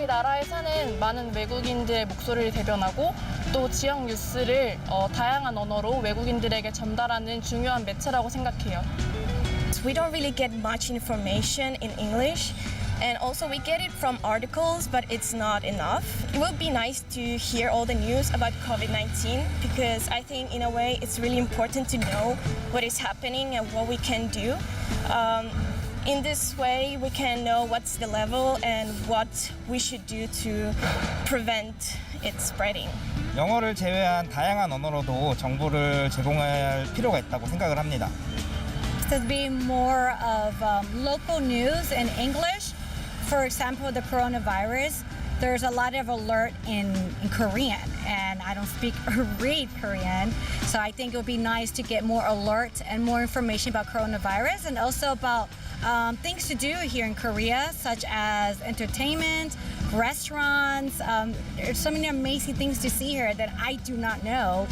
나라에 사는 많은 외국인들의 목소리를 대변하고 또 지역 뉴스를 다양한 언어로 외국인들에게 전달하는 중요한 매체라고 생각해요. We don't really get much information in English. And also we get it from articles, but it's not enough. It would be nice to hear all the news about COVID-19 because I think in a way it's really important to know what is happening and what we can do. In this way we can know what's the level and what we should do to prevent it spreading. 영어를 제외한 다양한 언어로도 정보를 제공할 필요가 있다고 생각을 합니다. To be more of local news in English. For example, the coronavirus, there's a lot of alert in Korean, and I don't speak or read Korean, so I think it would be nice to get more alert and more information about coronavirus and also about things to do here in Korea, such as entertainment, restaurants. There's so many amazing things to see here that I do not know.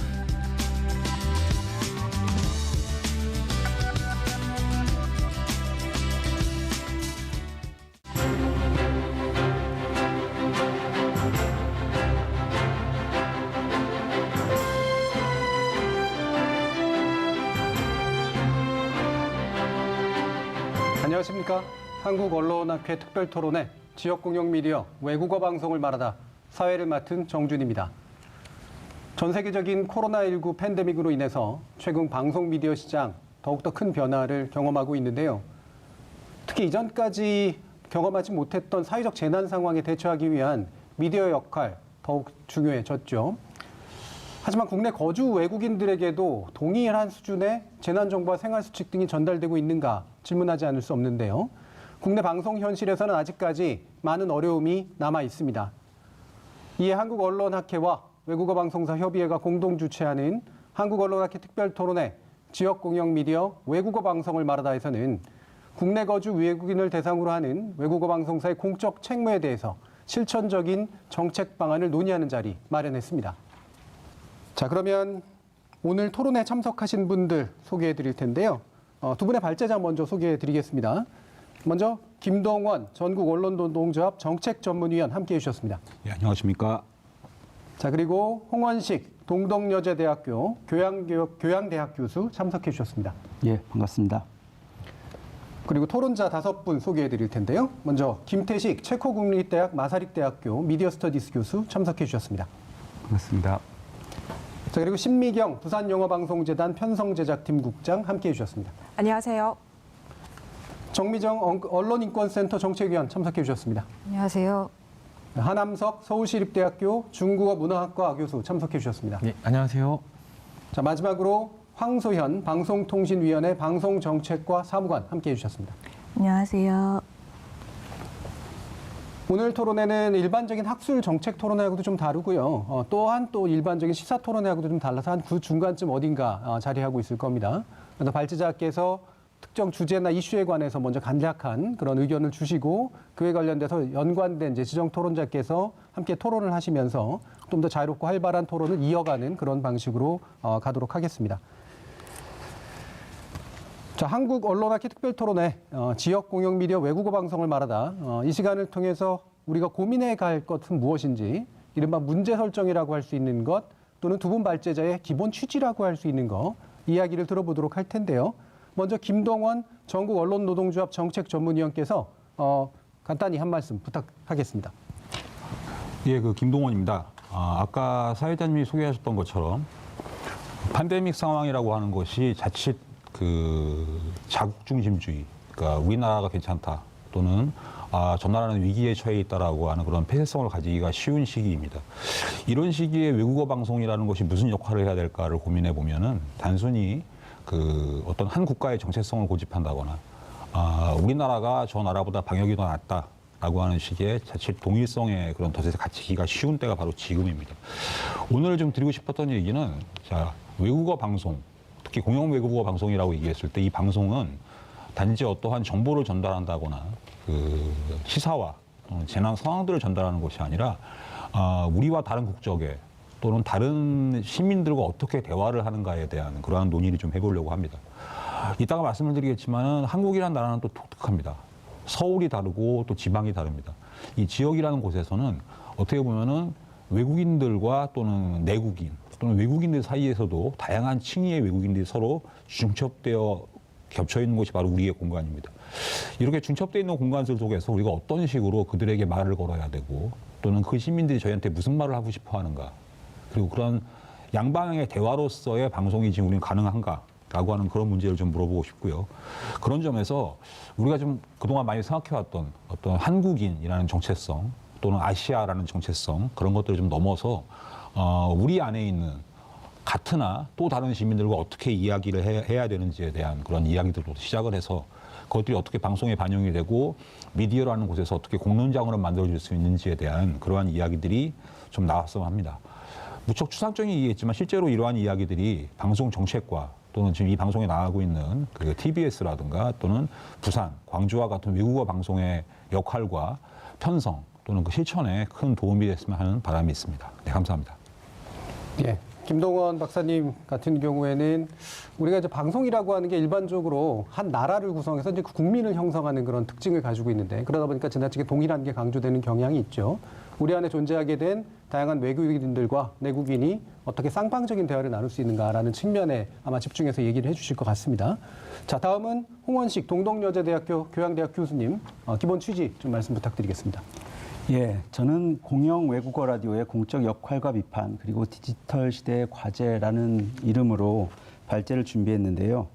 안녕하십니까. 한국언론학회 특별토론회 지역공영미디어 외국어 방송을 말하다 사회를 맡은 정준입니다. 전 세계적인 코로나19 팬데믹으로 인해서 최근 방송 미디어 시장 더욱더 큰 변화를 경험하고 있는데요. 특히 이전까지 경험하지 못했던 사회적 재난 상황에 대처하기 위한 미디어 역할 더욱 중요해졌죠. 하지만 국내 거주 외국인들에게도 동일한 수준의 재난정보와 생활수칙 등이 전달되고 있는가 질문하지 않을 수 없는데요. 국내 방송 현실에서는 아직까지 많은 어려움이 남아 있습니다. 이에 한국언론학회와 외국어방송사 협의회가 공동 주최하는 한국언론학회 특별토론회 지역공영미디어 외국어 방송을 말하다에서는 국내 거주 외국인을 대상으로 하는 외국어 방송사의 공적 책무에 대해서 실천적인 정책 방안을 논의하는 자리 마련했습니다. 자, 그러면 오늘 토론에 참석하신 분들 소개해 드릴 텐데요. 두 분의 발제자 먼저 소개해 드리겠습니다. 먼저 김동원 전국언론노동조합 정책전문위원 함께해 주셨습니다. 예, 안녕하십니까. 자, 그리고 홍원식 동덕여자대학교 교양대학 교수 참석해 주셨습니다. 예, 반갑습니다. 그리고 토론자 5분 소개해 드릴 텐데요. 먼저 김태식 체코국립대학 마사릭대학교 미디어스터디스 교수 참석해 주셨습니다. 반갑습니다. 자, 그리고 신미경 부산영어방송재단 편성제작팀 국장 함께해 주셨습니다. 안녕하세요. 정미정 언론인권센터 정책위원 참석해 주셨습니다. 안녕하세요. 하남석 서울시립대학교 중국어 문화학과 교수 참석해 주셨습니다. 예, 안녕하세요. 자, 마지막으로 황소현 방송통신위원회 방송정책과 사무관 함께해 주셨습니다. 안녕하세요. 오늘 토론회는 일반적인 학술 정책 토론회하고도 좀 다르고요. 또한 또 일반적인 시사 토론회하고도 좀 달라서 한 그 중간쯤 어딘가 자리하고 있을 겁니다. 그래서 발제자께서 특정 주제나 이슈에 관해서 먼저 간략한 그런 의견을 주시고 그에 관련돼서 연관된 이제 지정 토론자께서 함께 토론을 하시면서 좀 더 자유롭고 활발한 토론을 이어가는 그런 방식으로 가도록 하겠습니다. 자, 한국언론학회 특별토론회 지역공영미디어 외국어 방송을 말하다 이 시간을 통해서 우리가 고민해 갈 것은 무엇인지 이른바 문제 설정이라고 할 수 있는 것 또는 두 분 발제자의 기본 취지라고 할 수 있는 것 이야기를 들어보도록 할 텐데요. 먼저 김동원 전국언론노동조합 정책전문위원께서 간단히 한 말씀 부탁하겠습니다. 예, 김동원입니다. 아까 사회자님이 소개하셨던 것처럼 팬데믹 상황이라고 하는 것이 자칫 자국 중심주의, 그러니까 우리나라가 괜찮다 또는 전 나라는 위기에 처해 있다라고 하는 그런 폐쇄성을 가지기가 쉬운 시기입니다. 이런 시기에 외국어 방송이라는 것이 무슨 역할을 해야 될까를 고민해 보면은 단순히 어떤 한 국가의 정체성을 고집한다거나 우리나라가 저 나라보다 방역이 더 낫다라고 하는 식의 자칫 동일성의 그런 덫에 갇히기가 쉬운 때가 바로 지금입니다. 오늘 좀 드리고 싶었던 얘기는 자, 외국어 방송, 특히 공영 외국어 방송이라고 얘기했을 때 이 방송은 단지 어떠한 정보를 전달한다거나 시사와 재난 상황들을 전달하는 것이 아니라 우리와 다른 국적의 또는 다른 시민들과 어떻게 대화를 하는가에 대한 그러한 논의를 좀 해보려고 합니다. 이따가 말씀을 드리겠지만 한국이라는 나라는 또 독특합니다. 서울이 다르고 또 지방이 다릅니다. 이 지역이라는 곳에서는 어떻게 보면은 외국인들과 또는 내국인 또는 외국인들 사이에서도 다양한 층위의 외국인들이 서로 중첩되어 겹쳐 있는 곳이 바로 우리의 공간입니다. 이렇게 중첩되어 있는 공간들 속에서 우리가 어떤 식으로 그들에게 말을 걸어야 되고 또는 그 시민들이 저희한테 무슨 말을 하고 싶어 하는가 그리고 그런 양방향의 대화로서의 방송이 지금 우리는 가능한가라고 하는 그런 문제를 좀 물어보고 싶고요. 그런 점에서 우리가 좀 그동안 많이 생각해왔던 어떤 한국인이라는 정체성 또는 아시아라는 정체성 그런 것들을 좀 넘어서 우리 안에 있는 같으나 또 다른 시민들과 어떻게 이야기를 해야 되는지에 대한 그런 이야기들로 시작을 해서 그것들이 어떻게 방송에 반영이 되고 미디어라는 곳에서 어떻게 공론장으로 만들어질 수 있는지에 대한 그러한 이야기들이 좀 나왔으면 합니다. 무척 추상적인 얘기겠지만 실제로 이러한 이야기들이 방송 정책과 또는 지금 이 방송에 나가고 있는 그 TBS라든가 또는 부산, 광주와 같은 외국어 방송의 역할과 편성 또는 그 실천에 큰 도움이 됐으면 하는 바람이 있습니다. 네, 감사합니다. 예. 김동원 박사님 같은 경우에는 우리가 이제 방송이라고 하는 게 일반적으로 한 나라를 구성해서 이제 국민을 형성하는 그런 특징을 가지고 있는데 그러다 보니까 지나치게 동일한 게 강조되는 경향이 있죠. 우리 안에 존재하게 된 다양한 외국인들과 내국인이 어떻게 쌍방적인 대화를 나눌 수 있는가라는 측면에 아마 집중해서 얘기를 해주실 것 같습니다. 자, 다음은 홍원식 동덕여자대학교 교양대학 교수님 기본 취지 좀 말씀 부탁드리겠습니다. 예, 저는 공영 외국어 라디오의 공적 역할과 비판 그리고 디지털 시대의 과제라는 이름으로 발제를 준비했는데요.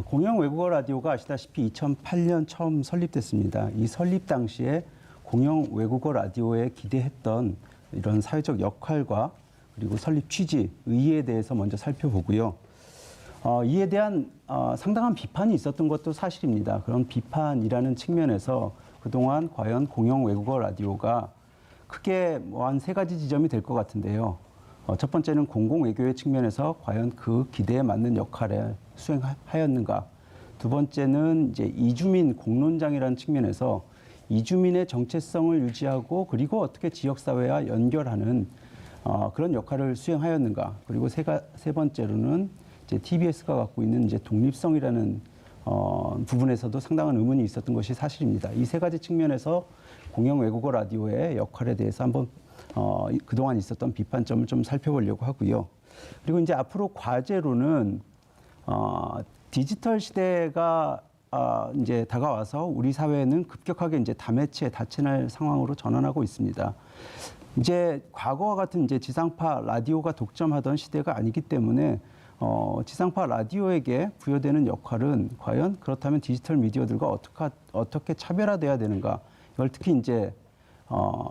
공영 외국어 라디오가 아시다시피 2008년 처음 설립됐습니다. 이 설립 당시에 공영 외국어 라디오에 기대했던 이런 사회적 역할과 그리고 설립 취지, 의의에 대해서 먼저 살펴보고요. 이에 대한 상당한 비판이 있었던 것도 사실입니다. 그런 비판이라는 측면에서 그동안 과연 공영 외국어 라디오가 크게 한 세 가지 지점이 될 것 같은데요. 첫 번째는 공공외교의 측면에서 과연 그 기대에 맞는 역할을 수행하였는가. 두 번째는 이제 이주민 공론장이라는 측면에서 이주민의 정체성을 유지하고 그리고 어떻게 지역사회와 연결하는 그런 역할을 수행하였는가. 그리고 세 번째로는 이제 TBS가 갖고 있는 이제 독립성이라는 부분에서도 상당한 의문이 있었던 것이 사실입니다. 이 세 가지 측면에서 공영 외국어 라디오의 역할에 대해서 한번 그동안 있었던 비판점을 좀 살펴보려고 하고요. 그리고 이제 앞으로 과제로는 디지털 시대가 이제 다가와서 우리 사회는 급격하게 이제 다매체, 다채널 상황으로 전환하고 있습니다. 이제 과거와 같은 이제 지상파 라디오가 독점하던 시대가 아니기 때문에 지상파 라디오에게 부여되는 역할은 과연 그렇다면 디지털 미디어들과 어떻게 차별화돼야 되는가? 이걸 특히 이제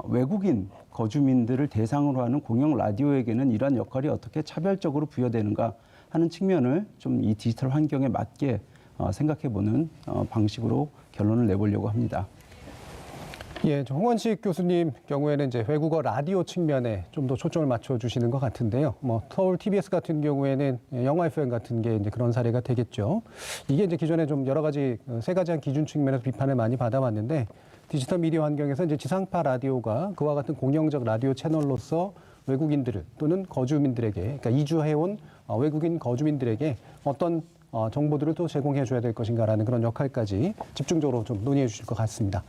외국인 거주민들을 대상으로 하는 공영 라디오에게는 이러한 역할이 어떻게 차별적으로 부여되는가 하는 측면을 좀 이 디지털 환경에 맞게 생각해보는 방식으로 결론을 내보려고 합니다. 예, 홍원식 교수님 경우에는 이제 외국어 라디오 측면에 좀 더 초점을 맞춰 주시는 것 같은데요. 뭐 서울 TBS 같은 경우에는 영화 FM 같은 게 이제 그런 사례가 되겠죠. 이게 이제 기존에 좀 여러 가지 세 가지 한 기준 측면에서 비판을 많이 받아왔는데 디지털 미디어 환경에서 이제 지상파 라디오가 그와 같은 공영적 라디오 채널로서 외국인들을 또는 거주민들에게, 그러니까 이주해온 외국인 거주민들에게 어떤 정보들을 또 제공해 줘야 될 것인가라는 그런 역할까지 집중적으로 좀 논의해 주실 것 같습니다.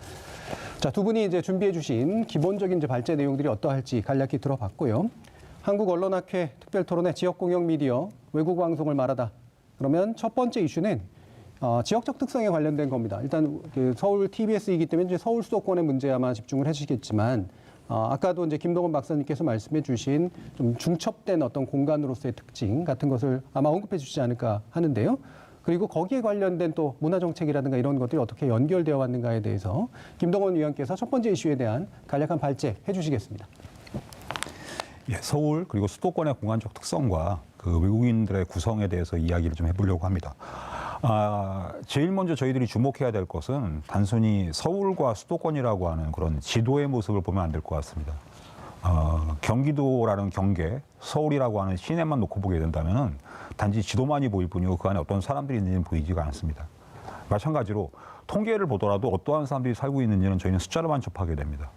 자, 두 분이 이제 준비해 주신 기본적인 이제 발제 내용들이 어떠할지 간략히 들어봤고요. 한국언론학회 특별토론회 지역공영 미디어 외국 방송을 말하다. 그러면 첫 번째 이슈는 지역적 특성에 관련된 겁니다. 일단 그 서울 TBS이기 때문에 이제 서울 수도권의 문제 아마 집중을 해주시겠지만 아까도 이제 김동원 박사님께서 말씀해 주신 좀 중첩된 어떤 공간으로서의 특징 같은 것을 아마 언급해 주시지 않을까 하는데요. 그리고 거기에 관련된 또 문화정책이라든가 이런 것들이 어떻게 연결되어 왔는가에 대해서 김동원 위원께서 첫 번째 이슈에 대한 간략한 발제 해주시겠습니다. 예, 서울 그리고 수도권의 공간적 특성과 그 외국인들의 구성에 대해서 이야기를 좀 해보려고 합니다. 제일 먼저 저희들이 주목해야 될 것은 단순히 서울과 수도권이라고 하는 그런 지도의 모습을 보면 안 될 것 같습니다. 경기도라는 경계, 서울이라고 하는 시내만 놓고 보게 된다면 단지 지도만이 보일 뿐이고 그 안에 어떤 사람들이 있는지는 보이지가 않습니다. 마찬가지로 통계를 보더라도 어떠한 사람들이 살고 있는지는 저희는 숫자로만 접하게 됩니다.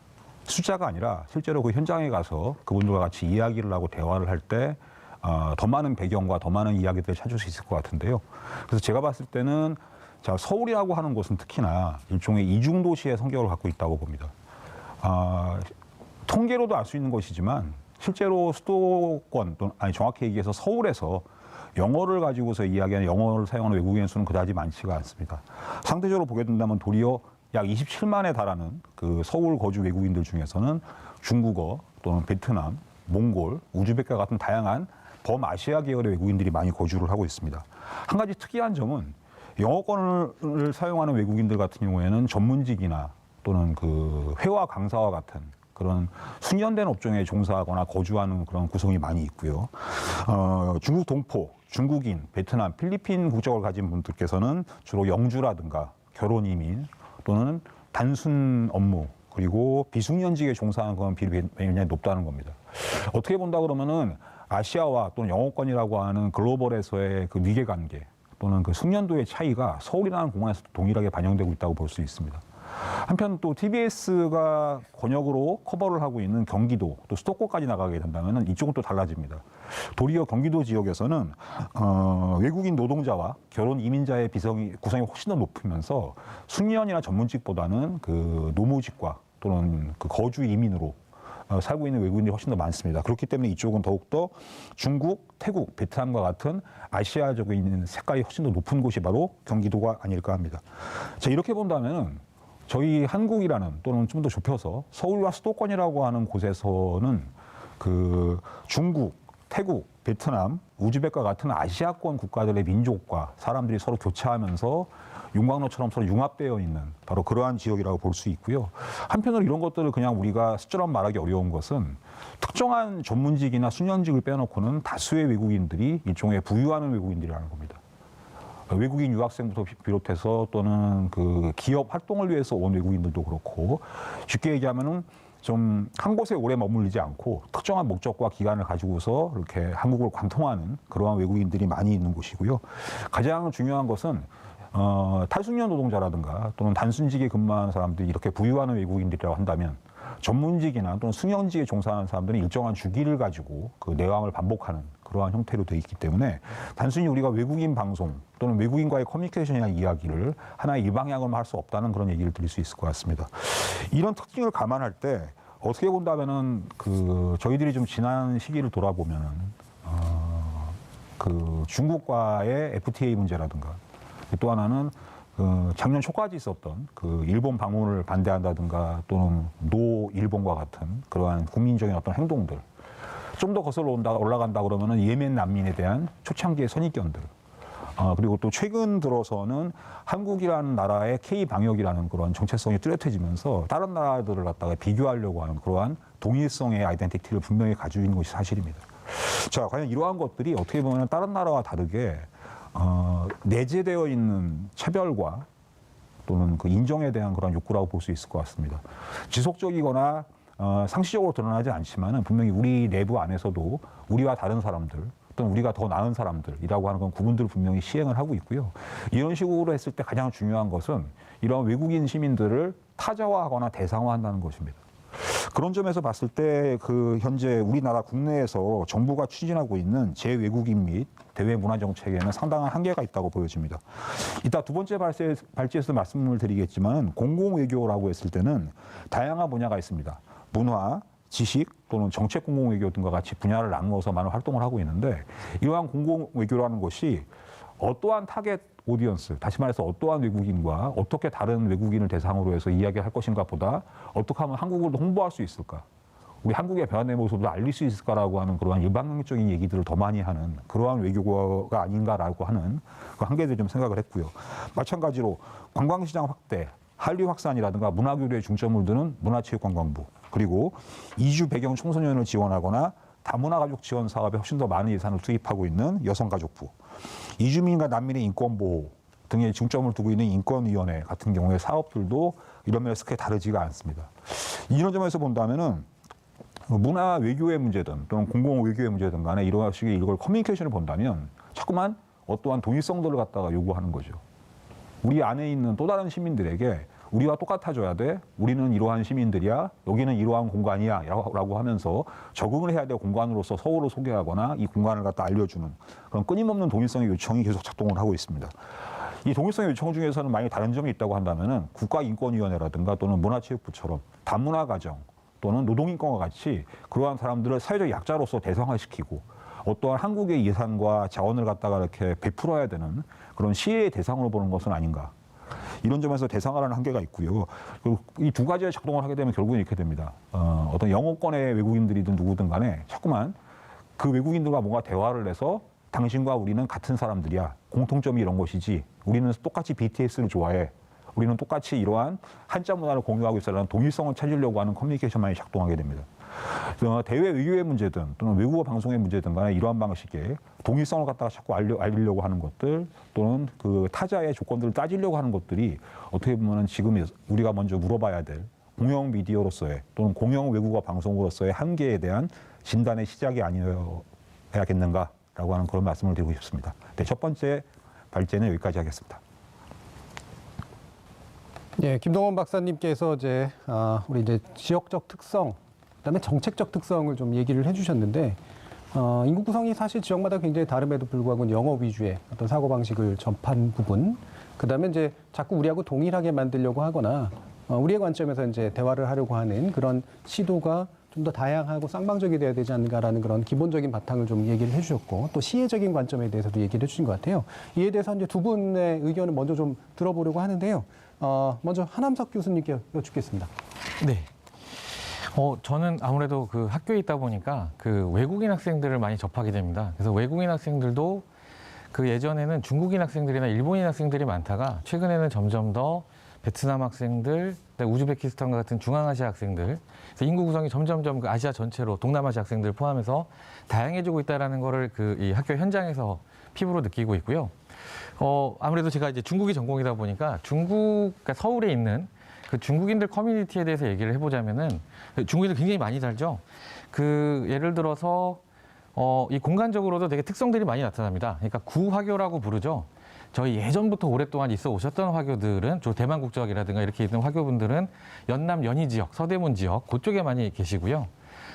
숫자가 아니라 실제로 그 현장에 가서 그분들과 같이 이야기를 하고 대화를 할 때 더 많은 배경과 더 많은 이야기들을 찾을 수 있을 것 같은데요. 그래서 제가 봤을 때는 자, 서울이라고 하는 곳은 특히나 일종의 이중도시의 성격을 갖고 있다고 봅니다. 통계로도 알 수 있는 것이지만 실제로 수도권 또는 아니 정확히 얘기해서 서울에서 영어를 가지고서 이야기하는 영어를 사용하는 외국인 수는 그다지 많지가 않습니다. 상대적으로 보게 된다면 도리어 약 27만에 달하는 그 서울 거주 외국인들 중에서는 중국어 또는 베트남, 몽골, 우즈벡과 같은 다양한 범아시아 계열의 외국인들이 많이 거주를 하고 있습니다. 한 가지 특이한 점은 영어권을 사용하는 외국인들 같은 경우에는 전문직이나 또는 그 회화 강사와 같은 그런 숙련된 업종에 종사하거나 거주하는 그런 구성이 많이 있고요. 중국 동포, 중국인, 베트남, 필리핀 국적을 가진 분들께서는 주로 영주라든가 결혼 이민 또는 단순 업무 그리고 비숙련직에 종사하는 그런 비율이 굉장히 높다는 겁니다. 어떻게 본다 그러면은 아시아와 또는 영어권이라고 하는 글로벌에서의 그 위계관계 또는 그 숙련도의 차이가 서울이라는 공간에서도 동일하게 반영되고 있다고 볼 수 있습니다. 한편 또 TBS가 권역으로 커버를 하고 있는 경기도 또 수도권까지 나가게 된다면 이쪽은 또 달라집니다. 도리어 경기도 지역에서는 외국인 노동자와 결혼 이민자의 구성이 훨씬 더 높으면서 숙련이나 전문직보다는 그 노무직과 또는 그 거주 이민으로 살고 있는 외국인들이 훨씬 더 많습니다. 그렇기 때문에 이쪽은 더욱더 중국, 태국, 베트남과 같은 아시아적인 색깔이 훨씬 더 높은 곳이 바로 경기도가 아닐까 합니다. 자, 이렇게 본다면 저희 한국이라는 또는 좀 더 좁혀서 서울과 수도권이라고 하는 곳에서는 그 중국, 태국, 베트남, 우즈벡과 같은 아시아권 국가들의 민족과 사람들이 서로 교차하면서 윤곽로처럼 서로 융합되어 있는 바로 그러한 지역이라고 볼 수 있고요. 한편으로 이런 것들을 그냥 우리가 숫자로 말하기 어려운 것은 특정한 전문직이나 숙련직을 빼놓고는 다수의 외국인들이 일종의 부유하는 외국인들이라는 겁니다. 외국인 유학생부터 비롯해서 또는 그 기업 활동을 위해서 온 외국인들도 그렇고 쉽게 얘기하면은 좀 한 곳에 오래 머물리지 않고 특정한 목적과 기간을 가지고서 이렇게 한국을 관통하는 그러한 외국인들이 많이 있는 곳이고요. 가장 중요한 것은 탈숙련 노동자라든가 또는 단순직에 근무하는 사람들이 이렇게 부유하는 외국인들이라고 한다면 전문직이나 또는 숙련직에 종사하는 사람들은 일정한 주기를 가지고 그 내왕을 반복하는 그러한 형태로 되어 있기 때문에 단순히 우리가 외국인 방송 또는 외국인과의 커뮤니케이션이나 이야기를 하나의 일방향으로만 할 수 없다는 그런 얘기를 드릴 수 있을 것 같습니다. 이런 특징을 감안할 때 어떻게 본다면은 그 저희들이 좀 지난 시기를 돌아보면은 그 중국과의 FTA 문제라든가 또 하나는 작년 초까지 있었던 그 일본 방문을 반대한다든가 또는 노 일본과 같은 그러한 국민적인 어떤 행동들 좀 더 거슬러 올라간다 그러면은 예멘 난민에 대한 초창기의 선입견들 그리고 또 최근 들어서는 한국이라는 나라의 K 방역이라는 그런 정체성이 뚜렷해지면서 다른 나라들을 갖다가 비교하려고 하는 그러한 동일성의 아이덴티티를 분명히 가지고 있는 것이 사실입니다. 자, 과연 이러한 것들이 어떻게 보면 다른 나라와 다르게 내재되어 있는 차별과 또는 그 인정에 대한 그런 욕구라고 볼 수 있을 것 같습니다. 지속적이거나 상시적으로 드러나지 않지만은 분명히 우리 내부 안에서도 우리와 다른 사람들 또는 우리가 더 나은 사람들이라고 하는 건 구분들을 분명히 시행을 하고 있고요. 이런 식으로 했을 때 가장 중요한 것은 이런 외국인 시민들을 타자화하거나 대상화한다는 것입니다. 그런 점에서 봤을 때 그 현재 우리나라 국내에서 정부가 추진하고 있는 재외국인 및 대외 문화 정책에는 상당한 한계가 있다고 보여집니다. 이따 두 번째 발제에서 말씀을 드리겠지만 공공외교라고 했을 때는 다양한 분야가 있습니다. 문화, 지식 또는 정책 공공외교 등과 같이 분야를 나누어서 많은 활동을 하고 있는데 이러한 공공외교라는 것이 어떠한 타겟 오디언스, 다시 말해서 어떠한 외국인과 어떻게 다른 외국인을 대상으로 해서 이야기할 것인가 보다 어떻게 하면 한국을 홍보할 수 있을까, 우리 한국의 변화의 모습을 알릴 수 있을까라고 하는 그러한 일방적인 얘기들을 더 많이 하는 그러한 외교가 아닌가라고 하는 그 한계들을 좀 생각을 했고요. 마찬가지로 관광시장 확대, 한류 확산이라든가 문화교류에 중점을 두는 문화체육관광부, 그리고 이주 배경 청소년을 지원하거나 다문화가족 지원 사업에 훨씬 더 많은 예산을 투입하고 있는 여성가족부, 이주민과 난민의 인권보호 등에 중점을 두고 있는 인권위원회 같은 경우의 사업들도 이런 면에서 크게 다르지가 않습니다. 이런 점에서 본다면은 문화 외교의 문제든 또는 공공 외교의 문제든 간에 이런 식의 이걸 커뮤니케이션을 본다면 자꾸만 어떠한 동일성들을 갖다가 요구하는 거죠. 우리 안에 있는 또 다른 시민들에게 우리와 똑같아져야 돼. 우리는 이러한 시민들이야. 여기는 이러한 공간이야. 라고 하면서 적응을 해야 될 공간으로서 서울을 소개하거나 이 공간을 갖다 알려주는 그런 끊임없는 동일성의 요청이 계속 작동을 하고 있습니다. 이 동일성 요청 중에서는 만약 다른 점이 있다고 한다면은 국가인권위원회라든가 또는 문화체육부처럼 다문화가정 또는 노동인권과 같이 그러한 사람들을 사회적 약자로서 대상화시키고 어떠한 한국의 예산과 자원을 갖다가 이렇게 베풀어야 되는 그런 시혜의 대상으로 보는 것은 아닌가. 이런 점에서 대상화라는 한계가 있고요. 그리고 이 두 가지의 작동을 하게 되면 결국은 이렇게 됩니다. 어떤 영어권의 외국인들이든 누구든 간에 자꾸만 그 외국인들과 뭔가 대화를 해서 당신과 우리는 같은 사람들이야. 공통점이 이런 것이지. 우리는 똑같이 BTS를 좋아해. 우리는 똑같이 이러한 한자 문화를 공유하고 있어라는 동일성을 찾으려고 하는 커뮤니케이션만이 작동하게 됩니다. 대외 의료의 문제든 또는 외국어 방송의 문제든 간에 이러한 방식의 동일성을 갖다가 자꾸 알리려고 하는 것들 또는 그 타자의 조건들을 따지려고 하는 것들이 어떻게 보면 지금 우리가 먼저 물어봐야 될 공영 미디어로서의 또는 공영 외국어 방송으로서의 한계에 대한 진단의 시작이 아니어야겠는가라고 하는 그런 말씀을 드리고 싶습니다. 네, 첫 번째 발제는 여기까지 하겠습니다. 예, 김동원 박사님께서 우리 지역적 특성, 그다음에 정책적 특성을 좀 얘기를 해주셨는데 인구 구성이 사실 지역마다 굉장히 다름에도 불구하고 영어 위주의 어떤 사고 방식을 접한 부분, 그다음에 자꾸 우리하고 동일하게 만들려고 하거나 우리의 관점에서 대화를 하려고 하는 그런 시도가 좀 더 다양하고 쌍방적이 돼야 되지 않는가라는 그런 기본적인 바탕을 좀 얘기를 해주셨고 또 시혜적인 관점에 대해서도 얘기를 해주신 것 같아요. 이에 대해서 두 분의 의견을 먼저 좀 들어보려고 하는데요. 먼저 한함석 교수님께 여쭙겠습니다. 네. 저는 아무래도 그 학교에 있다 보니까 그 외국인 학생들을 많이 접하게 됩니다. 그래서 외국인 학생들도 그 예전에는 중국인 학생들이나 일본인 학생들이 많다가 최근에는 점점 더 베트남 학생들, 우즈베키스탄과 같은 중앙아시아 학생들, 그래서 인구 구성이 점점점 그 아시아 전체로 동남아시아 학생들 포함해서 다양해지고 있다라는 거를 이 학교 현장에서 피부로 느끼고 있고요. 아무래도 제가 이제 중국이 전공이다 보니까 그러니까 서울에 있는 그 중국인들 커뮤니티에 대해서 얘기를 해보자면은 중국인들 굉장히 많이 살죠. 예를 들어서 이 공간적으로도 되게 특성들이 많이 나타납니다. 그러니까 구화교라고 부르죠. 저희 예전부터 오랫동안 있어 오셨던 화교들은 저 대만 국적이라든가 이렇게 있는 화교분들은 연남 연희 지역, 서대문 지역 그쪽에 많이 계시고요.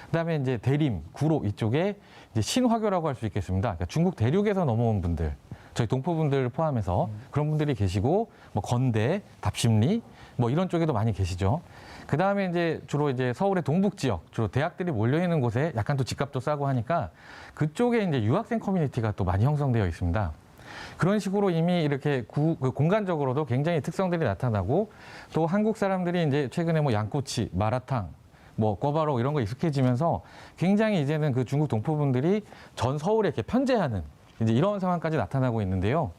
그다음에 이제 대림, 구로 이쪽에 이제 신화교라고 할 수 있겠습니다. 그러니까 중국 대륙에서 넘어온 분들, 저희 동포분들 포함해서 그런 분들이 계시고 뭐 건대, 답심리 뭐 이런 쪽에도 많이 계시죠. 그다음에 이제 주로 이제 서울의 동북 지역, 주로 대학들이 몰려 있는 곳에 약간 또 집값도 싸고 하니까 그쪽에 이제 유학생 커뮤니티가 또 많이 형성되어 있습니다. 그런 식으로 이미 이렇게 공간적으로도 굉장히 특성들이 나타나고 또 한국 사람들이 이제 최근에 뭐 양꼬치, 마라탕, 뭐 꿔바로 이런 거 익숙해지면서 굉장히 이제는 그 중국 동포분들이 전 서울에 이렇게 편재하는 이제 이런 상황까지 나타나고 있는데요.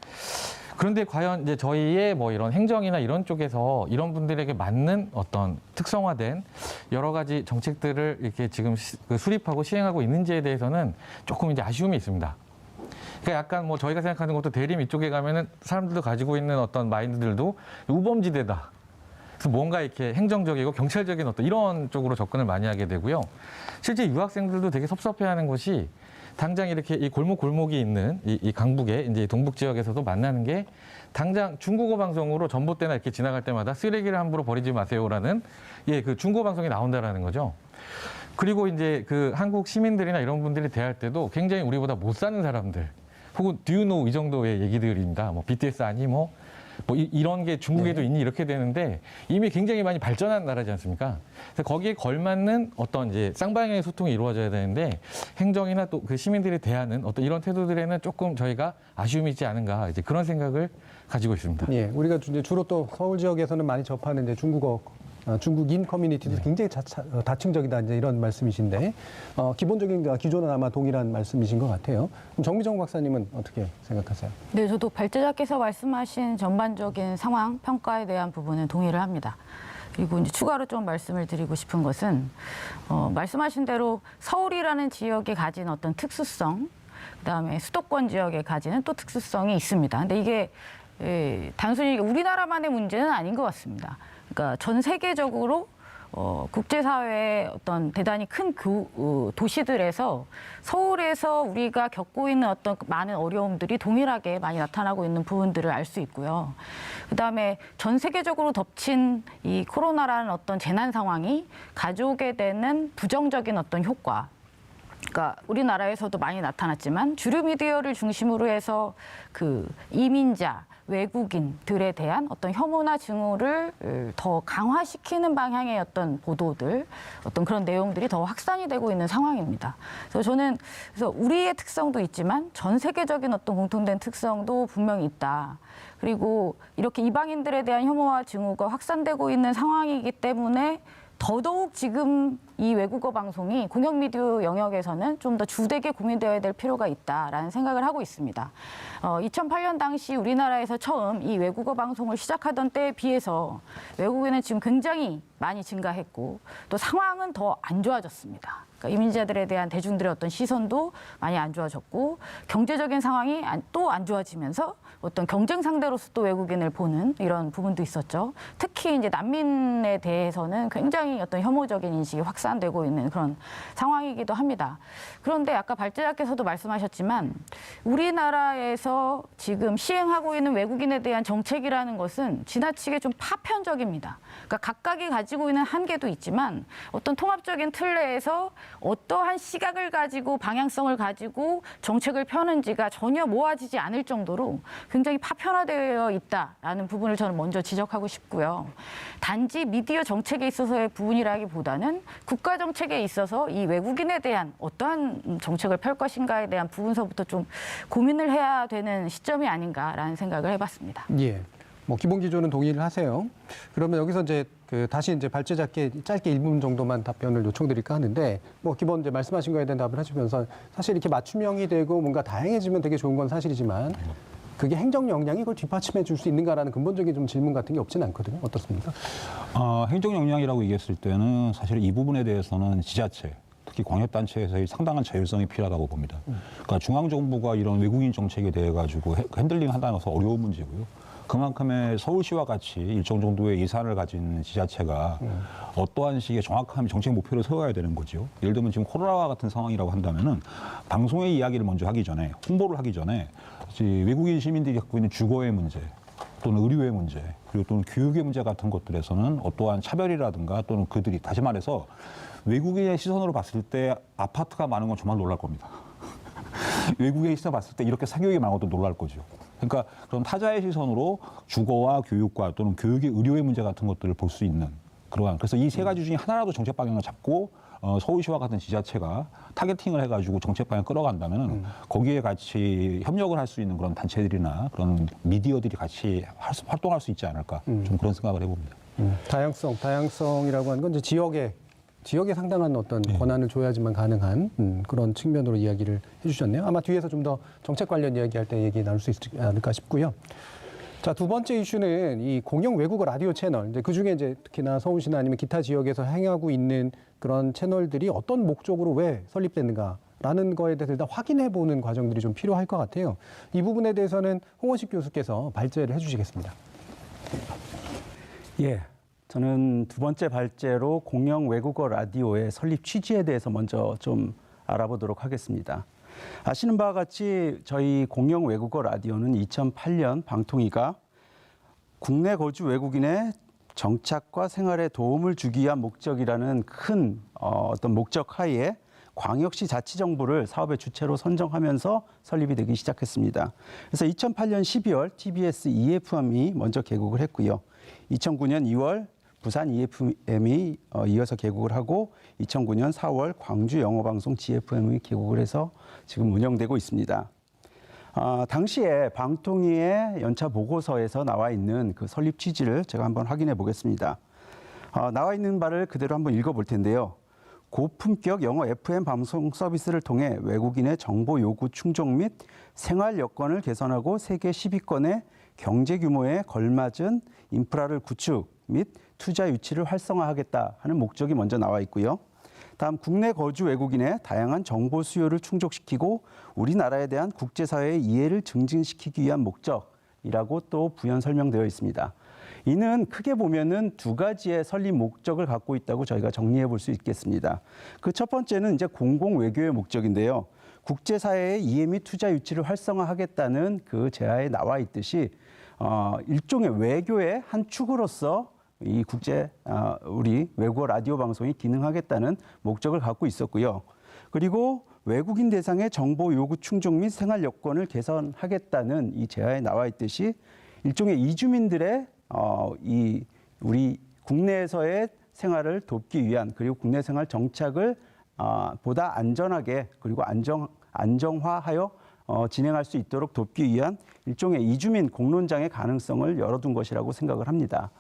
그런데 과연 이제 저희의 뭐 이런 행정이나 이런 쪽에서 이런 분들에게 맞는 어떤 특성화된 여러 가지 정책들을 이렇게 지금 수립하고 시행하고 있는지에 대해서는 조금 이제 아쉬움이 있습니다. 그러니까 약간 뭐 저희가 생각하는 것도 대림 이쪽에 가면은 사람들도 가지고 있는 어떤 마인드들도 우범지대다. 그래서 뭔가 이렇게 행정적이고 경찰적인 어떤 이런 쪽으로 접근을 많이 하게 되고요. 실제 유학생들도 되게 섭섭해하는 것이 당장 이렇게 이 골목이 있는 이 강북의 이제 동북 지역에서도 만나는 게 당장 중국어 방송으로 전봇대나 이렇게 지나갈 때마다 쓰레기를 함부로 버리지 마세요라는 그 중국어 방송이 나온다라는 거죠. 그리고 이제 그 한국 시민들이나 이런 분들이 대할 때도 굉장히 우리보다 못 사는 사람들 혹은 do you know 이 정도의 얘기들입니다. 뭐 BTS 아니 뭐 이런 게 중국에도 있니 이렇게 되는데 이미 굉장히 많이 발전한 나라지 않습니까? 그래서 거기에 걸맞는 어떤 이제 쌍방향의 소통이 이루어져야 되는데 행정이나 또 그 시민들이 대하는 어떤 이런 태도들에는 조금 저희가 아쉬움이 있지 않은가 이제 그런 생각을 가지고 있습니다. 예, 우리가 이제 주로 또 서울 지역에서는 많이 접하는 이제 중국인 커뮤니티도 굉장히 다층적이다 이제 이런 말씀이신데 기본적인 기조는 아마 동일한 말씀이신 것 같아요. 그럼 정미정 박사님은 어떻게 생각하세요? 네, 저도 발제자께서 말씀하신 전반적인 상황 평가에 대한 부분은 동의를 합니다. 그리고 이제 추가로 좀 말씀을 드리고 싶은 것은 말씀하신 대로 서울이라는 지역이 가진 어떤 특수성, 그다음에 수도권 지역에 가지는 또 특수성이 있습니다. 근데 이게 단순히 우리나라만의 문제는 아닌 것 같습니다. 그러니까 전 세계적으로 국제사회의 어떤 대단히 큰 도시들에서 서울에서 우리가 겪고 있는 어떤 많은 어려움들이 동일하게 많이 나타나고 있는 부분들을 알 수 있고요. 그다음에 전 세계적으로 덮친 이 코로나라는 어떤 재난 상황이 가져오게 되는 부정적인 어떤 효과, 그러니까 우리나라에서도 많이 나타났지만 주류 미디어를 중심으로 해서 그 이민자, 외국인들에 대한 어떤 혐오나 증오를 더 강화시키는 방향의 어떤 보도들, 어떤 그런 내용들이 더 확산이 되고 있는 상황입니다. 그래서 저는 우리의 특성도 있지만 전 세계적인 어떤 공통된 특성도 분명히 있다. 그리고 이렇게 이방인들에 대한 혐오와 증오가 확산되고 있는 상황이기 때문에 더더욱 지금 이 외국어 방송이 공영 미디어 영역에서는 좀 더 주되게 고민되어야 될 필요가 있다라는 생각을 하고 있습니다. 2008년 당시 우리나라에서 처음 이 외국어 방송을 시작하던 때에 비해서 외국인은 지금 굉장히 많이 증가했고 또 상황은 더 안 좋아졌습니다. 그러니까 이민자들에 대한 대중들의 어떤 시선도 많이 안 좋아졌고 경제적인 상황이 또 안 좋아지면서 어떤 경쟁 상대로서 또 외국인을 보는 이런 부분도 있었죠. 특히 이제 난민에 대해서는 굉장히 어떤 혐오적인 인식이 확산되고 있는 그런 상황이기도 합니다. 그런데 아까 발제자께서도 말씀하셨지만 우리나라에서 지금 시행하고 있는 외국인에 대한 정책이라는 것은 지나치게 좀 파편적입니다. 그러니까 각각이 가지고 있는 한계도 있지만 어떤 통합적인 틀 내에서 어떠한 시각을 가지고 방향성을 가지고 정책을 펴는지가 전혀 모아지지 않을 정도로 굉장히 파편화되어 있다라는 부분을 저는 먼저 지적하고 싶고요. 단지 미디어 정책에 있어서의 부분이라기보다는 국가 정책에 있어서 이 외국인에 대한 어떠한 정책을 펼 것인가에 대한 부분서부터 좀 고민을 해야 되는 시점이 아닌가라는 생각을 해봤습니다. 예. 뭐 기본 기조는 동의를 하세요. 그러면 여기서 이제 다시 이제 발제자께 짧게 1분 정도만 답변을 요청드릴까 하는데 뭐 기본 이제 말씀하신 거에 대한 답을 하시면서 사실 이렇게 맞춤형이 되고 뭔가 다양해지면 되게 좋은 건 사실이지만 그게 행정 역량이 그걸 뒷받침해 줄 수 있는가라는 근본적인 좀 질문 같은 게 없지는 않거든요. 어떻습니까? 행정 역량이라고 얘기했을 때는 사실 이 부분에 대해서는 지자체, 특히 광역단체에서의 상당한 자율성이 필요하다고 봅니다. 그러니까 중앙정부가 이런 외국인 정책에 대해 가지고 핸들링 한다는 것은 어려운 문제고요. 그만큼의 서울시와 같이 일정 정도의 예산을 가진 지자체가 어떠한 식의 정확한 정책 목표를 세워야 되는 거죠. 예를 들면 지금 코로나와 같은 상황이라고 한다면은 방송의 이야기를 먼저 하기 전에, 홍보를 하기 전에 외국인 시민들이 갖고 있는 주거의 문제, 또는 의료의 문제, 그리고 또는 교육의 문제 같은 것들에서는 어떠한 차별이라든가 또는 그들이 다시 말해서 외국인의 시선으로 봤을 때 아파트가 많은 건 정말 놀랄 겁니다. 외국의 시선으로 봤을 때 이렇게 사교육이 많은 것도 놀랄 거죠. 그러니까 그런 타자의 시선으로 주거와 교육과 또는 교육의 의료의 문제 같은 것들을 볼 수 있는 그러한, 그래서 이 세 가지 중에 하나라도 정책 방향을 잡고 서울시와 같은 지자체가 타겟팅을 해가지고 정책 방향을 끌어간다면 거기에 같이 협력을 할 수 있는 그런 단체들이나 그런 미디어들이 같이 활동할 수 있지 않을까 좀 그런 생각을 해봅니다. 다양성이라고 하는 건 이제 지역에 상당한 어떤 권한을 줘야지만 가능한 그런 측면으로 이야기를 해주셨네요. 아마 뒤에서 좀 더 정책 관련 이야기할 때 얘기 나눌 수 있지 않을까 싶고요. 자, 두 번째 이슈는 이 공영 외국어 라디오 채널. 이제 그 중에 이제 특히나 서울시나 아니면 기타 지역에서 행하고 있는 그런 채널들이 어떤 목적으로 왜 설립됐는가라는 거에 대해서 일단 확인해 보는 과정들이 좀 필요할 것 같아요. 이 부분에 대해서는 홍원식 교수께서 발제를 해주시겠습니다. 예. 저는 두 번째 발제로 공영 외국어 라디오의 설립 취지에 대해서 먼저 좀 알아보도록 하겠습니다. 아시는 바와 같이 저희 공영 외국어 라디오는 2008년 방통위가 국내 거주 외국인의 정착과 생활에 도움을 주기 위한 목적이라는 큰 어떤 목적 하에 광역시 자치정부를 사업의 주체로 선정하면서 설립이 되기 시작했습니다. 그래서 2008년 12월 TBS EFM이 먼저 개국을 했고요. 2009년 2월 부산 EFM이 이어서 개국을 하고 2009년 4월 광주 영어방송 GFM이 개국을 해서 지금 운영되고 있습니다. 당시에 방통위의 연차 보고서에서 나와 있는 그 설립 취지를 제가 한번 확인해 보겠습니다. 나와 있는 바를 그대로 한번 읽어볼 텐데요. 고품격 영어 FM 방송 서비스를 통해 외국인의 정보 요구 충족 및 생활 여건을 개선하고 세계 10위권의 경제 규모에 걸맞은 인프라를 구축 및 투자 유치를 활성화하겠다 하는 목적이 먼저 나와 있고요. 다음 국내 거주 외국인의 다양한 정보 수요를 충족시키고 우리나라에 대한 국제사회의 이해를 증진시키기 위한 목적이라고 또 부연 설명되어 있습니다. 이는 크게 보면은 두 가지의 설립 목적을 갖고 있다고 저희가 정리해 볼 수 있겠습니다. 그 첫 번째는 이제 공공 외교의 목적인데요. 국제사회의 이해 및 투자 유치를 활성화하겠다는 그 제하에 나와 있듯이 일종의 외교의 한 축으로서 이 우리 외국어 라디오 방송이 기능하겠다는 목적을 갖고 있었고요. 그리고 외국인 대상의 정보 요구 충족 및 생활 여건을 개선하겠다는 이 제하에 나와 있듯이 일종의 이주민들의 우리 국내에서의 생활을 돕기 위한 그리고 국내 생활 정착을 보다 안전하게 그리고 안정화하여 진행할 수 있도록 돕기 위한 일종의 이주민 공론장의 가능성을 열어둔 것이라고 생각을 합니다.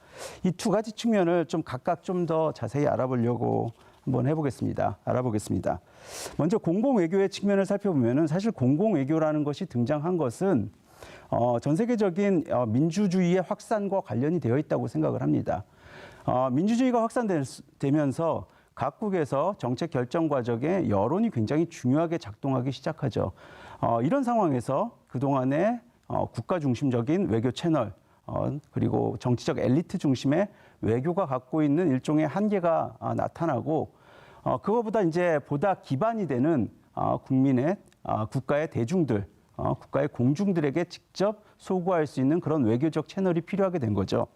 이 두 가지 측면을 좀 각각 좀 더 자세히 알아보려고 한번 알아보겠습니다. 먼저 공공외교의 측면을 살펴보면은 사실 공공외교라는 것이 등장한 것은 전 세계적인 민주주의의 확산과 관련이 되어 있다고 생각을 합니다. 민주주의가 확산되면서 각국에서 정책 결정 과정에 여론이 굉장히 중요하게 작동하기 시작하죠. 이런 상황에서 그동안의 국가 중심적인 외교 채널 그리고 정치적 엘리트 중심의 외교가 갖고 있는 일종의 한계가 나타나고 그거보다 이제 보다 기반이 되는 국민의 국가의 대중들, 국가의 공중들에게 직접 소구할 수 있는 그런 외교적 채널이 필요하게 된 거죠.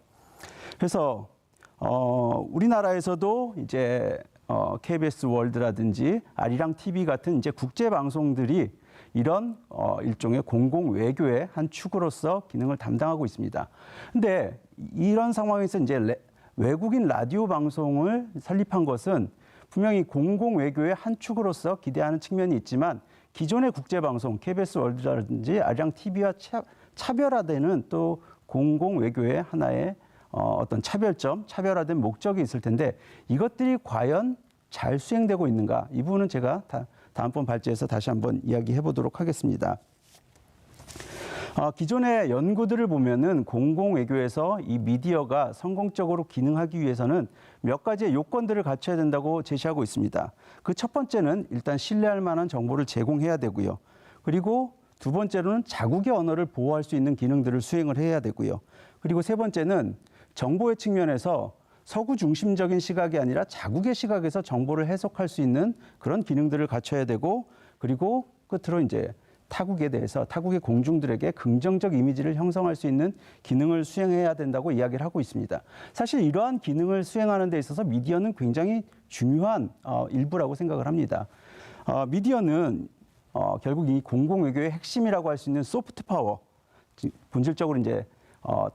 그래서 우리나라에서도 이제 KBS 월드라든지 아리랑 TV 같은 이제 국제 방송들이 이런 일종의 공공 외교의 한 축으로서 기능을 담당하고 있습니다. 근데 이런 상황에서 이제 외국인 라디오 방송을 설립한 것은 분명히 공공 외교의 한 축으로서 기대하는 측면이 있지만 기존의 국제 방송 KBS 월드라든지 아리랑 TV와 차별화되는 또 공공 외교의 하나의 어떤 차별화된 목적이 있을 텐데 이것들이 과연 잘 수행되고 있는가? 이 부분은 제가 다음번 발제에서 다시 한번 이야기해 보도록 하겠습니다. 기존의 연구들을 보면은 공공외교에서 이 미디어가 성공적으로 기능하기 위해서는 몇 가지의 요건들을 갖춰야 된다고 제시하고 있습니다. 그 첫 번째는 일단 신뢰할 만한 정보를 제공해야 되고요. 그리고 두 번째로는 자국의 언어를 보호할 수 있는 기능들을 수행을 해야 되고요. 그리고 세 번째는 정보의 측면에서 서구 중심적인 시각이 아니라 자국의 시각에서 정보를 해석할 수 있는 그런 기능들을 갖춰야 되고 그리고 끝으로 이제 타국에 대해서 타국의 공중들에게 긍정적 이미지를 형성할 수 있는 기능을 수행해야 된다고 이야기를 하고 있습니다. 사실 이러한 기능을 수행하는 데 있어서 미디어는 굉장히 중요한 일부라고 생각을 합니다. 미디어는 결국 이 공공외교의 핵심이라고 할 수 있는 소프트 파워, 본질적으로 이제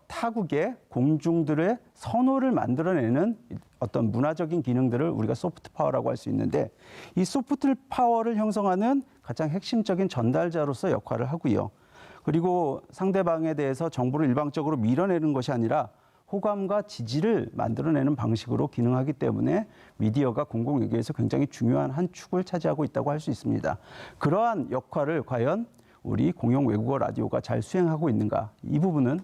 타국의 공중들의 선호를 만들어내는 어떤 문화적인 기능들을 우리가 소프트 파워라고 할 수 있는데 이 소프트 파워를 형성하는 가장 핵심적인 전달자로서 역할을 하고요. 그리고 상대방에 대해서 정보를 일방적으로 밀어내는 것이 아니라 호감과 지지를 만들어내는 방식으로 기능하기 때문에 미디어가 공공외교에서 굉장히 중요한 한 축을 차지하고 있다고 할 수 있습니다. 그러한 역할을 과연 우리 공영 외국어 라디오가 잘 수행하고 있는가? 이 부분은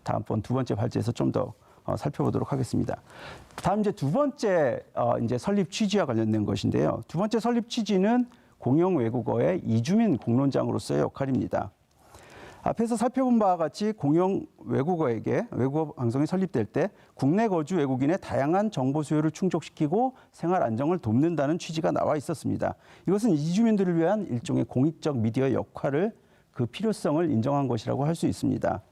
다음번 두 번째 발제에서 좀 더 살펴보도록 하겠습니다. 다음 이제 두 번째 이제 설립 취지와 관련된 것인데요. 두 번째 설립 취지는 공영 외국어의 이주민 공론장으로서의 역할입니다. 앞에서 살펴본 바와 같이 공영 외국어에게 외국어 방송이 설립될 때 국내 거주 외국인의 다양한 정보 수요를 충족시키고 생활 안정을 돕는다는 취지가 나와 있었습니다. 이것은 이주민들을 위한 일종의 공익적 미디어의 역할을 그 필요성을 인정한 것이라고 할 수 있습니다.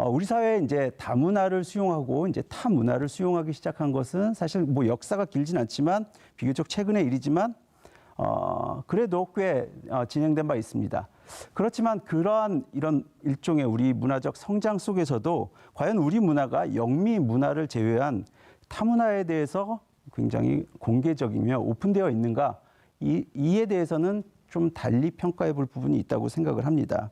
우리 사회에 이제 다문화를 수용하고 이제 타 문화를 수용하기 시작한 것은 사실 뭐 역사가 길진 않지만 비교적 최근의 일이지만 그래도 꽤 진행된 바 있습니다. 그렇지만 그러한 이런 일종의 우리 문화적 성장 속에서도 과연 우리 문화가 영미 문화를 제외한 타 문화에 대해서 굉장히 공개적이며 오픈되어 있는가? 이에 대해서는 좀 달리 평가해 볼 부분이 있다고 생각을 합니다.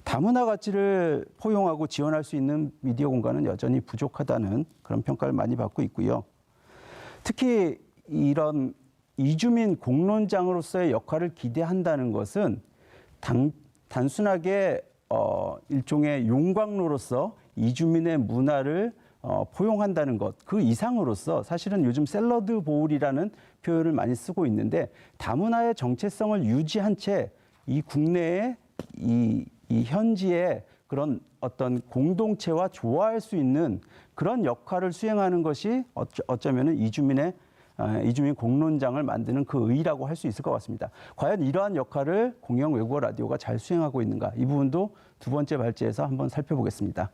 다문화 가치를 포용하고 지원할 수 있는 미디어 공간은 여전히 부족하다는 그런 평가를 많이 받고 있고요. 특히 이런 이주민 공론장으로서의 역할을 기대한다는 것은 단순하게 일종의 용광로로서 이주민의 문화를 포용한다는 것, 그 이상으로서 사실은 요즘 샐러드 보울이라는 표현을 많이 쓰고 있는데 다문화의 정체성을 유지한 채 이 국내의 이 현지의 그런 어떤 공동체와 조화할 수 있는 그런 역할을 수행하는 것이 어쩌면은 이주민 공론장을 만드는 그 의의라고 할 수 있을 것 같습니다. 과연 이러한 역할을 공영 외국어 라디오가 잘 수행하고 있는가? 이 부분도 두 번째 발제에서 한번 살펴보겠습니다.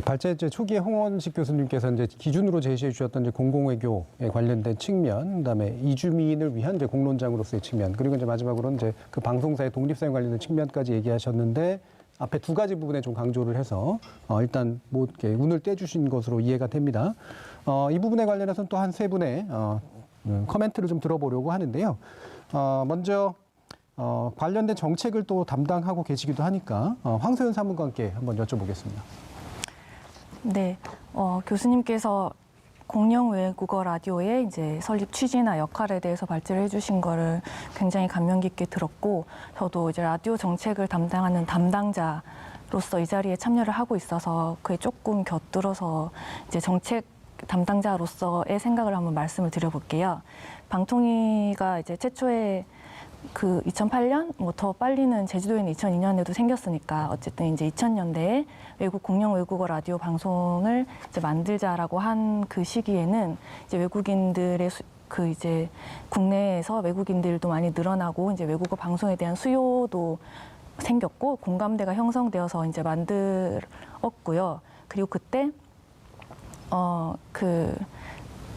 발제제 초기에 홍원식 교수님께서 이제 기준으로 제시해 주셨던 이제 공공외교에 관련된 측면, 그다음에 이주민을 위한 이제 공론장으로서의 측면, 그리고 이제 마지막으로는 이제 그 방송사의 독립성에 관련된 측면까지 얘기하셨는데 앞에 두 가지 부분에 좀 강조를 해서 일단 뭐 이렇게 운을 떼주신 것으로 이해가 됩니다. 이 부분에 관련해서는 또 한 세 분의 커멘트를 좀 들어보려고 하는데요. 먼저 관련된 정책을 또 담당하고 계시기도 하니까 황소연 사무관께 한번 여쭤보겠습니다. 네, 교수님께서 공영 외국어 라디오의 이제 설립 취지나 역할에 대해서 발제를 해주신 거를 굉장히 감명 깊게 들었고, 저도 이제 라디오 정책을 담당하는 담당자로서 이 자리에 참여를 하고 있어서 그에 조금 곁들어서 이제 정책 담당자로서의 생각을 한번 말씀을 드려볼게요. 방통위가 이제 최초에 그 2008년, 뭐 더 빨리는 제주도에는 2002년에도 생겼으니까 어쨌든 이제 2000년대에 공영 외국어 라디오 방송을 이제 만들자라고 한 그 시기에는 이제 외국인들의 그 이제 국내에서 외국인들도 많이 늘어나고 이제 외국어 방송에 대한 수요도 생겼고 공감대가 형성되어서 이제 만들었고요. 그리고 그때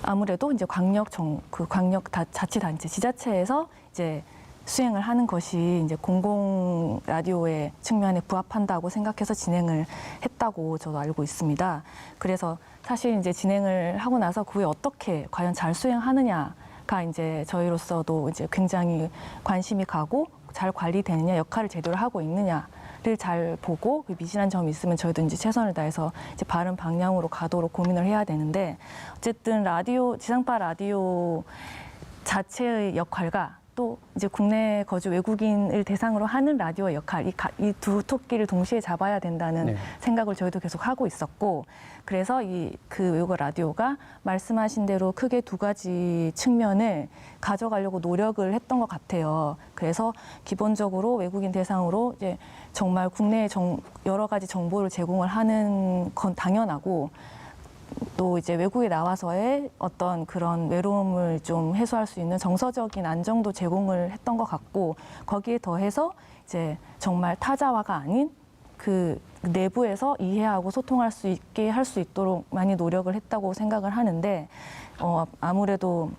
아무래도 이제 광역 자치단체 지자체에서 이제 수행을 하는 것이 이제 공공 라디오의 측면에 부합한다고 생각해서 진행을 했다고 저도 알고 있습니다. 그래서 사실 이제 진행을 하고 나서 그 후에 어떻게 과연 잘 수행하느냐가 이제 저희로서도 이제 굉장히 관심이 가고 잘 관리되느냐, 역할을 제대로 하고 있느냐를 잘 보고 그 미진한 점이 있으면 저희도 이제 최선을 다해서 이제 바른 방향으로 가도록 고민을 해야 되는데, 어쨌든 라디오, 지상파 라디오 자체의 역할과 또 이제 국내 거주 외국인을 대상으로 하는 라디오의 역할, 이 두 토끼를 동시에 잡아야 된다는 생각을 저희도 계속 하고 있었고, 그래서 그 외국어 라디오가 말씀하신 대로 크게 두 가지 측면을 가져가려고 노력을 했던 것 같아요. 그래서 기본적으로 외국인 대상으로 이제 정말 국내에 여러 가지 정보를 제공을 하는 건 당연하고, 또 이제 외국에 나와서의 어떤 그런 외로움을 좀 해소할 수 있는 정서적인 안정도 제공을 했던 것 같고, 거기에 더해서 이제 정말 타자화가 아닌 그 내부에서 이해하고 소통할 수 있게 할 수 있도록 많이 노력을 했다고 생각을 하는데, 아무래도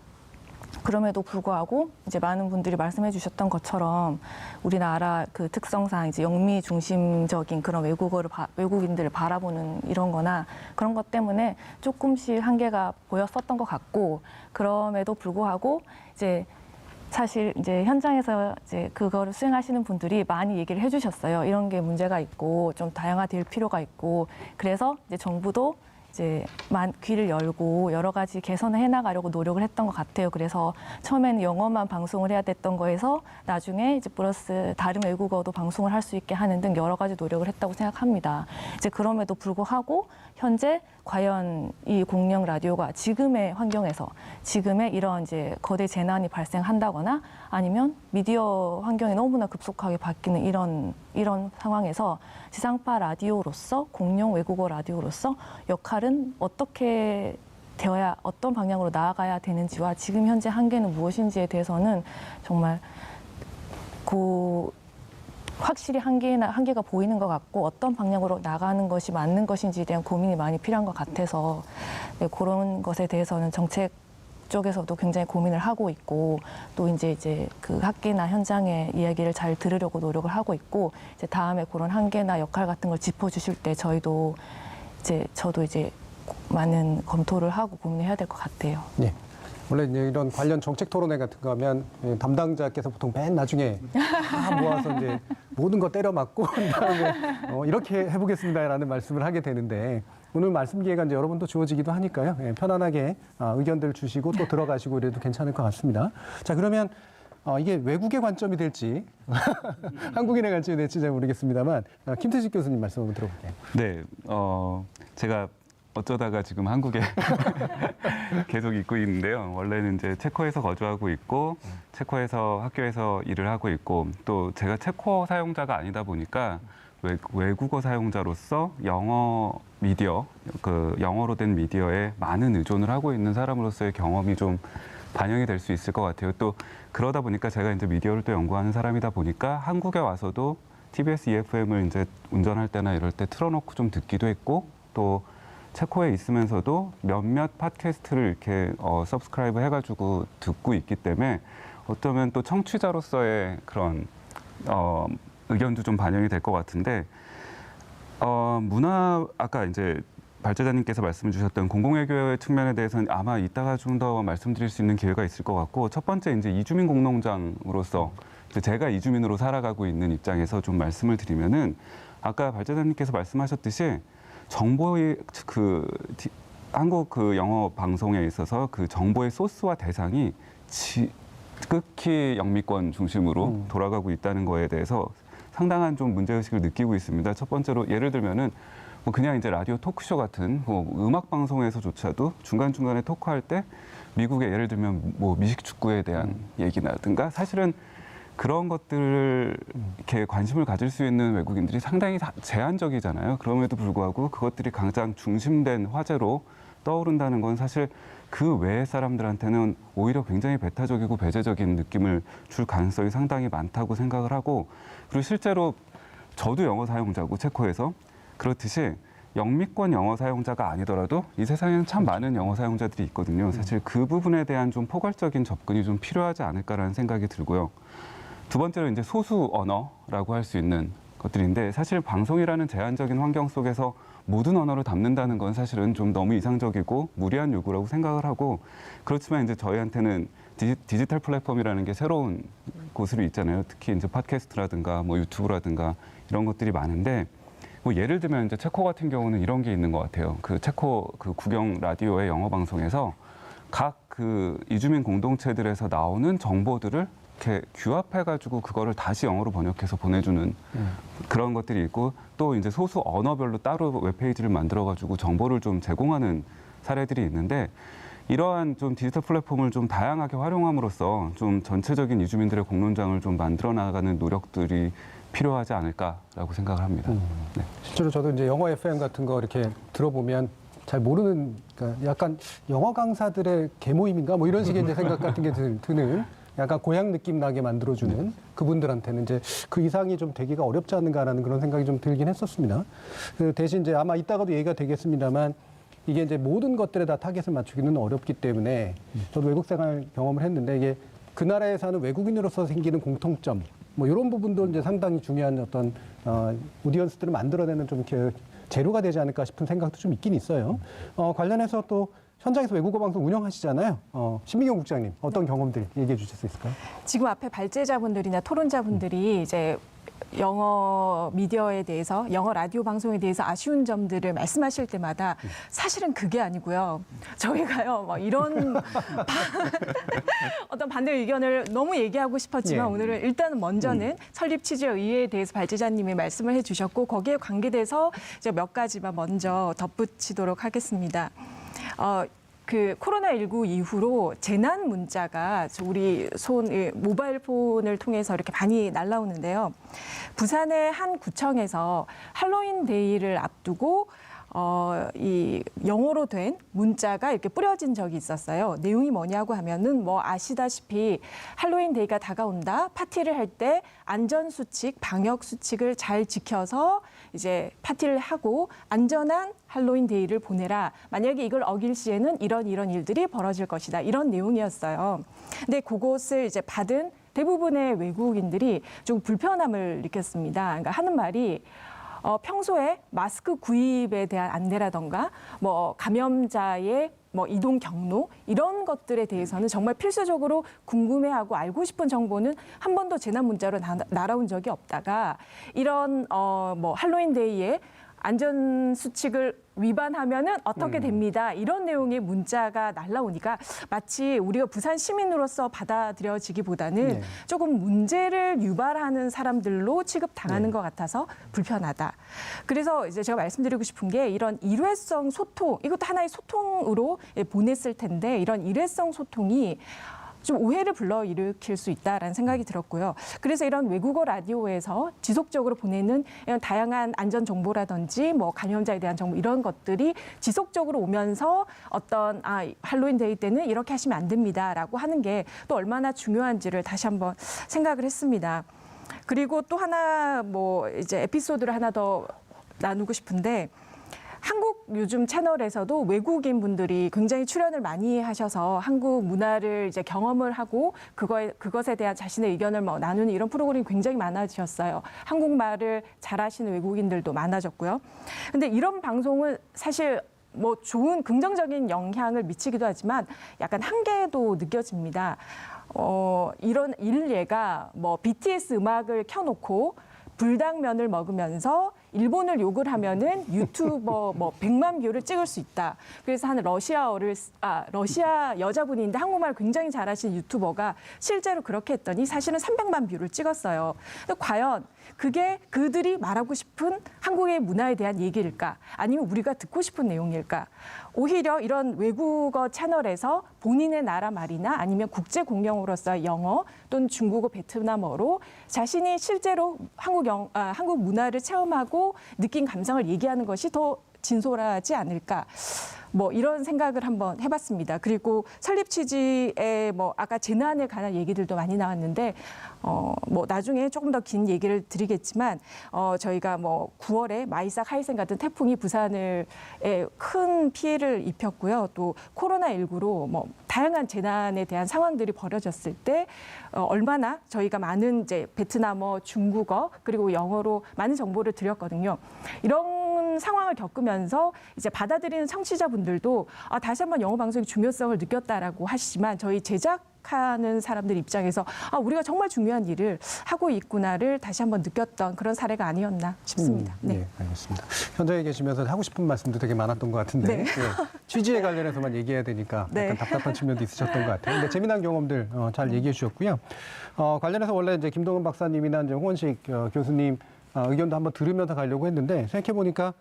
그럼에도 불구하고 이제 많은 분들이 말씀해 주셨던 것처럼 우리나라 그 특성상 이제 영미 중심적인 그런 외국인들을 바라보는 이런 거나 그런 것 때문에 조금씩 한계가 보였었던 것 같고, 그럼에도 불구하고 이제 사실 이제 현장에서 이제 그거를 수행하시는 분들이 많이 얘기를 해 주셨어요. 이런 게 문제가 있고 좀 다양화될 필요가 있고, 그래서 이제 정부도 이제 귀를 열고 여러 가지 개선을 해나가려고 노력을 했던 것 같아요. 그래서 처음에는 영어만 방송을 해야 됐던 거에서 나중에 이제 플러스 다른 외국어도 방송을 할 수 있게 하는 등 여러 가지 노력을 했다고 생각합니다. 이제 그럼에도 불구하고 현재 과연 이 공영 라디오가 지금의 환경에서 지금의 이런 이제 거대 재난이 발생한다거나 아니면 미디어 환경이 너무나 급속하게 바뀌는 이런 상황에서 지상파 라디오로서 공영 외국어 라디오로서 역할은 어떻게 되어야 어떤 방향으로 나아가야 되는지와 지금 현재 한계는 무엇인지에 대해서는 정말 확실히 한계가 보이는 것 같고, 어떤 방향으로 나가는 것이 맞는 것인지에 대한 고민이 많이 필요한 것 같아서 그런 것에 대해서는 정책 쪽에서도 굉장히 고민을 하고 있고, 또 이제 그 학계나 현장의 이야기를 잘 들으려고 노력을 하고 있고, 이제 다음에 그런 한계나 역할 같은 걸 짚어주실 때 저도 이제 많은 검토를 하고 고민해야 될 것 같아요. 네. 원래 이제 이런 관련 정책 토론회 같은 거 하면 담당자께서 보통 맨 나중에 다 모아서 이제 모든 거 때려 맞고 그다음에 이렇게 해보겠습니다라는 말씀을 하게 되는데, 오늘 말씀 기회가 이제 여러분도 주어지기도 하니까요. 편안하게 의견들 주시고 또 들어가시고 이래도 괜찮을 것 같습니다. 자, 그러면 이게 외국의 관점이 될지 한국인의 관점이 될지 잘 모르겠습니다만 김태식 교수님 말씀 한번 들어볼게요. 네, 제가 어쩌다가 지금 한국에 계속 있고 있는데요. 원래는 이제 체코에서 거주하고 있고, 체코에서 학교에서 일을 하고 있고, 또 제가 체코 사용자가 아니다 보니까 외국어 사용자로서 영어 미디어, 영어로 된 미디어에 많은 의존을 하고 있는 사람으로서의 경험이 좀 반영이 될 수 있을 것 같아요. 또 그러다 보니까 제가 이제 미디어를 또 연구하는 사람이다 보니까 한국에 와서도 TBS EFM을 이제 운전할 때나 이럴 때 틀어놓고 좀 듣기도 했고, 또 체코에 있으면서도 몇몇 팟캐스트를 이렇게 서브스크라이브 해가지고 듣고 있기 때문에 어쩌면 또 청취자로서의 그런 의견도 좀 반영이 될 것 같은데 문화 아까 이제 발제자님께서 말씀 주셨던 공공외교의 측면에 대해서는 아마 이따가 좀 더 말씀드릴 수 있는 기회가 있을 것 같고 첫 번째 이제 이주민 공농장으로서 제가 이주민으로 살아가고 있는 입장에서 좀 말씀을 드리면은 아까 발제자님께서 말씀하셨듯이 정보의 한국 그 영어 방송에 있어서 그 정보의 소스와 대상이 극히 영미권 중심으로 돌아가고 있다는 거에 대해서 상당한 좀 문제의식을 느끼고 있습니다. 첫 번째로 예를 들면은 뭐 그냥 이제 라디오 토크쇼 같은 뭐 음악 방송에서조차도 중간중간에 토크할 때 미국의 예를 들면 뭐 미식 축구에 대한 얘기라든가 사실은 그런 것들을 이렇게 관심을 가질 수 있는 외국인들이 상당히 제한적이잖아요. 그럼에도 불구하고 그것들이 가장 중심된 화제로 떠오른다는 건 사실 그 외의 사람들한테는 오히려 굉장히 배타적이고 배제적인 느낌을 줄 가능성이 상당히 많다고 생각을 하고 그리고 실제로 저도 영어 사용자고 체코에서 그렇듯이 영미권 영어 사용자가 아니더라도 이 세상에는 참 많은 영어 사용자들이 있거든요. 사실 그 부분에 대한 좀 포괄적인 접근이 좀 필요하지 않을까라는 생각이 들고요. 두 번째로 이제 소수 언어라고 할 수 있는 것들인데 사실 방송이라는 제한적인 환경 속에서 모든 언어를 담는다는 건 사실은 좀 너무 이상적이고 무리한 요구라고 생각을 하고 그렇지만 이제 저희한테는 디지털 플랫폼이라는 게 새로운 곳으로 있잖아요. 특히 이제 팟캐스트라든가 뭐 유튜브라든가 이런 것들이 많은데 뭐 예를 들면 이제 체코 같은 경우는 이런 게 있는 것 같아요. 그 체코 그 국영 라디오의 영어 방송에서 각 그 이주민 공동체들에서 나오는 정보들을 이렇게 규합해가지고 그거를 다시 영어로 번역해서 보내주는 그런 것들이 있고 또 이제 소수 언어별로 따로 웹페이지를 만들어가지고 정보를 좀 제공하는 사례들이 있는데 이러한 좀 디지털 플랫폼을 좀 다양하게 활용함으로써 좀 전체적인 이주민들의 공론장을 좀 만들어 나가는 노력들이 필요하지 않을까라고 생각을 합니다. 네. 실제로 저도 이제 영어 FM 같은 거 이렇게 들어보면 잘 모르는 그러니까 약간 영어 강사들의 계모임인가 뭐 이런 식의 이제 생각 같은 게 드는 약간 고향 느낌 나게 만들어주는 그분들한테는 이제 그 이상이 좀 되기가 어렵지 않은가라는 그런 생각이 좀 들긴 했었습니다. 대신 이제 아마 이따가도 얘기가 되겠습니다만 이게 이제 모든 것들에 다 타겟을 맞추기는 어렵기 때문에 저도 외국 생활 경험을 했는데 이게 그 나라에 사는 외국인으로서 생기는 공통점 뭐 이런 부분도 이제 상당히 중요한 어떤 오디언스들을 만들어내는 좀 이렇게 재료가 되지 않을까 싶은 생각도 좀 있긴 있어요. 관련해서 또 현장에서 외국어 방송 운영하시잖아요. 신민경 국장님 어떤 경험들 얘기해 주실 수 있을까요? 지금 앞에 발제자분들이나 토론자분들이 이제 영어 미디어에 대해서 영어 라디오 방송에 대해서 아쉬운 점들을 말씀하실 때마다 사실은 그게 아니고요. 저희가요 뭐 이런 어떤 반대 의견을 너무 얘기하고 싶었지만 오늘은 일단은 먼저는 설립 취지에 의의에 대해서 발제자님이 말씀을 해주셨고 거기에 관계돼서 이제 몇 가지만 먼저 덧붙이도록 하겠습니다. 그 코로나19 이후로 재난 문자가 우리 모바일 폰을 통해서 이렇게 많이 날라오는데요. 부산의 한 구청에서 할로윈 데이를 앞두고 이 영어로 된 문자가 이렇게 뿌려진 적이 있었어요. 내용이 뭐냐고 하면은 뭐 아시다시피 할로윈 데이가 다가온다. 파티를 할 때 안전 수칙, 방역 수칙을 잘 지켜서 이제 파티를 하고 안전한 할로윈 데이를 보내라. 만약에 이걸 어길 시에는 이런 일들이 벌어질 것이다. 이런 내용이었어요. 근데 그것을 이제 받은 대부분의 외국인들이 좀 불편함을 느꼈습니다. 그러니까 하는 말이 평소에 마스크 구입에 대한 안내라던가 뭐 감염자의 뭐 이동 경로 이런 것들에 대해서는 정말 필수적으로 궁금해하고 알고 싶은 정보는 한 번도 재난 문자로 날아온 적이 없다가 이런 뭐 할로윈 데이에 안전 수칙을 위반하면은 어떻게 됩니다. 이런 내용의 문자가 날라오니까 마치 우리가 부산 시민으로서 받아들여지기보다는 조금 문제를 유발하는 사람들로 취급당하는 것 같아서 불편하다. 그래서 이제 제가 말씀드리고 싶은 게 이런 일회성 소통, 이것도 하나의 소통으로 보냈을 텐데 이런 일회성 소통이 좀 오해를 불러일으킬 수 있다라는 생각이 들었고요. 그래서 이런 외국어 라디오에서 지속적으로 보내는 이런 다양한 안전 정보라든지 뭐 감염자에 대한 정보 이런 것들이 지속적으로 오면서 어떤 할로윈 데이 때는 이렇게 하시면 안 됩니다라고 하는 게 또 얼마나 중요한지를 다시 한번 생각을 했습니다. 그리고 또 하나 뭐 이제 에피소드를 하나 더 나누고 싶은데 한국 요즘 채널에서도 외국인 분들이 굉장히 출연을 많이 하셔서 한국 문화를 이제 경험을 하고 그것에 대한 자신의 의견을 뭐 나누는 이런 프로그램이 굉장히 많아지셨어요. 한국말을 잘하시는 외국인들도 많아졌고요. 근데 이런 방송은 사실 뭐 좋은 긍정적인 영향을 미치기도 하지만 약간 한계도 느껴집니다. 이런 일례가 뭐 BTS 음악을 켜놓고 불당면을 먹으면서 일본을 욕을 하면은 유튜버 뭐 100만 뷰를 찍을 수 있다. 그래서 한 러시아 여자분인데 한국말 굉장히 잘하시는 유튜버가 실제로 그렇게 했더니 사실은 300만 뷰를 찍었어요. 근데 과연 그게 그들이 말하고 싶은 한국의 문화에 대한 얘기일까? 아니면 우리가 듣고 싶은 내용일까? 오히려 이런 외국어 채널에서 본인의 나라 말이나 아니면 국제 공용어로서 영어 또는 중국어, 베트남어로 자신이 실제로 한국 문화를 체험하고 느낀 감상을 얘기하는 것이 더 진솔하지 않을까. 뭐 이런 생각을 한번 해봤습니다. 그리고 설립 취지에 뭐 아까 재난에 관한 얘기들도 많이 나왔는데 뭐 나중에 조금 더 긴 얘기를 드리겠지만 저희가 뭐 9월에 마이삭 하이센 같은 태풍이 부산에 큰 피해를 입혔고요. 또 코로나19로 뭐 다양한 재난에 대한 상황들이 벌어졌을 때 얼마나 저희가 많은 이제 베트남어, 중국어 그리고 영어로 많은 정보를 드렸거든요. 이런 상황을 겪으면서 이제 받아들이는 청취자분들도 다시 한번 영어 방송의 중요성을 느꼈다라고 하시지만 저희 제작하는 사람들 입장에서 우리가 정말 중요한 일을 하고 있구나를 다시 한번 느꼈던 그런 사례가 아니었나 싶습니다. 네, 알겠습니다. 현장에 계시면서 하고 싶은 말씀도 되게 많았던 것 같은데 네. 취지에 관련해서만 얘기해야 되니까 약간 답답한 측면도 있으셨던 것 같아요. 근데 재미난 경험들 잘 얘기해 주셨고요. 관련해서 원래 이제 김동은 박사님이나 이제 홍원식 교수님 의견도 한번 들으면서 가려고 했는데 생각해 보니까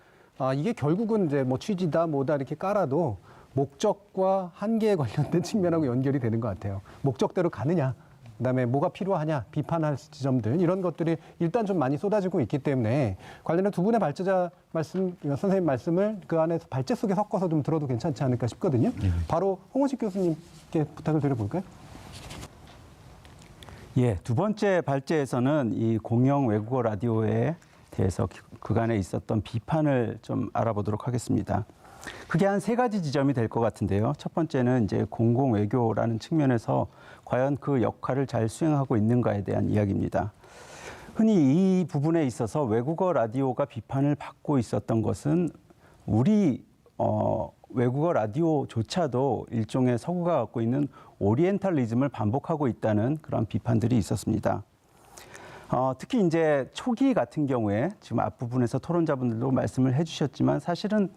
이게 결국은 이제 뭐 취지다 뭐다 이렇게 깔아도 목적과 한계에 관련된 측면하고 연결이 되는 것 같아요. 목적대로 가느냐, 그다음에 뭐가 필요하냐, 비판할 지점들 이런 것들이 일단 좀 많이 쏟아지고 있기 때문에 관련해 두 분의 발제자 말씀, 선생님 말씀을 그 안에서 발제 속에 섞어서 좀 들어도 괜찮지 않을까 싶거든요. 바로 홍원식 교수님께 부탁을 드려볼까요? 예, 두 번째 발제에서는 이 공영 외국어 라디오에 대해서 그간에 있었던 비판을 좀 알아보도록 하겠습니다. 그게 한 세 가지 지점이 될 것 같은데요. 첫 번째는 이제 공공 외교라는 측면에서 과연 그 역할을 잘 수행하고 있는가에 대한 이야기입니다. 흔히 이 부분에 있어서 외국어 라디오가 비판을 받고 있었던 것은 우리 외국어 라디오조차도 일종의 서구가 갖고 있는 오리엔탈리즘을 반복하고 있다는 그런 비판들이 있었습니다. 특히 이제 초기 같은 경우에 지금 앞부분에서 토론자분들도 말씀을 해주셨지만 사실은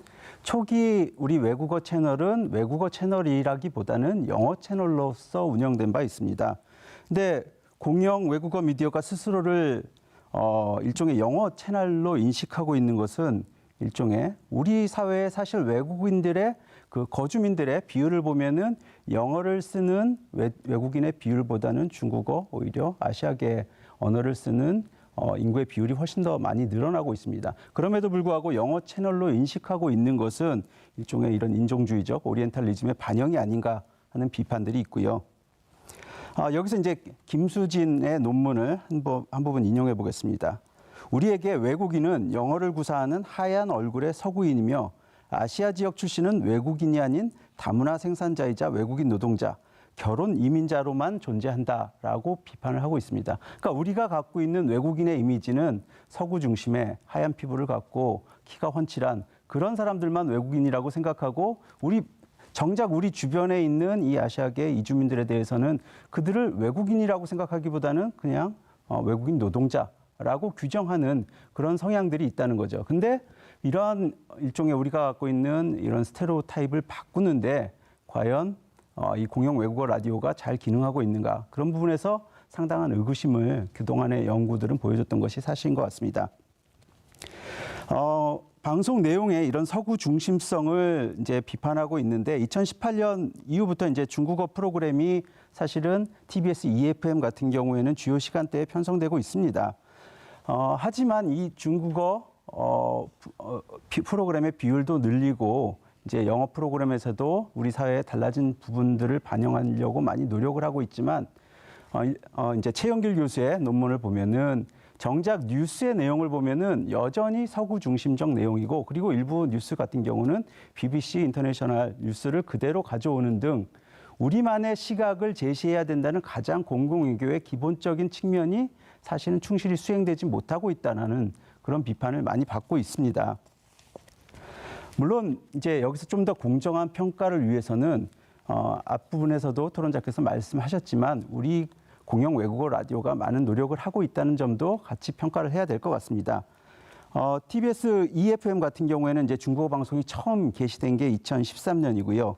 초기 우리 외국어 채널은 외국어 채널이라기보다는 영어 채널로서 운영된 바 있습니다. 근데 공영 외국어 미디어가 스스로를 일종의 영어 채널로 인식하고 있는 것은 일종의 우리 사회의 사실 외국인들의 그 거주민들의 비율을 보면은 영어를 쓰는 외국인의 비율보다는 중국어 오히려 아시아계 언어를 쓰는 인구의 비율이 훨씬 더 많이 늘어나고 있습니다. 그럼에도 불구하고 영어 채널로 인식하고 있는 것은 일종의 이런 인종주의적 오리엔탈리즘의 반영이 아닌가 하는 비판들이 있고요. 여기서 이제 김수진의 논문을 한 부분 인용해 보겠습니다. 우리에게 외국인은 영어를 구사하는 하얀 얼굴의 서구인이며 아시아 지역 출신은 외국인이 아닌 다문화 생산자이자 외국인 노동자, 결혼 이민자로만 존재한다라고 비판을 하고 있습니다. 그러니까 우리가 갖고 있는 외국인의 이미지는 서구 중심의 하얀 피부를 갖고 키가 훤칠한 그런 사람들만 외국인이라고 생각하고 정작 우리 주변에 있는 이 아시아계 이주민들에 대해서는 그들을 외국인이라고 생각하기보다는 그냥 외국인 노동자라고 규정하는 그런 성향들이 있다는 거죠. 근데 이러한 일종의 우리가 갖고 있는 이런 스테레오타입을 바꾸는데 과연 이 공영 외국어 라디오가 잘 기능하고 있는가 그런 부분에서 상당한 의구심을 그동안의 연구들은 보여줬던 것이 사실인 것 같습니다. 방송 내용에 이런 서구 중심성을 이제 비판하고 있는데 2018년 이후부터 이제 중국어 프로그램이 사실은 TBS EFM 같은 경우에는 주요 시간대에 편성되고 있습니다. 하지만 이 중국어 프로그램의 비율도 늘리고 이제 영어 프로그램에서도 우리 사회의 달라진 부분들을 반영하려고 많이 노력을 하고 있지만 이제 최영길 교수의 논문을 보면은 정작 뉴스의 내용을 보면은 여전히 서구 중심적 내용이고, 그리고 일부 뉴스 같은 경우는 BBC 인터내셔널 뉴스를 그대로 가져오는 등 우리만의 시각을 제시해야 된다는 가장 공공외교의 기본적인 측면이 사실은 충실히 수행되지 못하고 있다는 그런 비판을 많이 받고 있습니다. 물론 이제 여기서 좀 더 공정한 평가를 위해서는 앞부분에서도 토론자께서 말씀하셨지만 우리 공영 외국어 라디오가 많은 노력을 하고 있다는 점도 같이 평가를 해야 될 것 같습니다. TBS EFM 같은 경우에는 이제 중국어 방송이 처음 개시된 게 2013년이고요.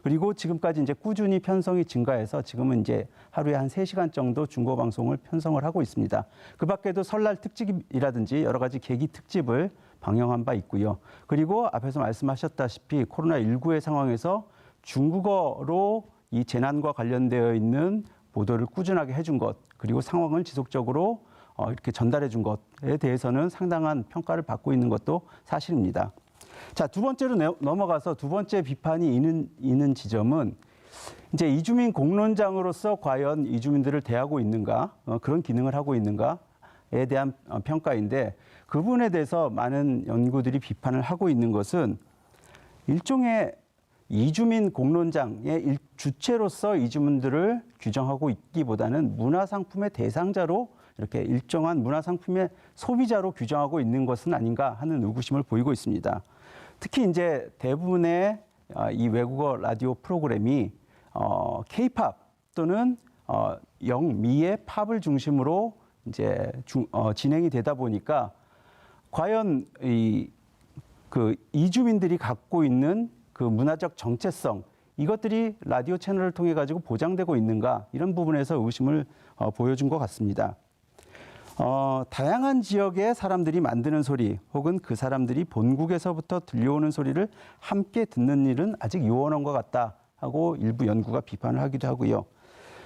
그리고 지금까지 이제 꾸준히 편성이 증가해서 지금은 이제 하루에 한 3시간 정도 중국어 방송을 편성을 하고 있습니다. 그 밖에도 설날 특집이라든지 여러 가지 계기 특집을 방영한 바 있고요. 그리고 앞에서 말씀하셨다시피 코로나19의 상황에서 중국어로 이 재난과 관련되어 있는 보도를 꾸준하게 해준 것, 그리고 상황을 지속적으로 이렇게 전달해 준 것에 대해서는 상당한 평가를 받고 있는 것도 사실입니다. 자, 두 번째로 넘어가서 두 번째 비판이 있는 지점은 이제 이주민 공론장으로서 과연 이주민들을 대하고 있는가, 그런 기능을 하고 있는가에 대한 평가인데, 그 부분에 대해서 많은 연구들이 비판을 하고 있는 것은 일종의 이주민 공론장의 주체로서 이주민들을 규정하고 있기보다는 문화상품의 대상자로 이렇게 일정한 문화상품의 소비자로 규정하고 있는 것은 아닌가 하는 의구심을 보이고 있습니다. 특히 이제 대부분의 이 외국어 라디오 프로그램이 K-팝 또는 영미의 팝을 중심으로 이제 진행이 되다 보니까 과연 이주민들이 갖고 있는 그 문화적 정체성, 이것들이 라디오 채널을 통해 가지고 보장되고 있는가, 이런 부분에서 의심을 보여준 것 같습니다. 다양한 지역의 사람들이 만드는 소리 혹은 그 사람들이 본국에서부터 들려오는 소리를 함께 듣는 일은 아직 요원한 것 같다 하고 일부 연구가 비판을 하기도 하고요.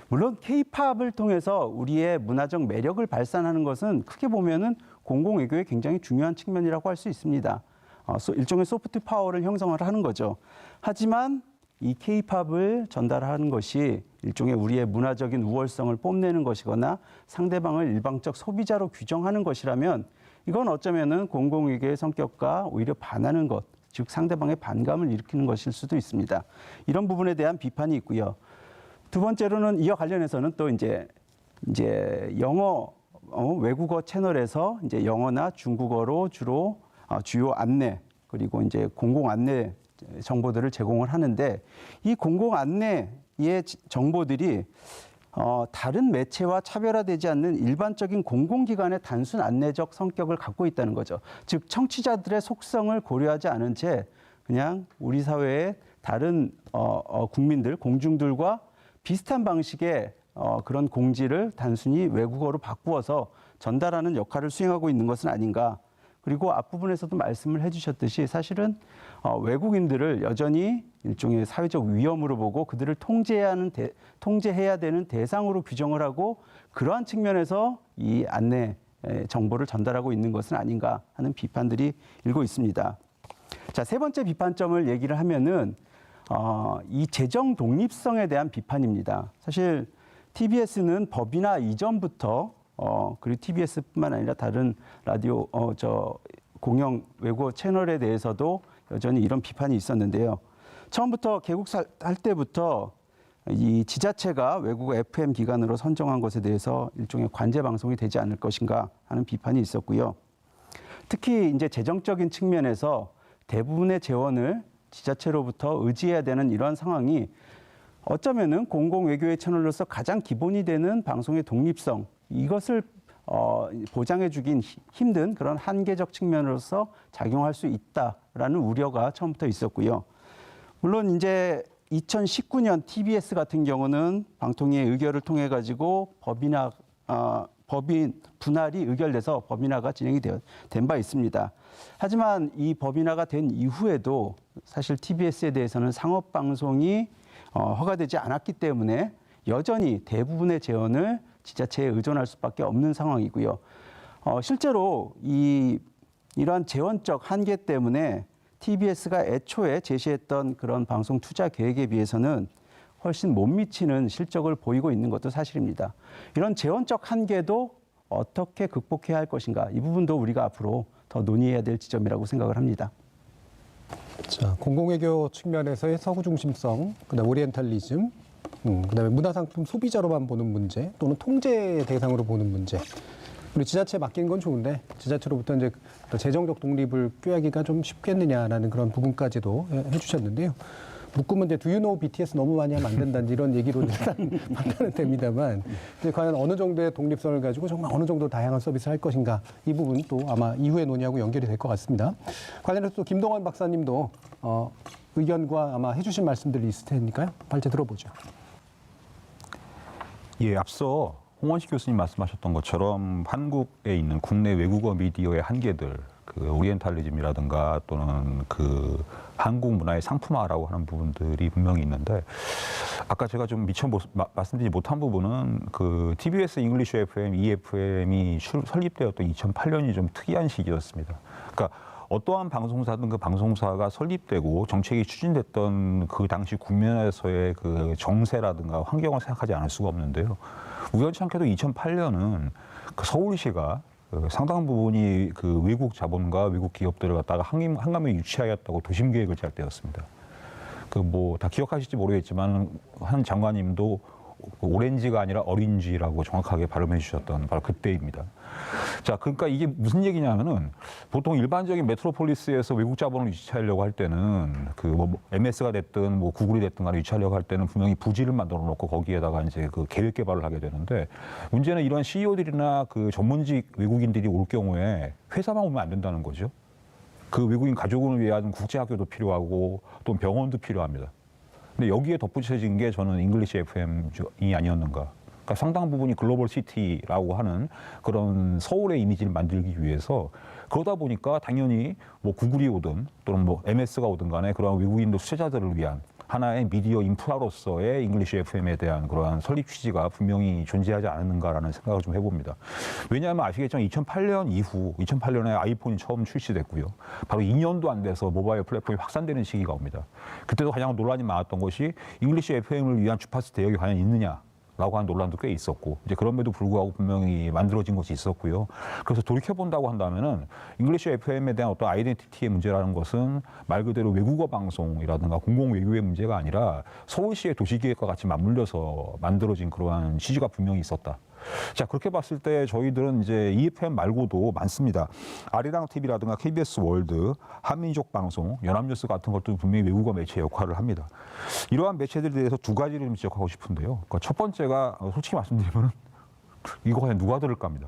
물론 K-팝을 통해서 우리의 문화적 매력을 발산하는 것은 크게 보면은 공공외교의 굉장히 중요한 측면이라고 할 수 있습니다. 일종의 소프트 파워를 형성을 하는 거죠. 하지만 이 K-팝을 전달하는 것이 일종의 우리의 문화적인 우월성을 뽐내는 것이거나 상대방을 일방적 소비자로 규정하는 것이라면 이건 어쩌면은 공공외교의 성격과 오히려 반하는 것, 즉 상대방의 반감을 일으키는 것일 수도 있습니다. 이런 부분에 대한 비판이 있고요. 두 번째로는 이와 관련해서는 또 이제 영어 외국어 채널에서 이제 영어나 중국어로 주로 주요 안내 그리고 이제 공공 안내 정보들을 제공을 하는데, 이 공공 안내의 정보들이 다른 매체와 차별화되지 않는 일반적인 공공기관의 단순 안내적 성격을 갖고 있다는 거죠. 즉 청취자들의 속성을 고려하지 않은 채 그냥 우리 사회의 다른 국민들, 공중들과 비슷한 방식의 그런 공지를 단순히 외국어로 바꾸어서 전달하는 역할을 수행하고 있는 것은 아닌가. 그리고 앞부분에서도 말씀을 해주셨듯이 사실은 외국인들을 여전히 일종의 사회적 위험으로 보고 그들을 통제해야 되는 대상으로 규정을 하고, 그러한 측면에서 이 안내 정보를 전달하고 있는 것은 아닌가 하는 비판들이 일고 있습니다. 자, 세 번째 비판점을 얘기를 하면은 이 재정 독립성에 대한 비판입니다. 사실 TBS는 법이나 이전부터 그리고 TBS뿐만 아니라 다른 라디오 공영 외국어 채널에 대해서도 여전히 이런 비판이 있었는데요. 처음부터 개국할 때부터 이 지자체가 외국어 FM 기관으로 선정한 것에 대해서 일종의 관제 방송이 되지 않을 것인가 하는 비판이 있었고요. 특히 이제 재정적인 측면에서 대부분의 재원을 지자체로부터 의지해야 되는 이러한 상황이 어쩌면은 공공 외교의 채널로서 가장 기본이 되는 방송의 독립성, 이것을 보장해주긴 힘든 그런 한계적 측면으로서 작용할 수 있다라는 우려가 처음부터 있었고요. 물론 이제 2019년 TBS 같은 경우는 방통위의 의결을 통해 가지고 법인 분할이 의결돼서 법인화가 진행이 된 바 있습니다. 하지만 이 법인화가 된 이후에도 사실 TBS에 대해서는 상업방송이 허가되지 않았기 때문에 여전히 대부분의 재원을 지자체에 의존할 수밖에 없는 상황이고요. 실제로 이러한 재원적 한계 때문에 TBS가 애초에 제시했던 그런 방송 투자 계획에 비해서는 훨씬 못 미치는 실적을 보이고 있는 것도 사실입니다. 이런 재원적 한계도 어떻게 극복해야 할 것인가 이 부분도 우리가 앞으로 더 논의해야 될 지점이라고 생각을 합니다. 자, 공공외교 측면에서의 서구 중심성, 그다음 오리엔탈리즘, 그다음에 문화상품 소비자로만 보는 문제 또는 통제 대상으로 보는 문제. 우리 지자체에 맡기는 건 좋은데 지자체로부터 이제 또 재정적 독립을 꾀하기가 좀 쉽겠느냐라는 그런 부분까지도 해주셨는데요. 묶으면 이제 Do you know BTS 너무 많이 하면 안 된다는 이런 얘기로 일단 판단은 됩니다만 이제 과연 어느 정도의 독립성을 가지고 정말 어느 정도 다양한 서비스를 할 것인가 이 부분 또 아마 이후에 논의하고 연결이 될 것 같습니다. 관련해서 또 김동원 박사님도 의견과 아마 해주신 말씀들이 있을 테니까요. 발제 들어보죠. 예, 앞서 홍원식 교수님 말씀하셨던 것처럼 한국에 있는 국내 외국어 미디어의 한계들, 그 오리엔탈리즘이라든가 또는 그 한국 문화의 상품화라고 하는 부분들이 분명히 있는데 아까 제가 좀 말씀드리지 못한 부분은 그 TBS 잉글리쉬 FM, EFM이 설립되었던 2008년이 좀 특이한 시기였습니다. 그러니까 어떠한 방송사든 그 방송사가 설립되고 정책이 추진됐던 그 당시 국면에서의 그 정세라든가 환경을 생각하지 않을 수가 없는데요. 우연치 않게도 2008년은 그 서울시가 상당 부분이 그 외국 자본과 외국 기업들을 갖다가 한감에 유치하였다고 도심 계획을 짤 때였습니다. 그 뭐 다 기억하실지 모르겠지만 한 장관님도 오렌지가 아니라 어린지라고 정확하게 발음해 주셨던 바로 그때입니다. 자, 그러니까 이게 무슨 얘기냐면은 보통 일반적인 메트로폴리스에서 외국 자본을 유치하려고 할 때는 그 뭐 MS가 됐든 뭐 구글이 됐든 간에 유치하려고 할 때는 분명히 부지를 만들어 놓고 거기에다가 이제 그 계획 개발을 하게 되는데 문제는 이런 CEO들이나 그 전문직 외국인들이 올 경우에 회사만 오면 안 된다는 거죠. 그 외국인 가족을 위한 국제학교도 필요하고 또 병원도 필요합니다. 근데 여기에 덧붙여진 게 저는 잉글리시 FM이 아니었는가. 그러니까 상당 부분이 글로벌 시티라고 하는 그런 서울의 이미지를 만들기 위해서 그러다 보니까 당연히 뭐 구글이 오든 또는 뭐 MS가 오든 간에 그런 외국인들 수혜자들을 위한 하나의 미디어 인프라로서의 잉글리시 FM에 대한 그러한 설립 취지가 분명히 존재하지 않았는가라는 생각을 좀 해봅니다. 왜냐하면 아시겠지만 2008년 이후 2008년에 아이폰이 처음 출시됐고요. 바로 2년도 안 돼서 모바일 플랫폼이 확산되는 시기가 옵니다. 그때도 가장 논란이 많았던 것이 잉글리시 FM을 위한 주파수 대역이 과연 있느냐. 라고 하는 논란도 꽤 있었고 이제 그럼에도 불구하고 분명히 만들어진 것이 있었고요. 그래서 돌이켜본다고 한다면은 잉글리시 FM에 대한 어떤 아이덴티티의 문제라는 것은 말 그대로 외국어 방송이라든가 공공 외교의 문제가 아니라 서울시의 도시계획과 같이 맞물려서 만들어진 그러한 취지가 분명히 있었다. 자, 그렇게 봤을 때 저희들은 이제 EFM 말고도 많습니다. 아리랑 TV라든가 KBS 월드, 한민족 방송, 연합뉴스 같은 것도 분명히 외국어 매체 역할을 합니다. 이러한 매체들에 대해서 두 가지를 좀 지적하고 싶은데요. 그러니까 첫 번째가 솔직히 말씀드리면 이거 과연 누가 들을까 합니다.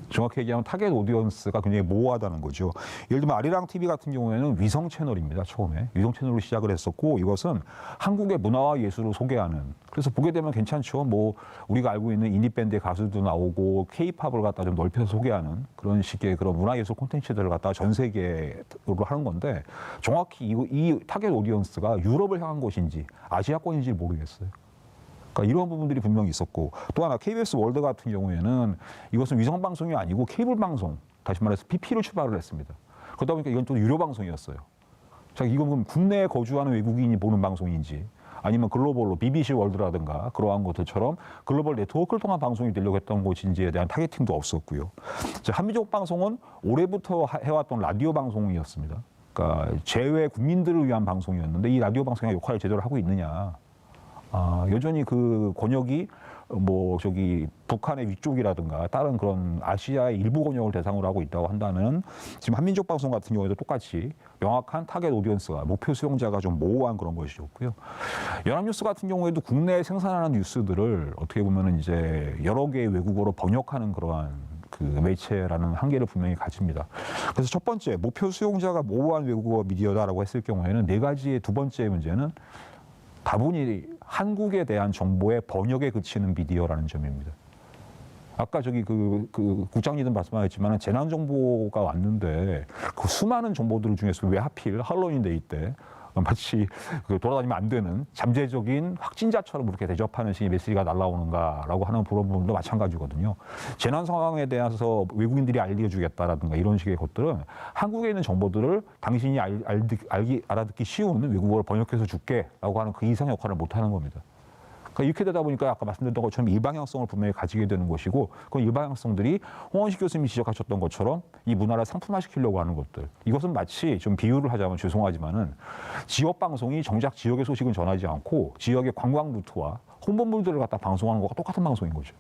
정확히 얘기하면 타겟 오디언스가 굉장히 모호하다는 거죠. 예를 들면 아리랑 TV 같은 경우에는 위성 채널입니다. 처음에 위성 채널로 시작을 했었고 이것은 한국의 문화와 예술을 소개하는 그래서 보게 되면 괜찮죠. 뭐 우리가 알고 있는 인디밴드의 가수도 나오고 K-팝을 갖다 좀 넓혀서 소개하는 그런 식의 그런 문화예술 콘텐츠들을 갖다가 전 세계로 하는 건데 정확히 이 타겟 오디언스가 유럽을 향한 것인지 아시아권인지 모르겠어요. 그러니까 이런 부분들이 분명히 있었고 또 하나 KBS 월드 같은 경우에는 이것은 위성 방송이 아니고 케이블 방송 다시 말해서 PP를 출발을 했습니다. 그러다 보니까 이건 또 유료 방송이었어요. 자, 이건 그럼 국내에 거주하는 외국인이 보는 방송인지 아니면 글로벌로 BBC 월드라든가 그러한 것들처럼 글로벌 네트워크를 통한 방송이 되려고 했던 것인지에 대한 타겟팅도 없었고요. 자, 한민족 방송은 올해부터 해왔던 라디오 방송이었습니다. 그러니까 제외 국민들을 위한 방송이었는데 이 라디오 방송의 역할을 제대로 하고 있느냐. 여전히 그 권역이 뭐 저기 북한의 위쪽이라든가 다른 그런 아시아의 일부 권역을 대상으로 하고 있다고 한다면 지금 한민족 방송 같은 경우에도 똑같이 명확한 타겟 오디언스가 목표 수용자가 좀 모호한 그런 것이었고요. 연합뉴스 같은 경우에도 국내에 생산하는 뉴스들을 어떻게 보면은 이제 여러 개의 외국어로 번역하는 그러한 그 매체라는 한계를 분명히 가집니다. 그래서 첫 번째 목표 수용자가 모호한 외국어 미디어다라고 했을 경우에는 네 가지의 두 번째 문제는 다분히 한국에 대한 정보의 번역에 그치는 미디어라는 점입니다. 아까 저기 그 국장님도 말씀하셨지만 재난 정보가 왔는데 그 수많은 정보들 중에서 왜 하필 할로윈 데이 때 마치 그 돌아다니면 안 되는 잠재적인 확진자처럼 그렇게 대접하는 식의 메시지가 날라오는가라고 하는 그런 부분도 마찬가지거든요. 재난 상황에 대해서 외국인들이 알려주겠다라든가 이런 식의 것들은 한국에 있는 정보들을 당신이 알아듣기 쉬운 외국어를 번역해서 줄게라고 하는 그 이상 역할을 못하는 겁니다. 그러니까 이렇게 되다 보니까 아까 말씀드렸던 것처럼 일방향성을 분명히 가지게 되는 것이고 그 일방향성들이 홍원식 교수님이 지적하셨던 것처럼 이 문화를 상품화시키려고 하는 것들. 이것은 마치 좀 비유를 하자면 죄송하지만은 지역 방송이 정작 지역의 소식은 전하지 않고 지역의 관광 루트와 홍보물들을 갖다 방송하는 것과 똑같은 방송인 거죠.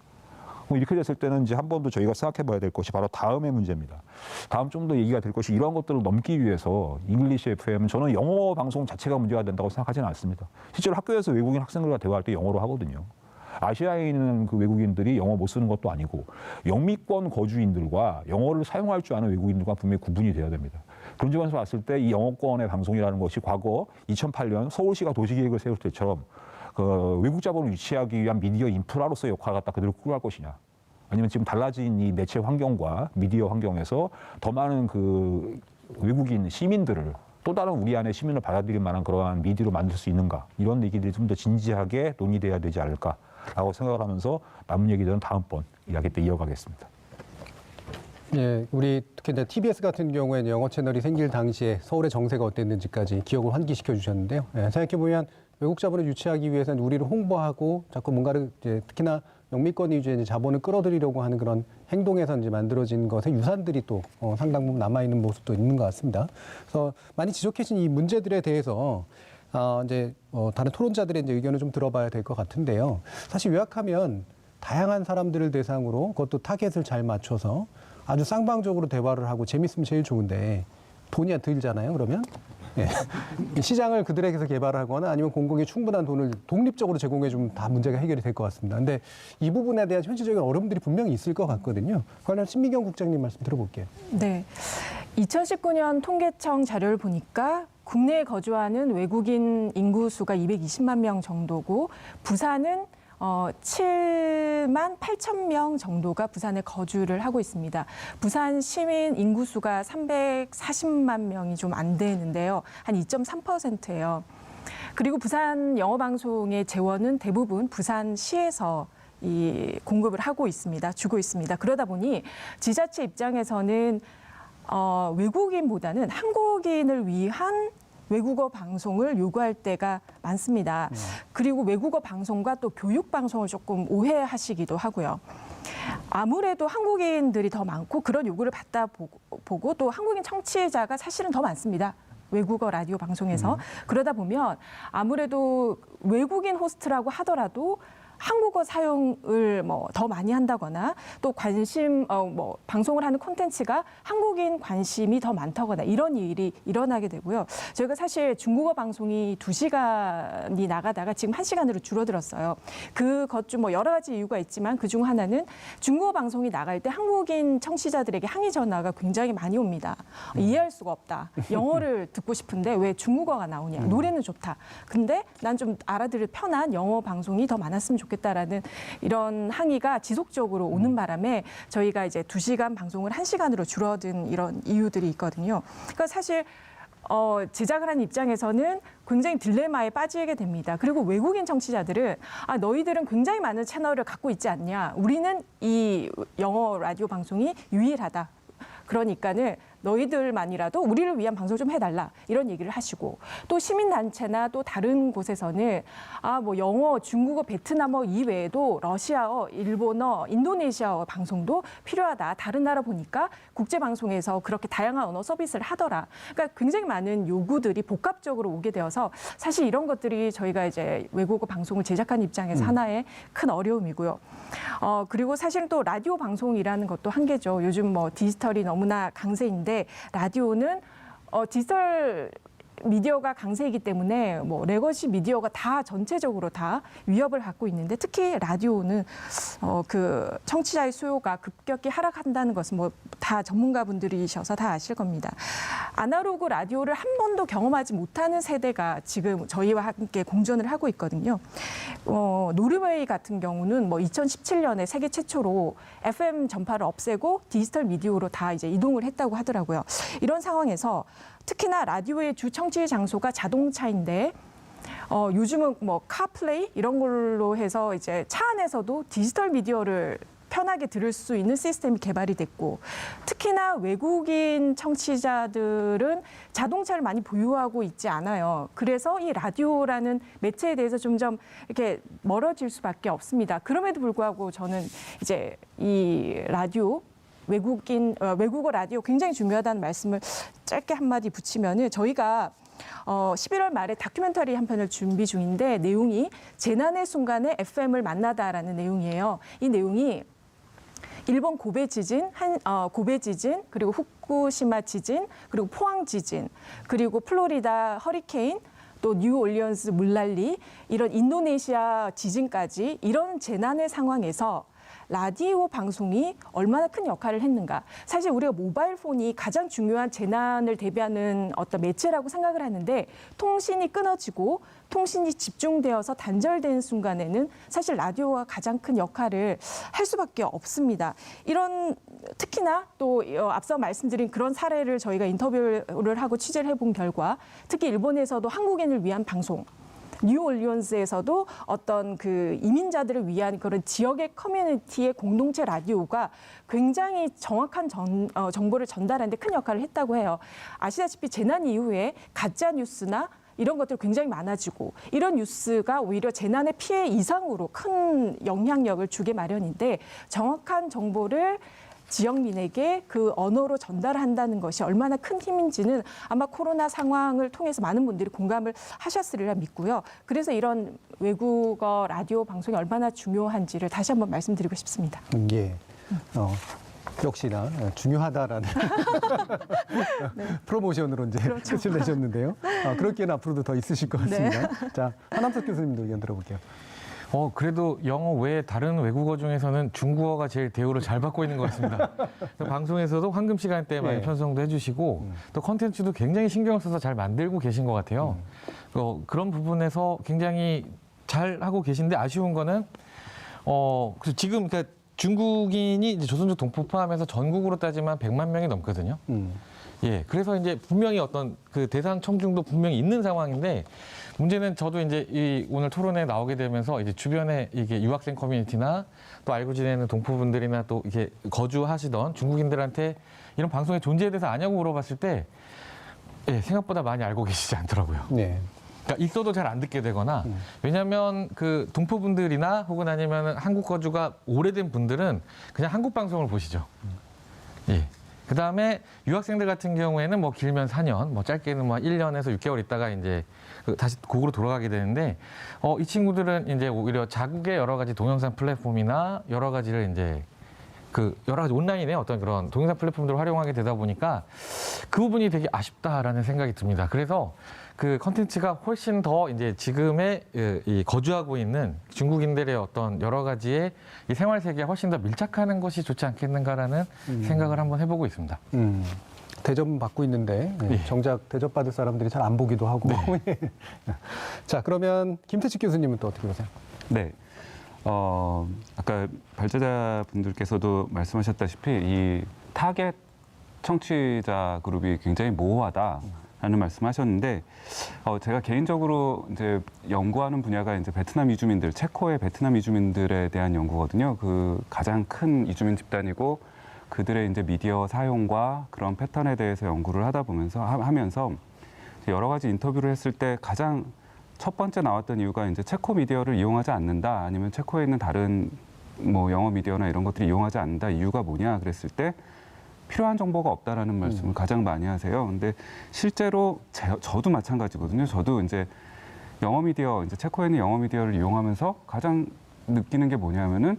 이렇게 됐을 때는 이제 한 번 더 저희가 생각해 봐야 될 것이 바로 다음의 문제입니다. 다음 좀 더 얘기가 될 것이 이러한 것들을 넘기 위해서 잉글리시 FM은 저는 영어 방송 자체가 문제가 된다고 생각하지는 않습니다. 실제로 학교에서 외국인 학생들과 대화할 때 영어로 하거든요. 아시아에 있는 그 외국인들이 영어 못 쓰는 것도 아니고 영미권 거주인들과 영어를 사용할 줄 아는 외국인들과 분명히 구분이 돼야 됩니다. 그런 점에서 봤을 때 이 영어권의 방송이라는 것이 과거 2008년 서울시가 도시계획을 세울 때처럼 그 외국 자본을 유치하기 위한 미디어 인프라로서의 역할을 갖다 그대로 꾸려갈 것이냐. 아니면 지금 달라진 이 매체 환경과 미디어 환경에서 더 많은 그 외국인 시민들을 또 다른 우리 안의 시민을 받아들일 만한 그러한 미디어로 만들 수 있는가. 이런 얘기들이 좀 더 진지하게 논의돼야 되지 않을까라고 생각을 하면서 남은 얘기들은 다음번 이야기 때 이어가겠습니다. 예, 우리 특히 이제 TBS 같은 경우에는 영어 채널이 생길 당시에 서울의 정세가 어땠는지까지 기억을 환기시켜 주셨는데요. 예, 생각해 보면 외국 자본을 유치하기 위해서는 우리를 홍보하고 자꾸 뭔가를 이제 특히나 영미권 위주의 이제 자본을 끌어들이려고 하는 그런 행동에서 이제 만들어진 것의 유산들이 또 상당 부분 남아 있는 모습도 있는 것 같습니다. 그래서 많이 지적해진 이 문제들에 대해서 이제 다른 토론자들의 이제 의견을 좀 들어봐야 될 것 같은데요. 사실 요약하면 다양한 사람들을 대상으로 그것도 타겟을 잘 맞춰서 아주 쌍방적으로 대화를 하고 재밌으면 제일 좋은데 돈이 들잖아요. 그러면 예. 시장을 그들에게서 개발하거나 아니면 공공이 충분한 돈을 독립적으로 제공해 주면 다 문제가 해결이 될 것 같습니다. 근데 이 부분에 대한 현실적인 어려움들이 분명히 있을 것 같거든요. 관련 신미경 국장님 말씀 들어볼게요. 네. 2019년 통계청 자료를 보니까 국내에 거주하는 외국인 인구수가 220만 명 정도고 부산은 7만 8천 명 정도가 부산에 거주를 하고 있습니다. 부산 시민 인구수가 340만 명이 좀 안 되는데요. 한 2.3%예요. 그리고 부산 영어방송의 재원은 대부분 부산시에서 공급을 하고 있습니다. 주고 있습니다. 그러다 보니 지자체 입장에서는 외국인보다는 한국인을 위한 외국어 방송을 요구할 때가 많습니다. 그리고 외국어 방송과 또 교육 방송을 조금 오해하시기도 하고요. 아무래도 한국인들이 더 많고 그런 요구를 받다 보고 또 한국인 청취자가 사실은 더 많습니다. 외국어 라디오 방송에서. 그러다 보면 아무래도 외국인 호스트라고 하더라도 한국어 사용을 더 많이 한다거나 또 방송을 하는 콘텐츠가 한국인 관심이 더 많다거나 이런 일이 일어나게 되고요. 저희가 사실 중국어 방송이 2시간이 나가다가 지금 1시간으로 줄어들었어요. 그것 중 여러 가지 이유가 있지만 그중 하나는 중국어 방송이 나갈 때 한국인 청취자들에게 항의 전화가 굉장히 많이 옵니다. 이해할 수가 없다. 영어를 듣고 싶은데 왜 중국어가 나오냐. 노래는 좋다. 근데 난 좀 알아들을 편한 영어 방송이 더 많았으면 좋겠다라는 이런 항의가 지속적으로 오는 바람에 저희가 이제 2시간 방송을 1시간으로 줄어든 이런 이유들이 있거든요. 그러니까 사실 제작을 하는 입장에서는 굉장히 딜레마에 빠지게 됩니다. 그리고 외국인 청취자들은 너희들은 굉장히 많은 채널을 갖고 있지 않냐. 우리는 이 영어 라디오 방송이 유일하다. 그러니까는 너희들만이라도 우리를 위한 방송 좀 해달라 이런 얘기를 하시고 또 시민단체나 또 다른 곳에서는 영어, 중국어, 베트남어 이외에도 러시아어, 일본어, 인도네시아어 방송도 필요하다. 다른 나라 보니까 국제방송에서 그렇게 다양한 언어 서비스를 하더라. 그러니까 굉장히 많은 요구들이 복합적으로 오게 되어서 사실 이런 것들이 저희가 이제 외국어 방송을 제작하는 입장에서 하나의 큰 어려움이고요. 그리고 사실은 또 라디오 방송이라는 것도 한계죠. 요즘 디지털이 너무나 강세인데 라디오는 디지털 미디어가 강세이기 때문에 레거시 미디어가 다 전체적으로 다 위협을 갖고 있는데 특히 라디오는 그 청취자의 수요가 급격히 하락한다는 것은 다 전문가분들이셔서 다 아실 겁니다. 아날로그 라디오를 한 번도 경험하지 못하는 세대가 지금 저희와 함께 공존을 하고 있거든요. 노르웨이 같은 경우는 2017년에 세계 최초로 FM 전파를 없애고 디지털 미디어로 다 이제 이동을 했다고 하더라고요. 이런 상황에서 특히나 라디오의 주 청취 장소가 자동차인데 요즘은 카플레이 이런 걸로 해서 이제 차 안에서도 디지털 미디어를 편하게 들을 수 있는 시스템이 개발이 됐고 특히나 외국인 청취자들은 자동차를 많이 보유하고 있지 않아요. 그래서 이 라디오라는 매체에 대해서 점점 이렇게 멀어질 수밖에 없습니다. 그럼에도 불구하고 저는 이제 이 라디오 외국어 라디오 굉장히 중요하다는 말씀을 짧게 한마디 붙이면은 저희가 11월 말에 다큐멘터리 한 편을 준비 중인데 내용이 재난의 순간에 FM을 만나다라는 내용이에요. 이 내용이 일본 고베 지진, 고베 지진, 그리고 후쿠시마 지진, 그리고 포항 지진, 그리고 플로리다 허리케인, 또 뉴올리언스 물난리, 이런 인도네시아 지진까지 이런 재난의 상황에서 라디오 방송이 얼마나 큰 역할을 했는가. 사실 우리가 모바일 폰이 가장 중요한 재난을 대비하는 어떤 매체라고 생각을 하는데 통신이 끊어지고 통신이 집중되어서 단절된 순간에는 사실 라디오가 가장 큰 역할을 할 수밖에 없습니다. 이런 특히나 또 앞서 말씀드린 그런 사례를 저희가 인터뷰를 하고 취재를 해본 결과 특히 일본에서도 한국인을 위한 방송, 뉴올리언스에서도 어떤 그 이민자들을 위한 그런 지역의 커뮤니티의 공동체 라디오가 굉장히 정확한 정보를 전달하는 데 큰 역할을 했다고 해요. 아시다시피 재난 이후에 가짜 뉴스나 이런 것들이 굉장히 많아지고 이런 뉴스가 오히려 재난의 피해 이상으로 큰 영향력을 주게 마련인데 정확한 정보를 지역민에게 그 언어로 전달한다는 것이 얼마나 큰 힘인지는 아마 코로나 상황을 통해서 많은 분들이 공감을 하셨으리라 믿고요. 그래서 이런 외국어 라디오 방송이 얼마나 중요한지를 다시 한번 말씀드리고 싶습니다. 예. 역시나 중요하다라는 네. 프로모션으로 이제 그렇죠. 끝을 내셨는데요. 그럴 기회는 앞으로도 더 있으실 것 같습니다. 네. 자, 한남석 교수님도 의견 들어볼게요. 그래도 영어 외에 다른 외국어 중에서는 중국어가 제일 대우를 잘 받고 있는 것 같습니다. 방송에서도 황금 시간대에 많이 편성도 해주시고 또 컨텐츠도 굉장히 신경을 써서 잘 만들고 계신 것 같아요. 그런 부분에서 굉장히 잘 하고 계신데 아쉬운 거는 그래서 지금 그러니까 중국인이 이제 조선족 동포 포함해서 전국으로 따지면 100만 명이 넘거든요. 예, 그래서 이제 분명히 어떤 그 대상 청중도 분명히 있는 상황인데 문제는 저도 이제 오늘 토론에 나오게 되면서 이제 주변에 이게 유학생 커뮤니티나 또 알고 지내는 동포분들이나 또 이게 거주하시던 중국인들한테 이런 방송의 존재에 대해서 아냐고 물어봤을 때 예, 생각보다 많이 알고 계시지 않더라고요. 네. 그러니까 있어도 잘 안 듣게 되거나 왜냐하면 그 동포분들이나 혹은 아니면 한국 거주가 오래된 분들은 그냥 한국 방송을 보시죠. 예. 그 다음에 유학생들 같은 경우에는 뭐 길면 4년, 뭐 짧게는 뭐 1년에서 6개월 있다가 이제 다시 고국으로 돌아가게 되는데 이 친구들은 이제 오히려 자국의 여러 가지 동영상 플랫폼이나 여러 가지를 이제 그 여러 가지 온라인의 어떤 그런 동영상 플랫폼들을 활용하게 되다 보니까 그 부분이 되게 아쉽다라는 생각이 듭니다. 그래서 그 컨텐츠가 훨씬 더 이제 지금의 이 거주하고 있는 중국인들의 어떤 여러 가지의 이 생활 세계에 훨씬 더 밀착하는 것이 좋지 않겠는가라는 생각을 한번 해보고 있습니다. 대접 받고 있는데 예. 정작 대접받을 사람들이 잘 안 보기도 하고. 네. 자, 그러면 김태식 교수님은 또 어떻게 보세요? 네. 아까 발제자분들께서도 말씀하셨다시피 이 타겟 청취자 그룹이 굉장히 모호하다라는 말씀하셨는데 제가 개인적으로 이제 연구하는 분야가 이제 베트남 이주민들, 체코의 베트남 이주민들에 대한 연구거든요. 그 가장 큰 이주민 집단이고 그들의 이제 미디어 사용과 그런 패턴에 대해서 연구를 하면서 여러 가지 인터뷰를 했을 때 가장 첫 번째 나왔던 이유가 이제 체코 미디어를 이용하지 않는다, 아니면 체코에 있는 다른 뭐 영어 미디어나 이런 것들을 이용하지 않는다. 이유가 뭐냐 그랬을 때 필요한 정보가 없다라는 말씀을 가장 많이 하세요. 근데 실제로 저도 마찬가지거든요. 저도 이제 영어 미디어, 이제 체코에 있는 영어 미디어를 이용하면서 가장 느끼는 게 뭐냐면은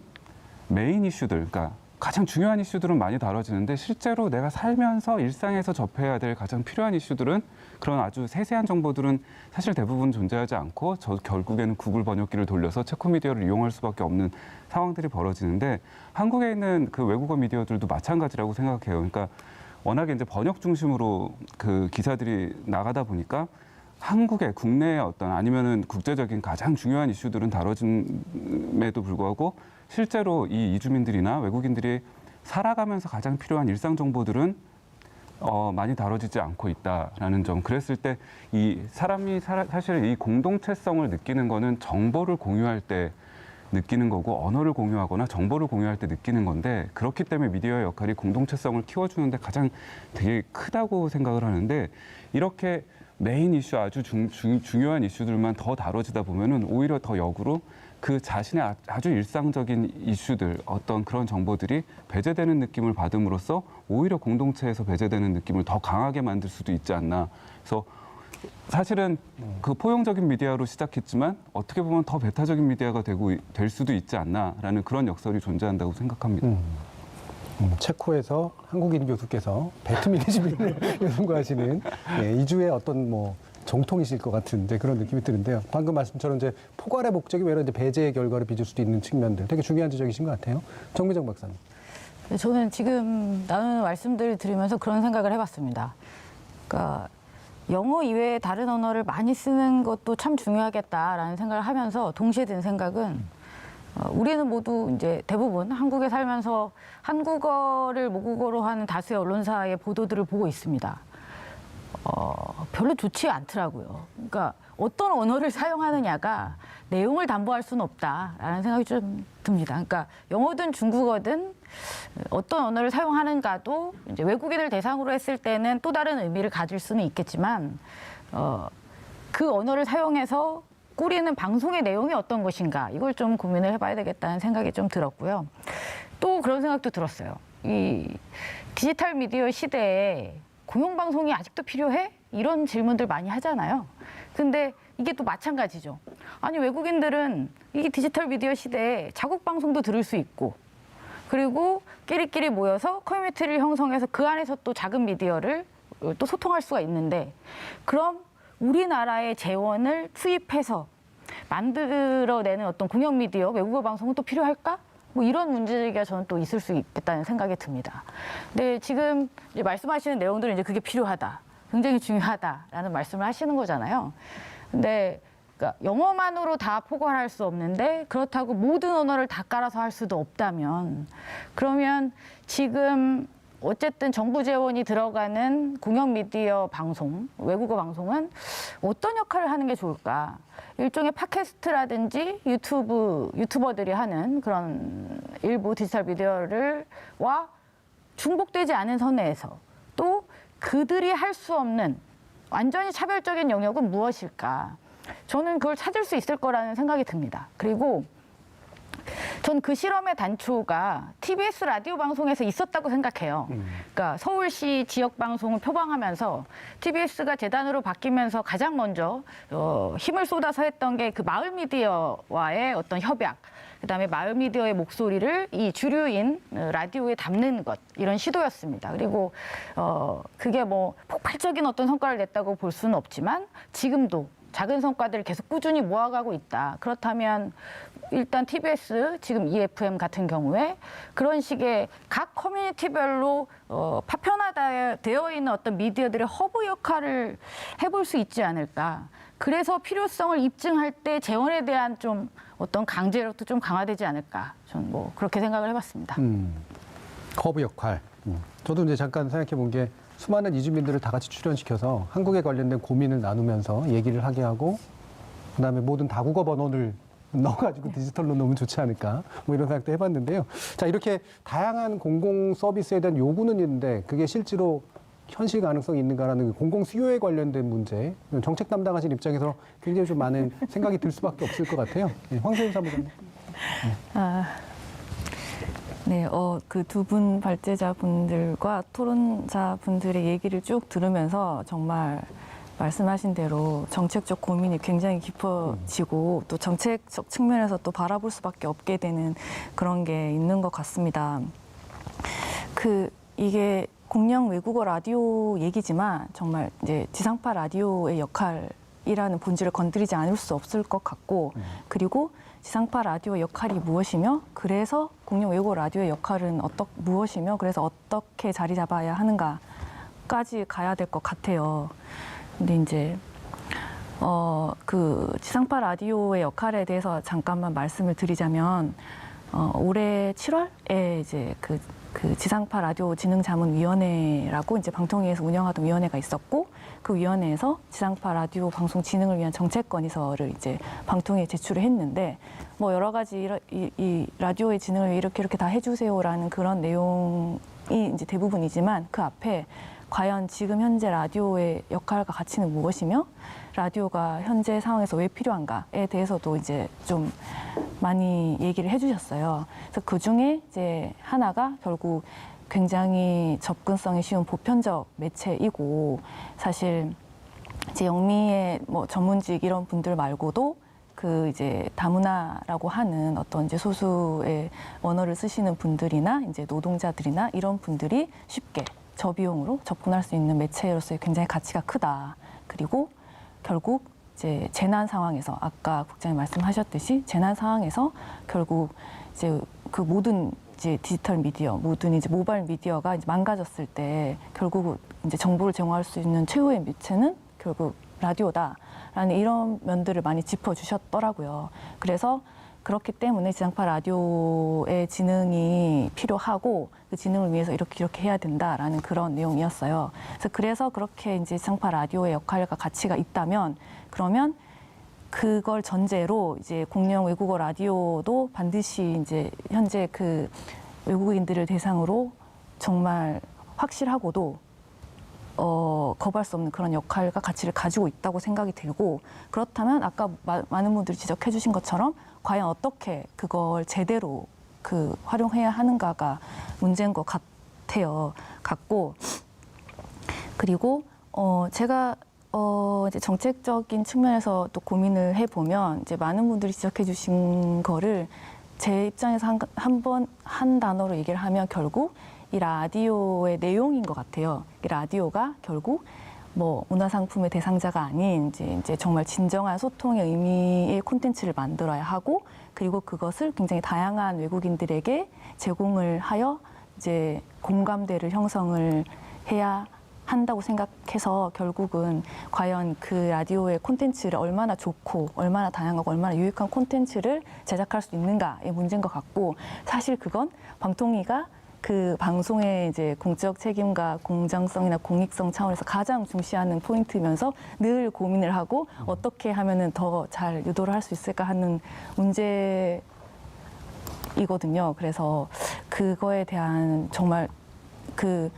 메인 이슈들, 그러니까 가장 중요한 이슈들은 많이 다뤄지는데 실제로 내가 살면서 일상에서 접해야 될 가장 필요한 이슈들은 그런 아주 세세한 정보들은 사실 대부분 존재하지 않고 결국에는 구글 번역기를 돌려서 체코 미디어를 이용할 수밖에 없는 상황들이 벌어지는데 한국에 있는 그 외국어 미디어들도 마찬가지라고 생각해요. 그러니까 워낙에 이제 번역 중심으로 그 기사들이 나가다 보니까 한국의 국내의 어떤 아니면은 국제적인 가장 중요한 이슈들은 다뤄짐에도 불구하고 실제로 이 이주민들이나 외국인들이 살아가면서 가장 필요한 일상 정보들은 많이 다뤄지지 않고 있다라는 점. 그랬을 때 이 사람이 사실 이 공동체성을 느끼는 거는 정보를 공유할 느끼는 거고 언어를 공유하거나 정보를 공유할 때 느끼는 건데 그렇기 때문에 미디어의 역할이 공동체성을 키워주는데 가장 되게 크다고 생각을 하는데 이렇게 메인 이슈 아주 중요한 이슈들만 더 다뤄지다 보면은 오히려 더 역으로 그 자신의 아주 일상적인 이슈들 어떤 그런 정보들이 배제되는 느낌을 받음으로써 오히려 공동체에서 배제되는 느낌을 더 강하게 만들 수도 있지 않나. 그래서 사실은 그 포용적인 미디어로 시작했지만 어떻게 보면 더 배타적인 미디어가 될 수도 있지 않나라는 그런 역설이 존재한다고 생각합니다. 체코에서 한국인 교수께서 배트미니즘을 연구하시는 이주의 어떤 뭐 정통이실 것 같은 그런 느낌이 드는데요. 방금 말씀처럼 이제 포괄의 목적이 외로 이제 배제의 결과를 빚을 수도 있는 측면들 되게 중요한 지적이신 것 같아요. 정미정 박사님. 저는 지금 나누는 말씀들을 들으면서 그런 생각을 해봤습니다. 그러니까 영어 이외에 다른 언어를 많이 쓰는 것도 참 중요하겠다라는 생각을 하면서 동시에 든 생각은 우리는 모두 이제 대부분 한국에 살면서 한국어를 모국어로 하는 다수의 언론사의 보도들을 보고 있습니다. 별로 좋지 않더라고요. 그러니까 어떤 언어를 사용하느냐가 내용을 담보할 수는 없다라는 생각이 좀 듭니다. 그러니까 영어든 중국어든 어떤 언어를 사용하는가도 이제 외국인을 대상으로 했을 때는 또 다른 의미를 가질 수는 있겠지만 그 언어를 사용해서 꾸리는 방송의 내용이 어떤 것인가 이걸 좀 고민을 해봐야 되겠다는 생각이 좀 들었고요. 또 그런 생각도 들었어요. 이 디지털 미디어 시대에 공영방송이 아직도 필요해? 이런 질문들 많이 하잖아요. 근데 이게 또 마찬가지죠. 아니 외국인들은 이 디지털 미디어 시대에 자국 방송도 들을 수 있고 그리고 끼리끼리 모여서 커뮤니티를 형성해서 그 안에서 또 작은 미디어를 또 소통할 수가 있는데 그럼 우리나라의 재원을 투입해서 만들어내는 어떤 공영 미디어, 외국어 방송은 또 필요할까? 뭐 이런 문제가 저는 또 있을 수 있겠다는 생각이 듭니다. 근데 지금 이제 말씀하시는 내용들은 이제 그게 필요하다, 굉장히 중요하다라는 말씀을 하시는 거잖아요. 근데 그러니까 영어만으로 다 포괄할 수 없는데 그렇다고 모든 언어를 다 깔아서 할 수도 없다면 그러면 지금 어쨌든 정부 재원이 들어가는 공영 미디어 방송, 외국어 방송은 어떤 역할을 하는 게 좋을까? 일종의 팟캐스트라든지 유튜버들이 하는 그런 일부 디지털 미디어와 중복되지 않은 선에서 또 그들이 할 수 없는 완전히 차별적인 영역은 무엇일까? 저는 그걸 찾을 수 있을 거라는 생각이 듭니다. 그리고 전 그 실험의 단초가 TBS 라디오 방송에서 있었다고 생각해요. 그러니까 서울시 지역 방송을 표방하면서 TBS가 재단으로 바뀌면서 가장 먼저 힘을 쏟아서 했던 게 그 마을 미디어와의 어떤 협약, 그다음에 마을 미디어의 목소리를 이 주류인 라디오에 담는 것, 이런 시도였습니다. 그리고 그게 뭐 폭발적인 어떤 성과를 냈다고 볼 수는 없지만 지금도 작은 성과들을 계속 꾸준히 모아가고 있다. 그렇다면 일단 TBS, 지금 EFM 같은 경우에 그런 식의 각 커뮤니티별로 파편화되어 있는 어떤 미디어들의 허브 역할을 해볼 수 있지 않을까. 그래서 필요성을 입증할 때 재원에 대한 좀 어떤 강제력도 좀 강화되지 않을까. 저는 뭐 그렇게 생각을 해봤습니다. 허브 역할. 저도 이제 잠깐 생각해 본 게 수많은 이주민들을 다 같이 출연시켜서 한국에 관련된 고민을 나누면서 얘기를 하게 하고 그다음에 모든 다국어 번호를 넣어가지고 디지털로 넣으면 좋지 않을까 뭐 이런 생각도 해봤는데요. 자, 이렇게 다양한 공공 서비스에 대한 요구는 있는데 그게 실제로 현실 가능성이 있는가라는 공공 수요에 관련된 문제, 정책 담당하신 입장에서 굉장히 좀 많은 생각이 들 수밖에 없을 것 같아요. 네, 황소연 사무장님. 네, 그 두 분 발제자분들과 토론자분들의 얘기를 쭉 들으면서 정말 말씀하신 대로 정책적 고민이 굉장히 깊어지고 또 정책적 측면에서 또 바라볼 수밖에 없게 되는 그런 게 있는 것 같습니다. 이게 공영 외국어 라디오 얘기지만 정말 이제 지상파 라디오의 역할이라는 본질을 건드리지 않을 수 없을 것 같고 그리고 지상파 라디오의 역할이 무엇이며 그래서 공영 외국어 라디오의 역할은 무엇이며 그래서 어떻게 자리 잡아야 하는가까지 가야 될 것 같아요. 근데 이제 그 지상파 라디오의 역할에 대해서 잠깐만 말씀을 드리자면 올해 7월에 이제 그 그 지상파 라디오 진흥자문위원회라고 이제 방통위에서 운영하던 위원회가 있었고 그 위원회에서 지상파 라디오 방송 진흥을 위한 정책 건의서를 이제 방통위에 제출을 했는데 뭐 여러 가지 이 라디오의 진흥을 이렇게 다 해주세요라는 그런 내용이 이제 대부분이지만 그 앞에 과연 지금 현재 라디오의 역할과 가치는 무엇이며 라디오가 현재 상황에서 왜 필요한가에 대해서도 이제 좀 많이 얘기를 해주셨어요. 그래서 그 중에 이제 하나가 결국 굉장히 접근성이 쉬운 보편적 매체이고 사실 이제 영미의 뭐 전문직 이런 분들 말고도 그 이제 다문화라고 하는 어떤 이제 소수의 언어를 쓰시는 분들이나 이제 노동자들이나 이런 분들이 쉽게 저비용으로 접근할 수 있는 매체로서의 굉장히 가치가 크다. 그리고 결국 이제 재난 상황에서 아까 국장님 말씀하셨듯이 재난 상황에서 결국 이제 그 모든 이제 디지털 미디어, 모든 이제 모바일 미디어가 이제 망가졌을 때 결국 이제 정보를 제공할 수 있는 최후의 매체는 결국 라디오다라는 이런 면들을 많이 짚어주셨더라고요. 그래서 그렇기 때문에 지상파 라디오의 진흥이 필요하고 그 진흥을 위해서 이렇게 해야 된다라는 그런 내용이었어요. 그래서 그렇게 이제 지상파 라디오의 역할과 가치가 있다면 그러면 그걸 전제로 이제 공영 외국어 라디오도 반드시 이제 현재 그 외국인들을 대상으로 정말 확실하고도 거부할 수 없는 그런 역할과 가치를 가지고 있다고 생각이 들고 그렇다면 아까 많은 분들이 지적해 주신 것처럼 과연 어떻게 그걸 제대로 그 활용해야 하는가가 문제인 것 같고 그리고 제가 이제 정책적인 측면에서 또 고민을 해보면 이제 많은 분들이 지적해 주신 거를 제 입장에서 한 단어로 얘기를 하면 결국 이 라디오의 내용인 것 같아요. 이 라디오가 결국 뭐 문화상품의 대상자가 아닌 이제 정말 진정한 소통의 의미의 콘텐츠를 만들어야 하고 그리고 그것을 굉장히 다양한 외국인들에게 제공을 하여 이제 공감대를 형성을 해야 한다고 생각해서 결국은 과연 그 라디오의 콘텐츠를 얼마나 좋고 얼마나 다양하고 얼마나 유익한 콘텐츠를 제작할 수 있는가의 문제인 것 같고 사실 그건 방통위가 그 방송의 이제 공적 책임과 공정성이나 공익성 차원에서 가장 중시하는 포인트면서 늘 고민을 하고 어떻게 하면은 더 잘 유도를 할 수 있을까 하는 문제이거든요. 그래서 그거에 대한 정말 그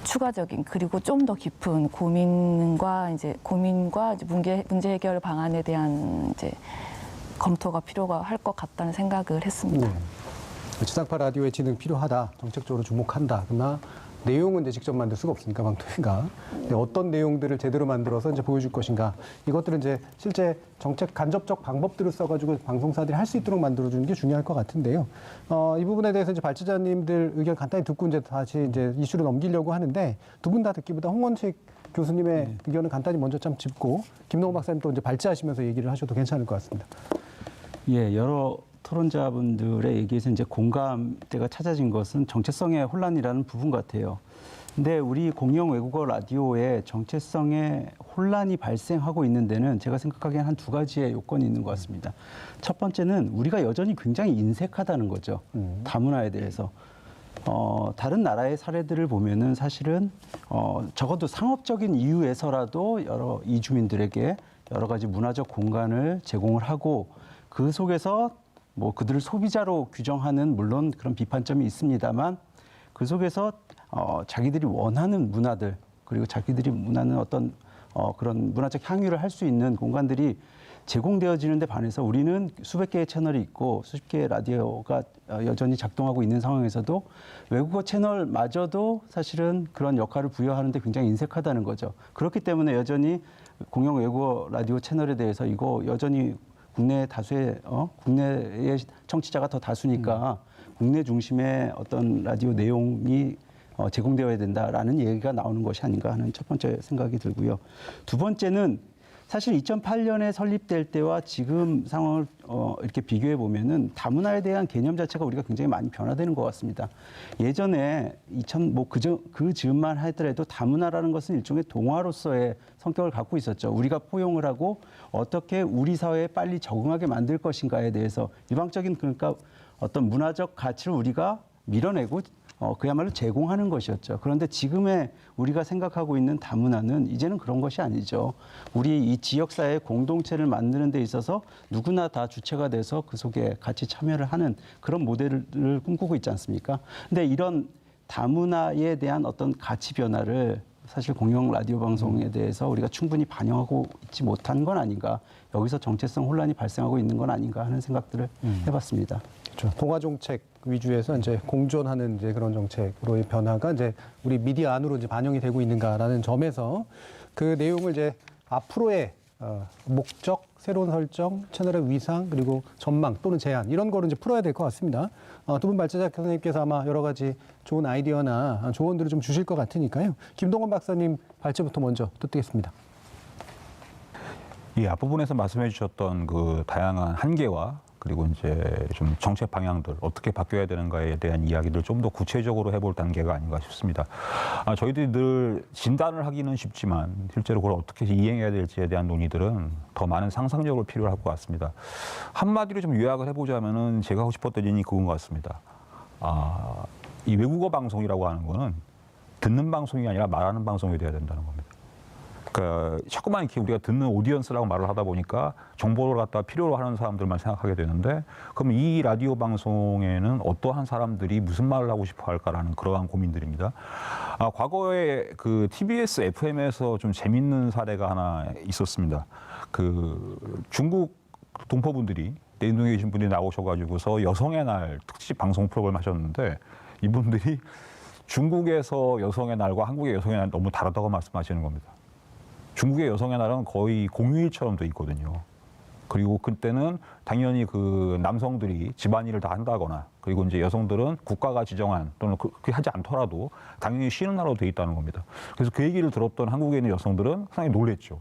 추가적인 그리고 좀 더 깊은 고민과 이제 문제 해결 방안에 대한 이제 검토가 필요가 할 것 같다는 생각을 했습니다. 네. 지상파 라디오의 진흥 필요하다, 정책적으로 주목한다. 그러나 내용은 이제 직접 만들 수가 없으니까 방통위가 어떤 내용들을 제대로 만들어서 이제 보여줄 것인가 이것들은 이제 실제 정책 간접적 방법들을 써가지고 방송사들이 할 수 있도록 만들어주는 게 중요할 것 같은데요. 이 부분에 대해서 이제 발제자님들 의견 간단히 듣고 이제 다시 이제 이슈로 넘기려고 하는데 두 분 다 듣기보다 홍원식 교수님의 의견을 간단히 먼저 좀 짚고 김동호 박사님 또 이제 발제하시면서 얘기를 하셔도 괜찮을 것 같습니다. 예, 여러 토론자분들의 얘기에서 이제 공감대가 찾아진 것은 정체성의 혼란이라는 부분 같아요. 근데 우리 공영 외국어 라디오의 정체성의 혼란이 발생하고 있는 데는 제가 생각하기엔 한 두 가지의 요건이 있는 것 같습니다. 첫 번째는 우리가 여전히 굉장히 인색하다는 거죠. 다문화에 대해서. 다른 나라의 사례들을 보면은 사실은 적어도 상업적인 이유에서라도 여러 이주민들에게 여러 가지 문화적 공간을 제공을 하고 그 속에서 뭐 그들을 소비자로 규정하는 물론 그런 비판점이 있습니다만 그 속에서 자기들이 원하는 문화들 그리고 자기들이 원하는 어떤 그런 문화적 향유를 할 수 있는 공간들이 제공되어지는 데 반해서 우리는 수백 개의 채널이 있고 수십 개의 라디오가 여전히 작동하고 있는 상황에서도 외국어 채널마저도 사실은 그런 역할을 부여하는 데 굉장히 인색하다는 거죠. 그렇기 때문에 여전히 공영 외국어 라디오 채널에 대해서 이거 여전히 국내 다수의 국내의 청취자가 더 다수니까 국내 중심의 어떤 라디오 내용이 제공되어야 된다라는 얘기가 나오는 것이 아닌가 하는 첫 번째 생각이 들고요. 두 번째는 사실 2008년에 설립될 때와 지금 상황을 이렇게 비교해 보면은 다문화에 대한 개념 자체가 우리가 굉장히 많이 변화되는 것 같습니다. 예전에 그 즈음만 하더라도 다문화라는 것은 일종의 동화로서의 성격을 갖고 있었죠. 우리가 포용을 하고 어떻게 우리 사회에 빨리 적응하게 만들 것인가에 대해서 일방적인 그러니까 어떤 문화적 가치를 우리가 밀어내고 그야말로 제공하는 것이었죠. 그런데 지금의 우리가 생각하고 있는 다문화는 이제는 그런 것이 아니죠. 우리 이 지역사회 공동체를 만드는 데 있어서 누구나 다 주체가 돼서 그 속에 같이 참여를 하는 그런 모델을 꿈꾸고 있지 않습니까? 근데 이런 다문화에 대한 어떤 가치 변화를 사실 공영 라디오 방송에 대해서 우리가 충분히 반영하고 있지 못한 건 아닌가, 여기서 정체성 혼란이 발생하고 있는 건 아닌가 하는 생각들을 해봤습니다. 그렇죠. 동화 정책 위주에서 이제 공존하는 이제 그런 정책으로의 변화가 이제 우리 미디어 안으로 이제 반영이 되고 있는가라는 점에서 그 내용을 이제 앞으로의 목적, 새로운 설정, 채널의 위상, 그리고 전망 또는 제안 이런 거를 이제 풀어야 될 것 같습니다. 두 분 발제자 선생님께서 아마 여러 가지 좋은 아이디어나 조언들을 좀 주실 것 같으니까요. 김동원 박사님 발제부터 먼저 듣겠습니다. 이 앞부분에서 말씀해 주셨던 그 다양한 한계와 그리고 이제 좀 정책 방향들 어떻게 바뀌어야 되는가에 대한 이야기를 좀 더 구체적으로 해볼 단계가 아닌가 싶습니다. 저희들이 늘 진단을 하기는 쉽지만 실제로 그걸 어떻게 이행해야 될지에 대한 논의들은 더 많은 상상력을 필요로 할 것 같습니다. 한마디로 좀 요약을 해보자면은 제가 하고 싶었던 얘기 그건 것 같습니다. 이 외국어 방송이라고 하는 거는 듣는 방송이 아니라 말하는 방송이 돼야 된다는 겁니다. 그러니까 자꾸만 이렇게 우리가 듣는 오디언스라고 말을 하다 보니까 정보를 갖다 필요로 하는 사람들만 생각하게 되는데, 그럼 이 라디오 방송에는 어떠한 사람들이 무슨 말을 하고 싶어 할까라는 그러한 고민들입니다. 과거에 그 TBS FM에서 좀 재밌는 사례가 하나 있었습니다. 그 중국 동포분들이 내동에 계신 분들이 나오셔가지고서 여성의 날 특집 방송 프로그램 하셨는데, 이분들이 중국에서 여성의 날과 한국의 여성의 날 너무 다르다고 말씀하시는 겁니다. 중국의 여성의 날은 거의 공휴일처럼 돼 있거든요. 그리고 그때는 당연히 그 남성들이 집안일을 다 한다거나, 그리고 이제 여성들은 국가가 지정한 또는 그렇게 하지 않더라도 당연히 쉬는 날로 돼 있다는 겁니다. 그래서 그 얘기를 들었던 한국에 있는 여성들은 상당히 놀랬죠.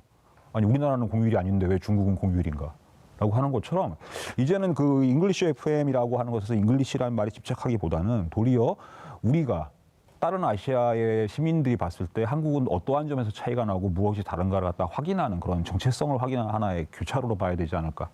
아니, 우리나라는 공휴일이 아닌데 왜 중국은 공휴일인가? 라고 하는 것처럼 이제는 그 잉글리시 FM이라고 하는 것에서 잉글리시라는 말이 집착하기보다는 도리어 우리가 다른 아시아의 시민들이 봤을 때 한국은 어떠한 점에서 차이가 나고 무엇이 다른가를 갖다 확인하는 그런 정체성을 확인하는 하나의 교차로로 봐야 되지 않을까.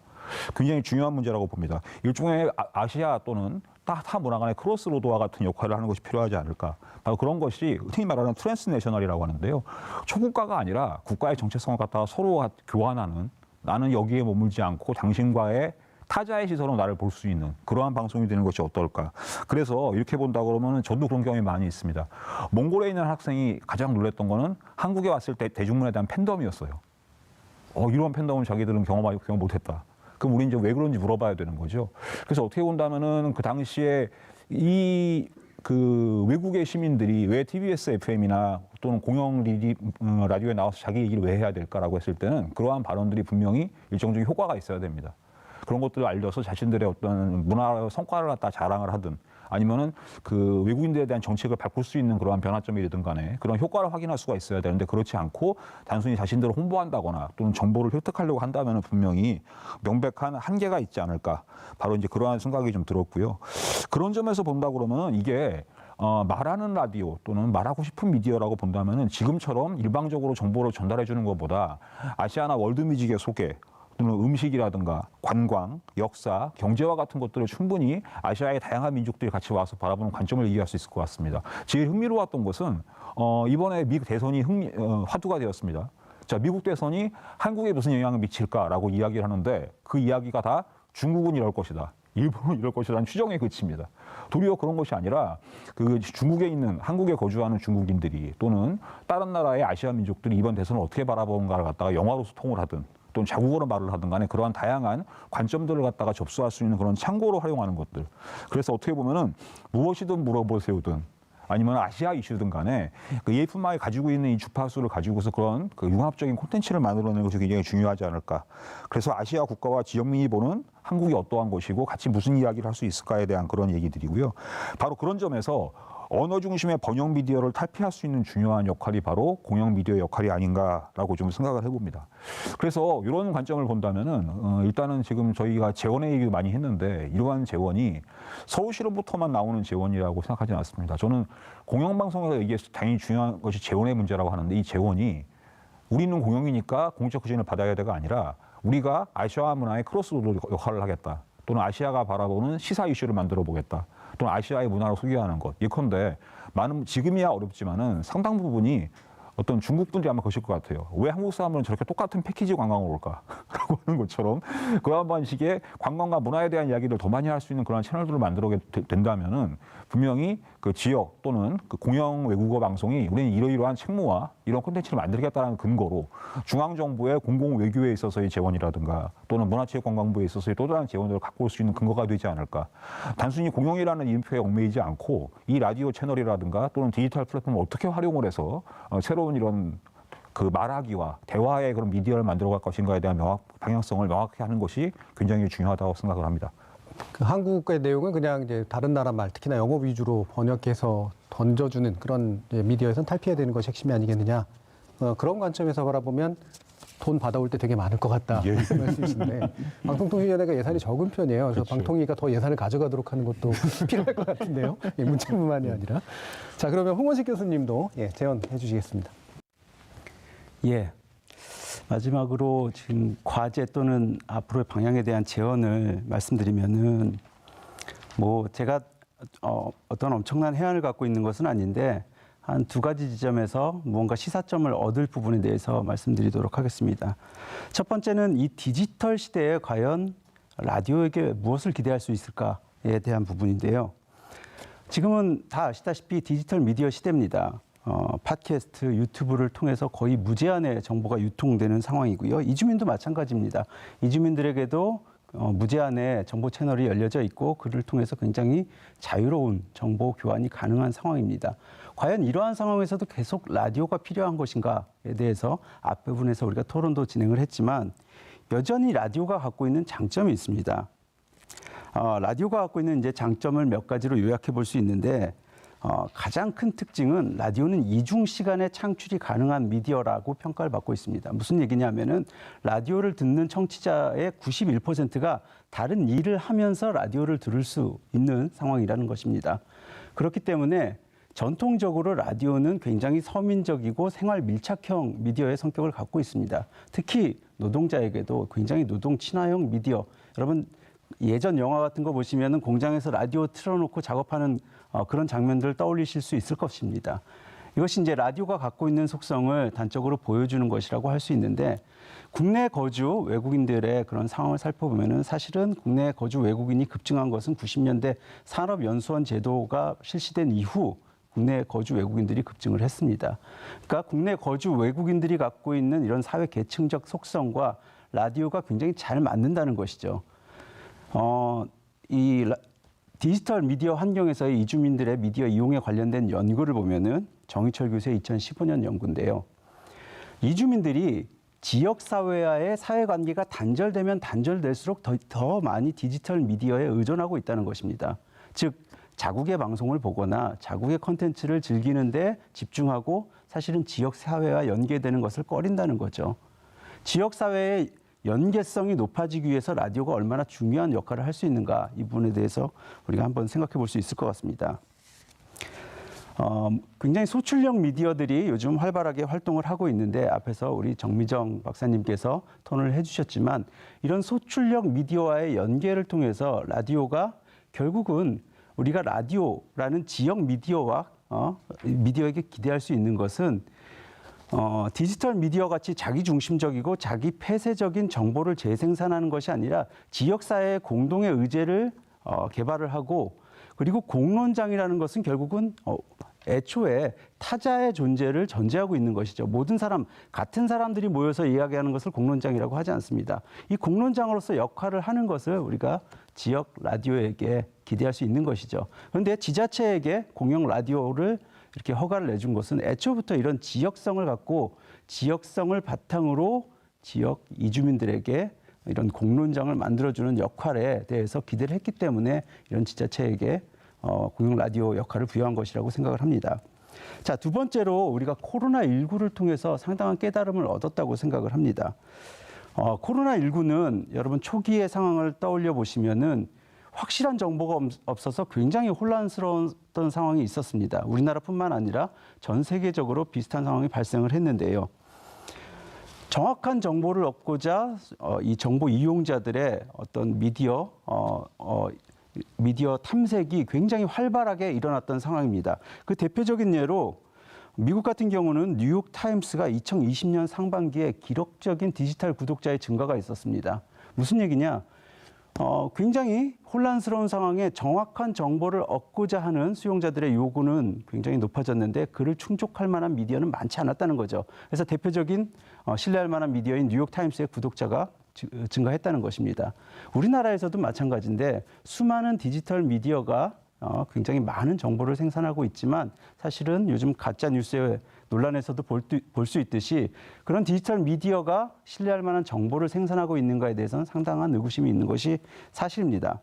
굉장히 중요한 문제라고 봅니다. 일종의 아시아 또는 타 문화 간의 크로스로드와 같은 역할을 하는 것이 필요하지 않을까. 바로 그런 것이 흔히 말하는 트랜스내셔널이라고 하는데요. 초국가가 아니라 국가의 정체성을 갖다가 서로 교환하는, 나는 여기에 머물지 않고 당신과의 타자의 시선으로 나를 볼 수 있는 그러한 방송이 되는 것이 어떨까. 그래서 이렇게 본다 그러면 저도 그런 경험이 많이 있습니다. 몽골에 있는 학생이 가장 놀랐던 거는 한국에 왔을 때 대중문화에 대한 팬덤이었어요. 이런 팬덤은 자기들은 경험 못했다. 그럼 우리 이제 왜 그런지 물어봐야 되는 거죠. 그래서 어떻게 본다면은 그 당시에 그 외국의 시민들이 왜 TBS FM이나 또는 공영 라디오에 나와서 자기 얘기를 왜 해야 될까라고 했을 때는 그러한 발언들이 분명히 일정적인 효과가 있어야 됩니다. 그런 것들을 알려서 자신들의 어떤 문화 성과를 갖다 자랑을 하든, 아니면은 그 외국인들에 대한 정책을 바꿀 수 있는 그러한 변화점이든 간에 그런 효과를 확인할 수가 있어야 되는데, 그렇지 않고 단순히 자신들을 홍보한다거나 또는 정보를 획득하려고 한다면 분명히 명백한 한계가 있지 않을까. 바로 이제 그러한 생각이 좀 들었고요. 그런 점에서 본다 그러면 이게 말하는 라디오 또는 말하고 싶은 미디어라고 본다면은 지금처럼 일방적으로 정보를 전달해 주는 것보다 아시아나 월드뮤직의 소개 또는 음식이라든가 관광, 역사, 경제와 같은 것들을 충분히 아시아의 다양한 민족들이 같이 와서 바라보는 관점을 얘기할 수 있을 것 같습니다. 제일 흥미로웠던 것은 이번에 미국 대선이 화두가 되었습니다. 자, 미국 대선이 한국에 무슨 영향을 미칠까라고 이야기를 하는데 그 이야기가 다 중국은 이럴 것이다, 일본은 이럴 것이라는 추정에 그칩니다. 도리어 그런 것이 아니라 그 중국에 있는, 한국에 거주하는 중국인들이 또는 다른 나라의 아시아 민족들이 이번 대선을 어떻게 바라보는가를 갖다가 영화로 소통을 하든 또는 자국어로 말을 하든 간에 그러한 다양한 관점들을 갖다가 접수할 수 있는 그런 창고로 활용하는 것들. 그래서 어떻게 보면은 무엇이든 물어보세요든 아니면 아시아 이슈든 간에 그 AFMI 가지고 있는 이 주파수를 가지고서 그런 그 융합적인 콘텐츠를 만들어내는 것이 굉장히 중요하지 않을까. 그래서 아시아 국가와 지역민이 보는 한국이 어떠한 것이고 같이 무슨 이야기를 할 수 있을까에 대한 그런 얘기들이고요. 바로 그런 점에서 언어 중심의 번역 미디어를 탈피할 수 있는 중요한 역할이 바로 공영 미디어의 역할이 아닌가라고 좀 생각을 해봅니다. 그래서 이런 관점을 본다면은 일단은 지금 저희가 재원의 얘기도 많이 했는데 이러한 재원이 서울시로부터만 나오는 재원이라고 생각하지 않습니다. 저는 공영방송에서 이게 당연히 중요한 것이 재원의 문제라고 하는데, 이 재원이 우리는 공영이니까 공적 후진을 받아야 돼가 아니라 우리가 아시아 문화의 크로스로드 역할을 하겠다, 또는 아시아가 바라보는 시사 이슈를 만들어 보겠다, 또는 아시아의 문화를 소개하는 것. 예컨대 많은 지금이야 어렵지만은 상당 부분이 어떤 중국 분들이 아마 그러실 것 같아요. 왜 한국 사람은 저렇게 똑같은 패키지 관광을 올까? 라고 하는 것처럼 그런 방식의 관광과 문화에 대한 이야기를 더 많이 할 수 있는 그런 채널들을 만들게 된다면은 분명히 그 지역 또는 그 공영 외국어 방송이 우리는 이러이러한 책무와 이런 콘텐츠를 만들겠다는 근거로 중앙정부의 공공 외교에 있어서의 재원이라든가 또는 문화체육관광부에 있어서의 또 다른 재원을 갖고 올 수 있는 근거가 되지 않을까. 단순히 공영이라는 이름표에 얽매이지 않고 이 라디오 채널이라든가 또는 디지털 플랫폼을 어떻게 활용을 해서 새로운 이런 그 말하기와 대화의 그런 미디어를 만들어갈 것인가에 대한 방향성을 명확히 하는 것이 굉장히 중요하다고 생각을 합니다. 그 한국의 내용은 그냥 이제 다른 나라 말, 특히나 영어 위주로 번역해서 던져주는 그런 미디어에선 탈피해야 되는 것이 핵심이 아니겠느냐. 그런 관점에서 바라보면 돈 받아올 때 되게 많을 것 같다. 예. 그 말씀이신데 방송통신위원회가 예산이 적은 편이에요. 그래서 그렇죠. 방통위가 더 예산을 가져가도록 하는 것도 필요할 것 같은데요. 예, 문체부만이 아니라. 자, 그러면 홍원식 교수님도 제언해 주시겠습니다. 예. 마지막으로 지금 과제 또는 앞으로의 방향에 대한 제언을 말씀드리면은 뭐 제가 어떤 엄청난 해안을 갖고 있는 것은 아닌데 한 두 가지 지점에서 무언가 시사점을 얻을 부분에 대해서 말씀드리도록 하겠습니다. 첫 번째는 이 디지털 시대에 과연 라디오에게 무엇을 기대할 수 있을까에 대한 부분인데요. 지금은 다 아시다시피 디지털 미디어 시대입니다. 팟캐스트, 유튜브를 통해서 거의 무제한의 정보가 유통되는 상황이고요. 이주민도 마찬가지입니다. 이주민들에게도 무제한의 정보 채널이 열려져 있고 그를 통해서 굉장히 자유로운 정보 교환이 가능한 상황입니다. 과연 이러한 상황에서도 계속 라디오가 필요한 것인가에 대해서 앞부분에서 우리가 토론도 진행을 했지만 여전히 라디오가 갖고 있는 장점이 있습니다. 라디오가 갖고 있는 이제 장점을 몇 가지로 요약해 볼 수 있는데 가장 큰 특징은 라디오는 이중 시간에 창출이 가능한 미디어라고 평가를 받고 있습니다. 무슨 얘기냐면은 라디오를 듣는 청취자의 91%가 다른 일을 하면서 라디오를 들을 수 있는 상황이라는 것입니다. 그렇기 때문에 전통적으로 라디오는 굉장히 서민적이고 생활 밀착형 미디어의 성격을 갖고 있습니다. 특히 노동자에게도 굉장히 노동 친화형 미디어. 여러분 예전 영화 같은 거 보시면은 공장에서 라디오 틀어놓고 작업하는 그런 장면들을 떠올리실 수 있을 것입니다. 이것이 이제 라디오가 갖고 있는 속성을 단적으로 보여주는 것이라고 할 수 있는데 국내 거주 외국인들의 그런 상황을 살펴보면은 사실은 국내 거주 외국인이 급증한 것은 90년대 산업연수원 제도가 실시된 이후 국내 거주 외국인들이 급증을 했습니다. 그러니까 국내 거주 외국인들이 갖고 있는 이런 사회 계층적 속성과 라디오가 굉장히 잘 맞는다는 것이죠. 디지털 미디어 환경에서의 이주민들의 미디어 이용에 관련된 연구를 보면은 정희철 교수의 2015년 연구인데요. 이주민들이 지역사회와의 사회관계가 단절되면 단절될수록 더 많이 디지털 미디어에 의존하고 있다는 것입니다. 즉 자국의 방송을 보거나 자국의 콘텐츠를 즐기는데 집중하고 사실은 지역사회와 연계되는 것을 꺼린다는 거죠. 지역사회의 연계성이 높아지기 위해서 라디오가 얼마나 중요한 역할을 할 수 있는가 이 부분에 대해서 우리가 한번 생각해 볼 수 있을 것 같습니다. 굉장히 소출형 미디어들이 요즘 활발하게 활동을 하고 있는데 앞에서 우리 정미정 박사님께서 토론을 해주셨지만 이런 소출형 미디어와의 연계를 통해서 라디오가 결국은 우리가 라디오라는 지역 미디어와 미디어에게 기대할 수 있는 것은 디지털 미디어 같이 자기 중심적이고 자기 폐쇄적인 정보를 재생산하는 것이 아니라 지역사회의 공동의 의제를 개발을 하고 그리고 공론장이라는 것은 결국은 애초에 타자의 존재를 전제하고 있는 것이죠. 모든 사람, 같은 사람들이 모여서 이야기하는 것을 공론장이라고 하지 않습니다. 이 공론장으로서 역할을 하는 것을 우리가 지역 라디오에게 기대할 수 있는 것이죠. 그런데 지자체에게 공영 라디오를 이렇게 허가를 내준 것은 애초부터 이런 지역성을 갖고 지역성을 바탕으로 지역 이주민들에게 이런 공론장을 만들어주는 역할에 대해서 기대를 했기 때문에 이런 지자체에게 공영 라디오 역할을 부여한 것이라고 생각을 합니다. 자, 두 번째로 우리가 코로나19를 통해서 상당한 깨달음을 얻었다고 생각을 합니다. 코로나19는 여러분 초기의 상황을 떠올려 보시면은 확실한 정보가 없어서 굉장히 혼란스러웠던 상황이 있었습니다. 우리나라뿐만 아니라 전 세계적으로 비슷한 상황이 발생을 했는데요. 정확한 정보를 얻고자 이 정보 이용자들의 어떤 미디어 탐색이 굉장히 활발하게 일어났던 상황입니다. 그 대표적인 예로 미국 같은 경우는 뉴욕 타임스가 2020년 상반기에 기록적인 디지털 구독자의 증가가 있었습니다. 무슨 얘기냐? 굉장히 혼란스러운 상황에 정확한 정보를 얻고자 하는 수용자들의 요구는 굉장히 높아졌는데 그를 충족할 만한 미디어는 많지 않았다는 거죠. 그래서 대표적인 신뢰할 만한 미디어인 뉴욕 타임스의 구독자가 증가했다는 것입니다. 우리나라에서도 마찬가지인데 수많은 디지털 미디어가 굉장히 많은 정보를 생산하고 있지만 사실은 요즘 가짜 뉴스의 논란에서도 볼 수 있듯이 그런 디지털 미디어가 신뢰할 만한 정보를 생산하고 있는가에 대해서는 상당한 의구심이 있는 것이 사실입니다.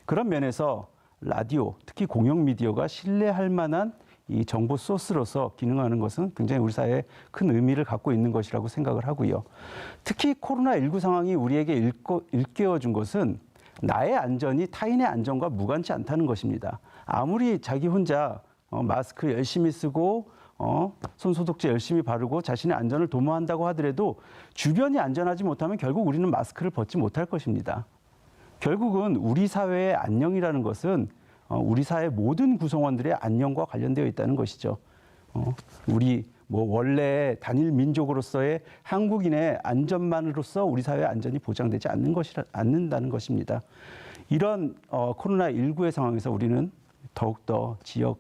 그런 면에서 라디오, 특히 공영 미디어가 신뢰할 만한 이 정보 소스로서 기능하는 것은 굉장히 우리 사회에 큰 의미를 갖고 있는 것이라고 생각을 하고요. 특히 코로나19 상황이 우리에게 일깨워준 것은 나의 안전이 타인의 안전과 무관치 않다는 것입니다. 아무리 자기 혼자 마스크 열심히 쓰고 손소독제 열심히 바르고 자신의 안전을 도모한다고 하더라도 주변이 안전하지 못하면 결국 우리는 마스크를 벗지 못할 것입니다. 결국은 우리 사회의 안녕이라는 것은 우리 사회 모든 구성원들의 안녕과 관련되어 있다는 것이죠. 우리 원래 단일 민족으로서의 한국인의 안전만으로서 우리 사회의 안전이 보장되지 않는다는 것입니다. 이런 코로나19의 상황에서 우리는 더욱더 지역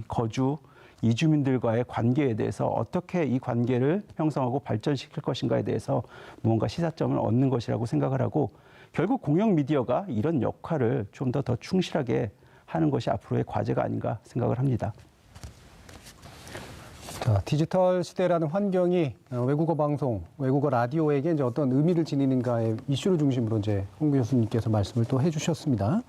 거주 이주민들과의 관계에 대해서 어떻게 이 관계를 형성하고 발전시킬 것인가에 대해서 무언가 시사점을 얻는 것이라고 생각을 하고 결국 공영 미디어가 이런 역할을 좀 더 충실하게 하는 것이 앞으로의 과제가 아닌가 생각을 합니다. 자, 디지털 시대라는 환경이 외국어 방송, 외국어 라디오에게 이제 어떤 의미를 지니는가의 이슈를 중심으로 이제 홍 교수님께서 말씀을 또 해주셨습니다.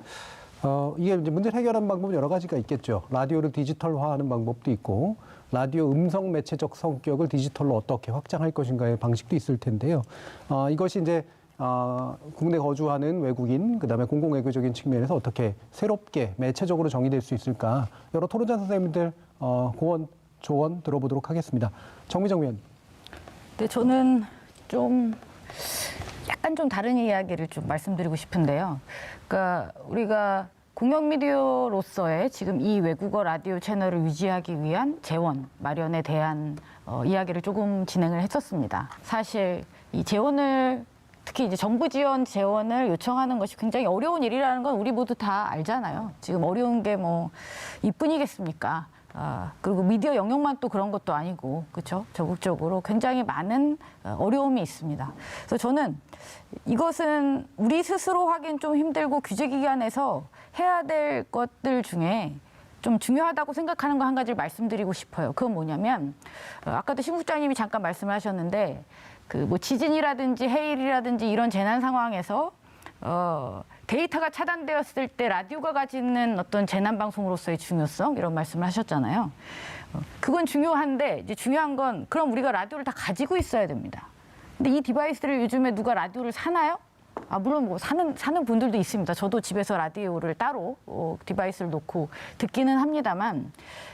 이게 이제 문제를 해결하는 방법은 여러 가지가 있겠죠. 라디오를 디지털화하는 방법도 있고, 라디오 음성 매체적 성격을 디지털로 어떻게 확장할 것인가의 방식도 있을 텐데요. 이것이 이제 국내 거주하는 외국인, 그다음에 공공외교적인 측면에서 어떻게 새롭게 매체적으로 정의될 수 있을까? 여러 토론자 선생님들 조언 들어보도록 하겠습니다. 정미정 위원. 네, 저는 약간 좀 다른 이야기를 좀 말씀드리고 싶은데요. 그러니까 우리가 공영 미디어로서의 지금 이 외국어 라디오 채널을 유지하기 위한 재원 마련에 대한 이야기를 조금 진행을 했었습니다. 사실 이 재원을 특히 이제 정부 지원 재원을 요청하는 것이 굉장히 어려운 일이라는 건 우리 모두 다 알잖아요. 지금 어려운 게 뭐 이뿐이겠습니까? 그리고 미디어 영역만 또 그런 것도 아니고, 그렇죠? 적극적으로 굉장히 많은 어려움이 있습니다. 그래서 저는 이것은 우리 스스로 하긴 좀 힘들고 규제기관에서 해야 될 것들 중에 좀 중요하다고 생각하는 거 한 가지를 말씀드리고 싶어요. 그건 뭐냐면 아까도 신 국장님이 잠깐 말씀을 하셨는데 그 뭐 지진이라든지 해일이라든지 이런 재난 상황에서 데이터가 차단되었을 때 라디오가 가지는 어떤 재난 방송으로서의 중요성 이런 말씀을 하셨잖아요. 그건 중요한데 이제 중요한 건 그럼 우리가 라디오를 다 가지고 있어야 됩니다. 근데 이 디바이스를 요즘에 누가 라디오를 사나요? 물론 뭐 사는 분들도 있습니다. 저도 집에서 라디오를 따로 디바이스를 놓고 듣기는 합니다만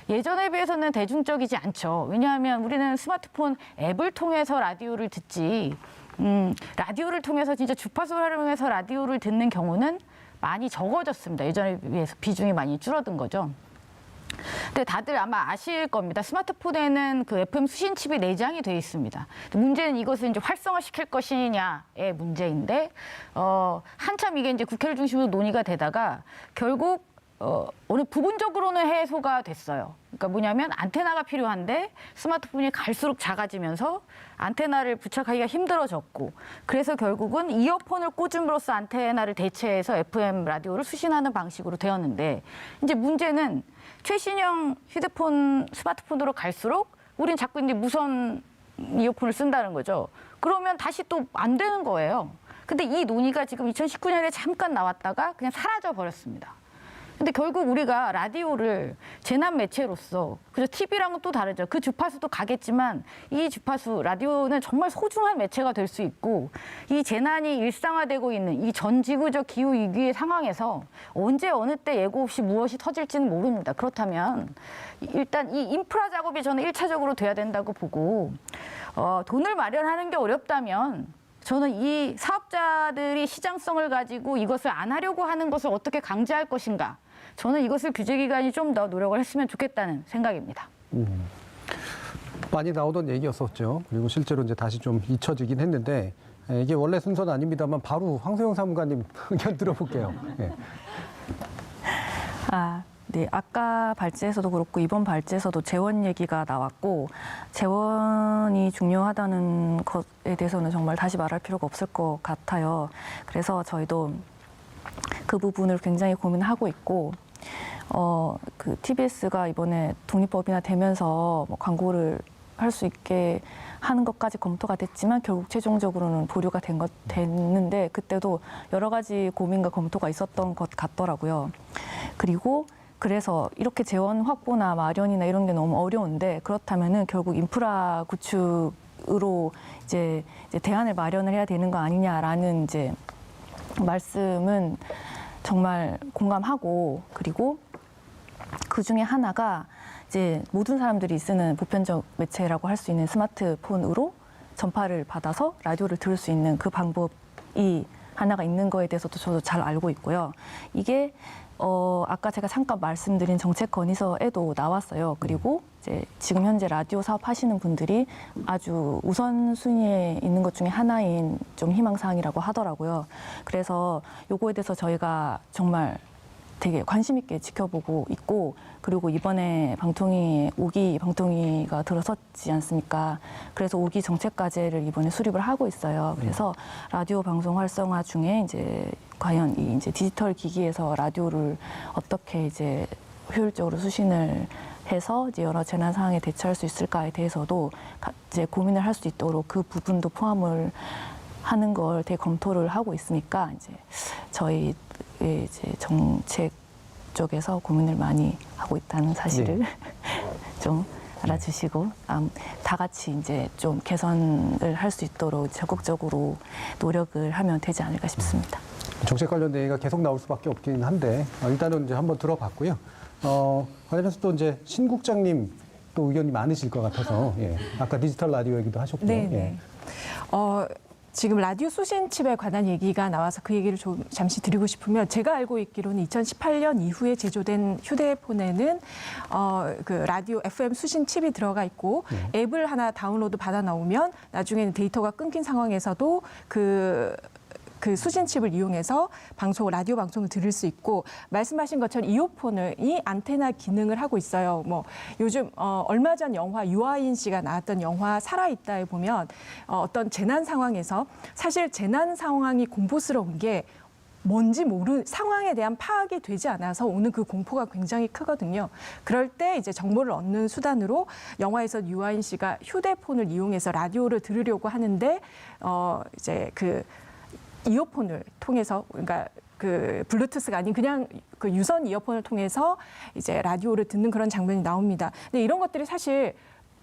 예전에 비해서는 대중적이지 않죠. 왜냐하면 우리는 스마트폰 앱을 통해서 라디오를 듣지 라디오를 통해서 진짜 주파수를 활용해서 라디오를 듣는 경우는 많이 적어졌습니다. 예전에 비해서 비중이 많이 줄어든 거죠. 근데 다들 아마 아실 겁니다. 스마트폰에는 그 FM 수신 칩이 내장이 되어 있습니다. 문제는 이것을 이제 활성화시킬 것이냐의 문제인데, 한참 이게 이제 국회를 중심으로 논의가 되다가 결국 어느 부분적으로는 해소가 됐어요. 그러니까 뭐냐면 안테나가 필요한데 스마트폰이 갈수록 작아지면서 안테나를 부착하기가 힘들어졌고, 그래서 결국은 이어폰을 꽂음으로써 안테나를 대체해서 FM 라디오를 수신하는 방식으로 되었는데, 이제 문제는 최신형 휴대폰, 스마트폰으로 갈수록 우린 자꾸 이제 무선 이어폰을 쓴다는 거죠. 그러면 다시 또 안 되는 거예요. 근데 이 논의가 지금 2019년에 잠깐 나왔다가 그냥 사라져 버렸습니다. 근데 결국 우리가 라디오를 재난 매체로서, 그죠? TV랑은 또 다르죠. 그 주파수도 가겠지만 이 주파수, 라디오는 정말 소중한 매체가 될 수 있고, 이 재난이 일상화되고 있는 이 전 지구적 기후 위기의 상황에서 언제 어느 때 예고 없이 무엇이 터질지는 모릅니다. 그렇다면 일단 이 인프라 작업이 저는 1차적으로 돼야 된다고 보고, 돈을 마련하는 게 어렵다면 저는 이 사업자들이 시장성을 가지고 이것을 안 하려고 하는 것을 어떻게 강제할 것인가. 저는 이것을 규제기관이 좀 더 노력을 했으면 좋겠다는 생각입니다. 많이 나오던 얘기였었죠. 그리고 실제로 이제 다시 좀 잊혀지긴 했는데 이게 원래 순서는 아닙니다만 바로 황소영 사무관님 의견 들어볼게요. 예. 네, 아까 발제에서도 그렇고 이번 발제에서도 재원 얘기가 나왔고 재원이 중요하다는 것에 대해서는 정말 다시 말할 필요가 없을 것 같아요. 그래서 저희도 그 부분을 굉장히 고민하고 있고 그 TBS가 이번에 독립법이나 되면서 뭐 광고를 할 수 있게 하는 것까지 검토가 됐지만 결국 최종적으로는 보류가 됐는데 그때도 여러 가지 고민과 검토가 있었던 것 같더라고요. 그리고 그래서 이렇게 재원 확보나 마련이나 이런 게 너무 어려운데 그렇다면은 결국 인프라 구축으로 이제 대안을 마련을 해야 되는 거 아니냐라는 이제 말씀은 정말 공감하고 그리고 그 중에 하나가 이제 모든 사람들이 쓰는 보편적 매체라고 할 수 있는 스마트폰으로 전파를 받아서 라디오를 들을 수 있는 그 방법이 하나가 있는 거에 대해서도 저도 잘 알고 있고요. 이게 아까 제가 잠깐 말씀드린 정책 건의서에도 나왔어요. 그리고 이제 지금 현재 라디오 사업 하시는 분들이 아주 우선순위에 있는 것 중에 하나인 좀 희망사항이라고 하더라고요. 그래서 요거에 대해서 저희가 정말 되게 관심 있게 지켜보고 있고 그리고 이번에 5기 방통위가 들어섰지 않습니까? 그래서 5기 정책과제를 이번에 수립을 하고 있어요. 그래서 라디오 방송 활성화 중에 이제 과연 이 이제 디지털 기기에서 라디오를 어떻게 이제 효율적으로 수신을 해서 이제 여러 재난 상황에 대처할 수 있을까에 대해서도 이제 고민을 할 수 있도록 그 부분도 포함을 하는 걸 되게 검토를 하고 있으니까 이제 저희 이제 정책 쪽에서 고민을 많이 하고 있다는 사실을 좀 알아주시고 다 같이 이제 좀 개선을 할 수 있도록 적극적으로 노력을 하면 되지 않을까 싶습니다. 정책 관련 얘기가 계속 나올 수밖에 없긴 한데 일단은 이제 한번 들어봤고요. 관련해서 또 이제 신 국장님 또 의견이 많으실 것 같아서 아까 디지털 라디오 얘기도 하셨고요. 네. 지금 라디오 수신 칩에 관한 얘기가 나와서 그 얘기를 좀 잠시 드리고 싶으면 제가 알고 있기로는 2018년 이후에 제조된 휴대폰에는 그 라디오 FM 수신 칩이 들어가 있고 앱을 하나 다운로드 받아 나오면 나중에는 데이터가 끊긴 상황에서도 그 수신칩을 이용해서 라디오 방송을 들을 수 있고 말씀하신 것처럼 이어폰이 안테나 기능을 하고 있어요. 뭐 요즘 얼마 전 영화 유아인 씨가 나왔던 영화 살아있다에 보면 어떤 재난 상황에서 사실 재난 상황이 공포스러운 게 뭔지 상황에 대한 파악이 되지 않아서 오는 그 공포가 굉장히 크거든요. 그럴 때 이제 정보를 얻는 수단으로 영화에서 유아인 씨가 휴대폰을 이용해서 라디오를 들으려고 하는데 이제 그 이어폰을 통해서 그러니까 그 블루투스가 아닌 그냥 그 유선 이어폰을 통해서 이제 라디오를 듣는 그런 장면이 나옵니다. 근데 이런 것들이 사실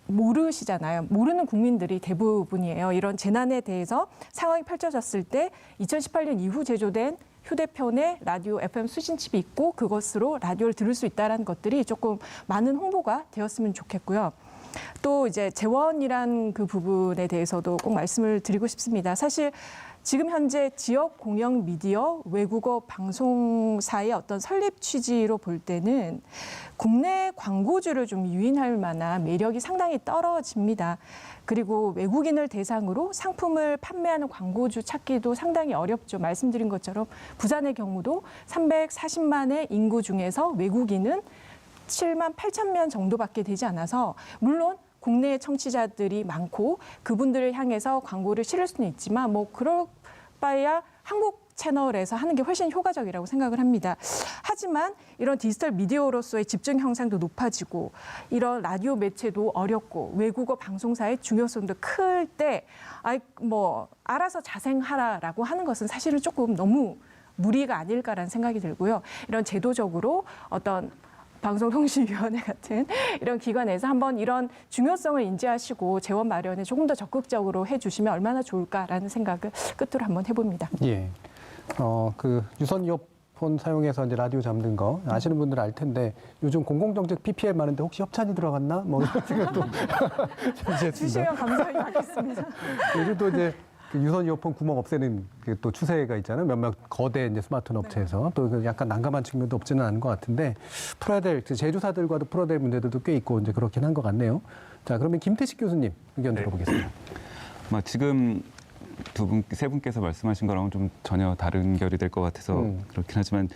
모르시잖아요. 모르는 국민들이 대부분이에요. 이런 재난에 대해서 상황이 펼쳐졌을 때 2018년 이후 제조된 휴대폰에 라디오 FM 수신칩이 있고 그것으로 라디오를 들을 수 있다는 것들이 조금 많은 홍보가 되었으면 좋겠고요. 또 이제 재원이란 그 부분에 대해서도 꼭 말씀을 드리고 싶습니다. 사실 지금 현재 지역 공영 미디어 외국어 방송사의 어떤 설립 취지로 볼 때는 국내 광고주를 좀 유인할 만한 매력이 상당히 떨어집니다. 그리고 외국인을 대상으로 상품을 판매하는 광고주 찾기도 상당히 어렵죠. 말씀드린 것처럼 부산의 경우도 340만의 인구 중에서 외국인은 7만 8천 명 정도밖에 되지 않아서 물론 국내 청취자들이 많고 그분들을 향해서 광고를 실을 수는 있지만 뭐 그럴 바에야 한국 채널에서 하는 게 훨씬 효과적이라고 생각을 합니다. 하지만 이런 디지털 미디어로서의 집중 형상도 높아지고 이런 라디오 매체도 어렵고 외국어 방송사의 중요성도 클 때 뭐 알아서 자생하라라고 하는 것은 사실은 조금 너무 무리가 아닐까라는 생각이 들고요. 이런 제도적으로 어떤 방송통신위원회 같은 이런 기관에서 한번 이런 중요성을 인지하시고 재원 마련에 조금 더 적극적으로 해주시면 얼마나 좋을까라는 생각을 끝으로 한번 해봅니다. 예. 그 유선 이어폰 사용해서 이제 라디오 잡는 거 아시는 분들은 알 텐데 요즘 공공정책 PPL 많은데 혹시 협찬이 들어갔나? 뭐 이런 생각도 잠시 했습니다. 주시면 감사히 받겠습니다. 요즘 또 이제 그 유선 이어폰 구멍 없애는 그 또 추세가 있잖아요. 몇몇 거대 이제 스마트폰 업체에서 또 그 약간 난감한 측면도 없지는 않은 것 같은데 풀어야 될 제조사들과도 풀어야 될 문제들도 꽤 있고 이제 그렇긴 한 것 같네요. 자, 그러면 김태식 교수님 의견 들어보겠습니다. 지금 세 분께서 말씀하신 거랑은 좀 전혀 다른 결이 될 것 같아서 그렇긴 하지만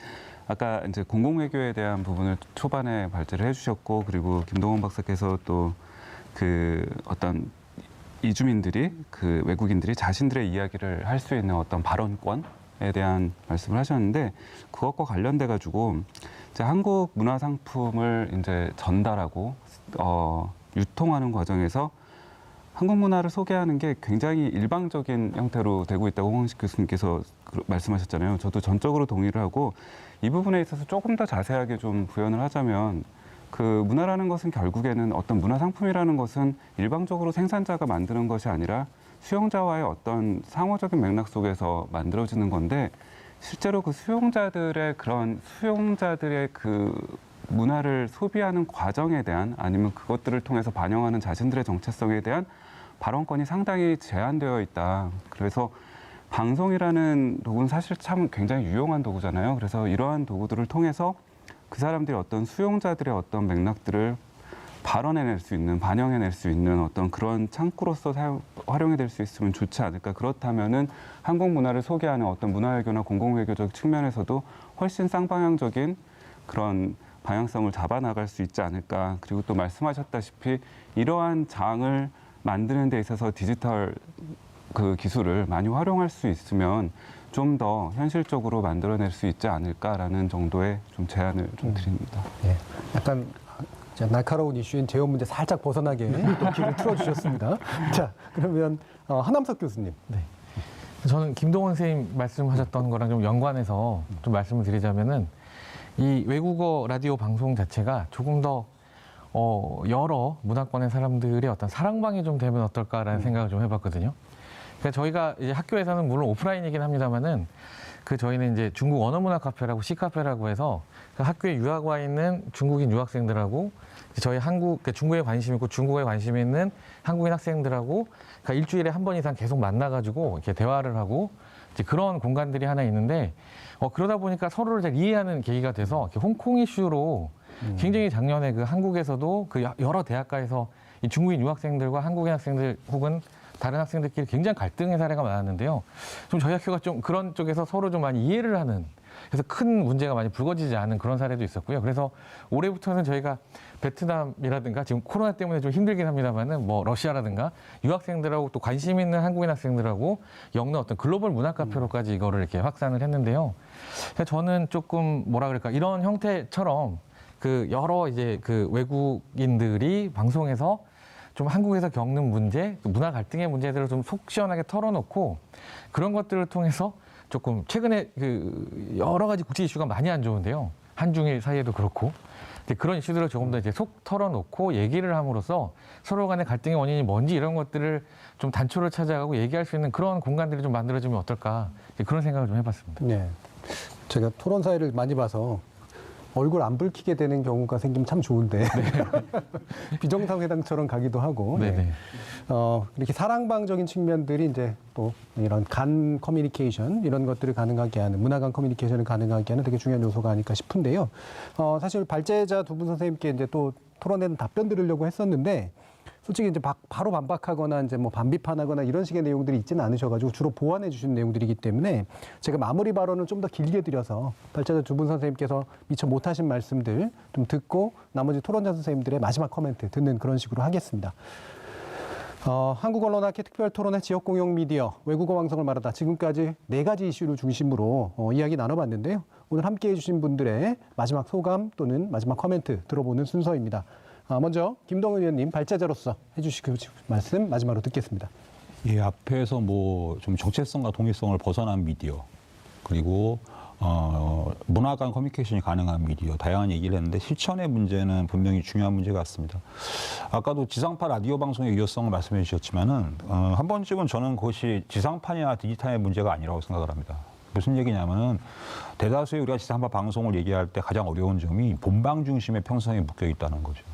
아까 이제 공공외교에 대한 부분을 초반에 발제를 해주셨고 그리고 김동원 박사께서 또 그 어떤 이주민들이 그 외국인들이 자신들의 이야기를 할 수 있는 어떤 발언권에 대한 말씀을 하셨는데 그것과 관련돼 가지고 이제 한국 문화 상품을 이제 전달하고 유통하는 과정에서 한국 문화를 소개하는 게 굉장히 일방적인 형태로 되고 있다고 홍원식 교수님께서 말씀하셨잖아요. 저도 전적으로 동의를 하고 이 부분에 있어서 조금 더 자세하게 좀 부연을 하자면 그 문화라는 것은 결국에는 어떤 문화 상품이라는 것은 일방적으로 생산자가 만드는 것이 아니라 수용자와의 어떤 상호적인 맥락 속에서 만들어지는 건데 실제로 그 수용자들의 그 문화를 소비하는 과정에 대한 아니면 그것들을 통해서 반영하는 자신들의 정체성에 대한 발언권이 상당히 제한되어 있다. 그래서 방송이라는 도구는 사실 참 굉장히 유용한 도구잖아요. 그래서 이러한 도구들을 통해서 그 사람들이 어떤 수용자들의 어떤 맥락들을 발언해낼 수 있는, 반영해낼 수 있는 어떤 그런 창구로서 활용이 될 수 있으면 좋지 않을까. 그렇다면은 한국 문화를 소개하는 어떤 문화외교나 공공외교적 측면에서도 훨씬 쌍방향적인 그런 방향성을 잡아나갈 수 있지 않을까. 그리고 또 말씀하셨다시피 이러한 장을 만드는 데 있어서 디지털 그 기술을 많이 활용할 수 있으면 좀 더 현실적으로 만들어낼 수 있지 않을까라는 정도의 좀 제안을 좀 드립니다. 예, 약간 날카로운 이슈인 재원 문제 살짝 벗어나게 또 길을 틀어주셨습니다. 자, 그러면 하남석 교수님. 네. 저는 김동원 선생님 말씀하셨던 거랑 좀 연관해서 좀 말씀을 드리자면은 이 외국어 라디오 방송 자체가 조금 더 여러 문화권의 사람들의 어떤 사랑방이 좀 되면 어떨까라는 생각을 좀 해봤거든요. 그러니까 저희가 이제 학교에서는 물론 오프라인이긴 합니다만은 그 저희는 이제 중국 언어문화 카페라고 C카페라고 해서 그 학교에 유학 와 있는 중국인 유학생들하고 저희 그러니까 중국에 관심 있고 중국에 관심 있는 한국인 학생들하고 그러니까 일주일에 한 번 이상 계속 만나가지고 이렇게 대화를 하고 이제 그런 공간들이 하나 있는데 그러다 보니까 서로를 잘 이해하는 계기가 돼서 이렇게 홍콩 이슈로 굉장히 작년에 그 한국에서도 그 여러 대학가에서 이 중국인 유학생들과 한국인 학생들 혹은 다른 학생들끼리 굉장히 갈등의 사례가 많았는데요. 좀 저희 학교가 좀 그런 쪽에서 서로 좀 많이 이해를 하는 그래서 큰 문제가 많이 불거지지 않은 그런 사례도 있었고요. 그래서 올해부터는 저희가 베트남이라든가 지금 코로나 때문에 좀 힘들긴 합니다만은 뭐 러시아라든가 유학생들하고 또 관심 있는 한국인 학생들하고 엮는 어떤 글로벌 문화 카페로까지 이거를 이렇게 확산을 했는데요. 저는 조금 뭐라 그럴까 이런 형태처럼 그 여러 이제 그 외국인들이 방송에서 좀 한국에서 겪는 문제, 문화 갈등의 문제들을 좀 속 시원하게 털어놓고 그런 것들을 통해서 조금 최근에 그 여러 가지 국제 이슈가 많이 안 좋은데요. 한중일 사이에도 그렇고 그런 이슈들을 조금 더 이제 속 털어놓고 얘기를 함으로써 서로 간의 갈등의 원인이 뭔지 이런 것들을 좀 단초를 찾아가고 얘기할 수 있는 그런 공간들이 좀 만들어지면 어떨까 그런 생각을 좀 해봤습니다. 네, 제가 토론 사회를 많이 봐서 얼굴 안 붉히게 되는 경우가 생기면 참 좋은데 네. 비정상회담처럼 가기도 하고 네. 이렇게 사랑방적인 측면들이 이제 또 이런 간 커뮤니케이션 이런 것들을 가능하게 하는 문화 간 커뮤니케이션을 가능하게 하는 되게 중요한 요소가 아닐까 싶은데요. 사실 발제자 두 분 선생님께 이제 또 토론에는 답변 드리려고 했었는데 솔직히 이제 바로 반박하거나 이제 뭐 반비판하거나 이런 식의 내용들이 있지는 않으셔가지고 주로 보완해 주신 내용들이기 때문에 제가 마무리 발언을 좀 더 길게 드려서 발제자 두 분 선생님께서 미처 못하신 말씀들 좀 듣고 나머지 토론자 선생님들의 마지막 코멘트 듣는 그런 식으로 하겠습니다. 한국언론학회 특별토론회 지역공영 미디어 외국어 방송을 말하다 지금까지 4가지 이슈를 중심으로 이야기 나눠봤는데요. 오늘 함께해 주신 분들의 마지막 소감 또는 마지막 코멘트 들어보는 순서입니다. 먼저 김동은 의원님 발제자로서 해주실 말씀 마지막으로 듣겠습니다. 예, 앞에서 뭐 좀 정체성과 동일성을 벗어난 미디어 그리고 문화 간 커뮤니케이션이 가능한 미디어 다양한 얘기를 했는데 실천의 문제는 분명히 중요한 문제 같습니다. 아까도 지상파 라디오 방송의 유효성을 말씀해 주셨지만은 한 번쯤은 저는 그것이 지상파냐 디지털의 문제가 아니라고 생각을 합니다. 무슨 얘기냐면은 대다수의 우리가 지상파 방송을 얘기할 때 가장 어려운 점이 본방 중심의 평성에 묶여 있다는 거죠.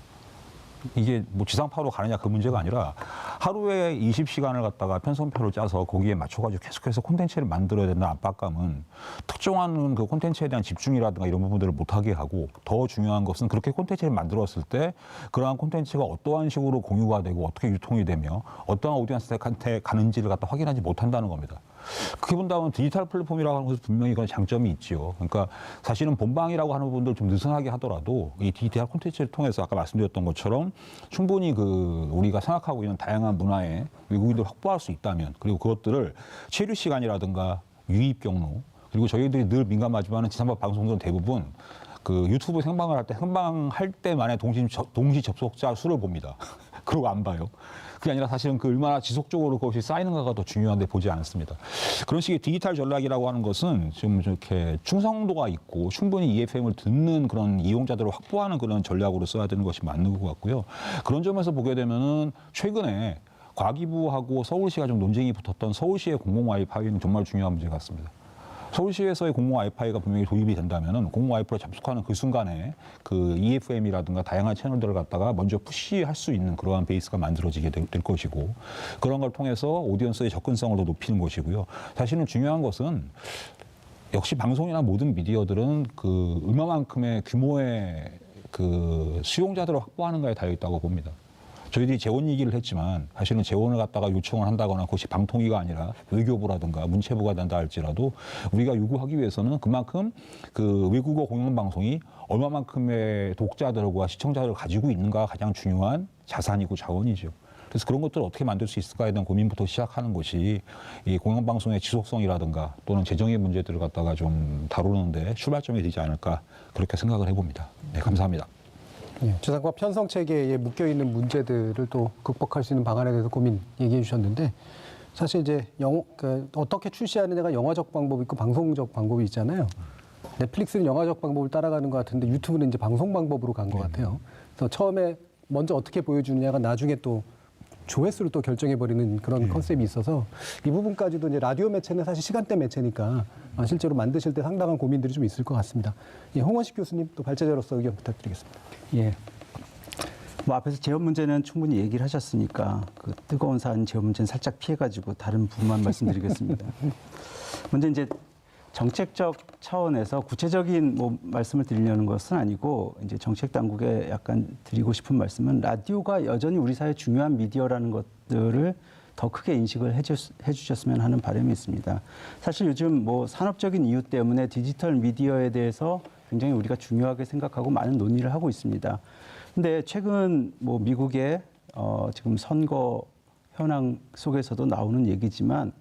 그러니까 지상파 방송이 잘 되고 있다는 것은 그 지상파 방송의 유효성이 있다는 거죠. 그러니까 이게 뭐 지상파로 가느냐 그 문제가 아니라 하루에 20시간을 갖다가 편성표를 짜서 거기에 맞춰가지고 계속해서 콘텐츠를 만들어야 된다는 압박감은 특정한 그 콘텐츠에 대한 집중이라든가 이런 부분들을 못하게 하고, 더 중요한 것은 그렇게 콘텐츠를 만들었을 때 그러한 콘텐츠가 어떠한 식으로 공유가 되고 어떻게 유통이 되며 어떠한 오디언스한테 가는지를 갖다 확인하지 못한다는 겁니다. 그렇게 본다면 디지털 플랫폼이라고 하는 것은 분명히 그런 장점이 있지요. 그러니까 사실은 본방이라고 하는 부분들 좀 느슨하게 하더라도 이 디지털 콘텐츠를 통해서 아까 말씀드렸던 것처럼 충분히 그 우리가 생각하고 있는 다양한 문화의 외국인들을 확보할 수 있다면, 그리고 그것들을 체류 시간이라든가 유입 경로, 그리고 저희들이 늘 민감하지만 지상파 방송들은 대부분 그 유튜브 생방을 할 때 생방할 때만의 동시 접속자 수를 봅니다. 그러고 안 봐요. 그게 아니라 사실은 그 얼마나 지속적으로 그것이 쌓이는가가 더 중요한데 보지 않습니다. 그런 식의 디지털 전략이라고 하는 것은 좀 이렇게 충성도가 있고 충분히 EFM을 듣는 그런 이용자들을 확보하는 그런 전략으로 써야 되는 것이 맞는 것 같고요. 그런 점에서 보게 되면은 최근에 과기부하고 서울시가 좀 논쟁이 붙었던 서울시의 공공 와이파이는 정말 중요한 문제 같습니다. 서울시에서의 공공 와이파이가 분명히 도입이 된다면은 공공 와이파이로 접속하는 그 순간에 그 EFM이라든가 다양한 채널들을 갖다가 먼저 푸시할 수 있는 그러한 베이스가 만들어지게 될 것이고, 그런 걸 통해서 오디언스의 접근성을 더 높이는 것이고요. 사실은 중요한 것은 역시 방송이나 모든 미디어들은 그 얼마만큼의 규모의 그 수용자들을 확보하는가에 달려 있다고 봅니다. 저희들이 재원 얘기를 했지만 사실은 재원을 갖다가 요청을 한다거나 그것이 방통위가 아니라 외교부라든가 문체부가 된다 할지라도 우리가 요구하기 위해서는 그만큼 그 외국어 공영방송이 얼마만큼의 독자들과 시청자들을 가지고 있는가가 가장 중요한 자산이고 자원이죠. 그래서 그런 것들을 어떻게 만들 수 있을까에 대한 고민부터 시작하는 것이 이 공영방송의 지속성이라든가 또는 재정의 문제들을 갖다가 좀 다루는데 출발점이 되지 않을까, 그렇게 생각을 해봅니다. 네, 감사합니다. 지상파 편성 체계에 묶여 있는 문제들을 또 극복할 수 있는 방안에 대해서 고민 얘기해 주셨는데, 사실 이제 어떻게 출시하느냐가 영화적 방법이 있고 방송적 방법이 있잖아요. 넷플릭스는 영화적 방법을 따라가는 것 같은데 유튜브는 이제 방송 방법으로 간 것 같아요. 그래서 처음에 먼저 어떻게 보여주느냐가 나중에 또 조회수를 또 결정해버리는 그런 컨셉이 있어서 이 부분까지도 이제 라디오 매체는 사실 시간대 매체니까 실제로 만드실 때 상당한 고민들이 좀 있을 것 같습니다. 예, 홍원식 교수님 또 발제자로서 의견 부탁드리겠습니다. 예. 뭐 앞에서 재원 문제는 충분히 얘기를 하셨으니까 그 뜨거운 산 재원 문제는 살짝 피해가지고 다른 부분만 말씀드리겠습니다. 먼저 이제 정책적 차원에서 구체적인 뭐 말씀을 드리려는 것은 아니고, 이제 정책 당국에 약간 드리고 싶은 말씀은 라디오가 여전히 우리 사회 중요한 미디어라는 것들을 더 크게 인식을 해주셨으면 하는 바람이 있습니다. 사실 요즘 뭐 산업적인 이유 때문에 디지털 미디어에 대해서 굉장히 우리가 중요하게 생각하고 많은 논의를 하고 있습니다. 근데 최근 뭐 미국의 지금 선거 현황 속에서도 나오는 얘기지만,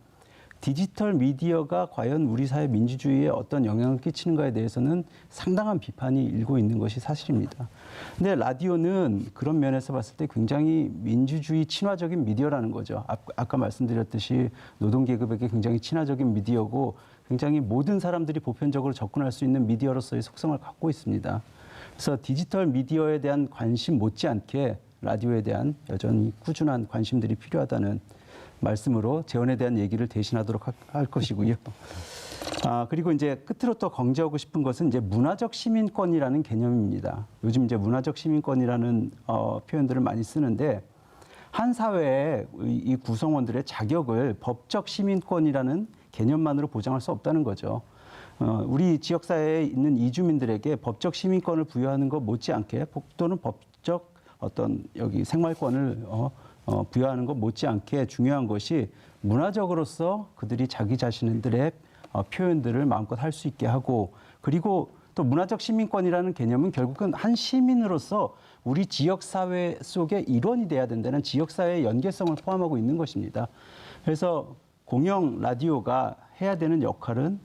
디지털 미디어가 과연 우리 사회 민주주의에 어떤 영향을 끼치는가에 대해서는 상당한 비판이 일고 있는 것이 사실입니다. 근데 라디오는 그런 면에서 봤을 때 굉장히 민주주의 친화적인 미디어라는 거죠. 아까 말씀드렸듯이 노동계급에게 굉장히 친화적인 미디어고, 굉장히 모든 사람들이 보편적으로 접근할 수 있는 미디어로서의 속성을 갖고 있습니다. 그래서 디지털 미디어에 대한 관심 못지않게 라디오에 대한 여전히 꾸준한 관심들이 필요하다는 말씀으로 재원에 대한 얘기를 대신하도록 할 것이고요. 그리고 이제 끝으로 또 강조하고 싶은 것은 이제 문화적 시민권이라는 개념입니다. 요즘 이제 문화적 시민권이라는 표현들을 많이 쓰는데, 한 사회의 이 구성원들의 자격을 법적 시민권이라는 개념만으로 보장할 수 없다는 거죠. 우리 지역사회에 있는 이주민들에게 법적 시민권을 부여하는 것 못지않게, 또는 법적 어떤 여기 생활권을 부여하는 것 못지않게 중요한 것이 문화적으로서 그들이 자기 자신들의 표현들을 마음껏 할 수 있게 하고, 그리고 또 문화적 시민권이라는 개념은 결국은 한 시민으로서 우리 지역사회 속의 일원이 돼야 된다는 지역사회의 연계성을 포함하고 있는 것입니다. 그래서 공영 라디오가 해야 되는 역할은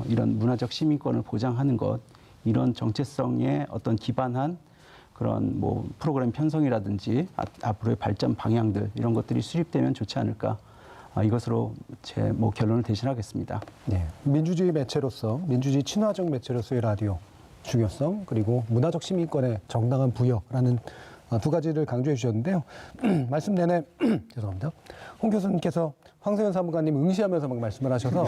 이런 문화적 시민권을 보장하는 것, 이런 정체성에 어떤 기반한 그런 뭐 프로그램 편성이라든지 앞으로의 발전 방향들, 이런 것들이 수립되면 좋지 않을까, 이것으로 제 뭐 결론을 대신하겠습니다. 네, 민주주의 매체로서, 민주주의 친화적 매체로서의 라디오 중요성, 그리고 문화적 시민권의 정당한 부여라는 두 가지를 강조해 주셨는데요. 말씀 내내 죄송합니다. 홍 교수님께서 황세현 사무관님 응시하면서 막 말씀을 하셔서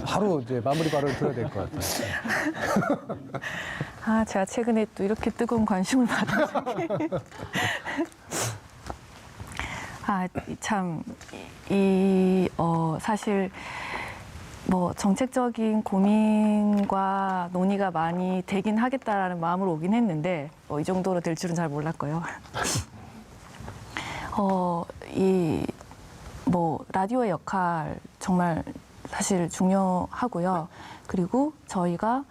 바로 이제 마무리 발언을 드려야 될 것 같아요. 제가 최근에 또 이렇게 뜨거운 관심을 받아서 사실 뭐 정책적인 고민과 논의가 많이 되긴 하겠다라는 마음으로 오긴 했는데 이 정도로 될 줄은 잘 몰랐고요. 라디오의 역할 정말 사실 중요하고요. 그리고 저희가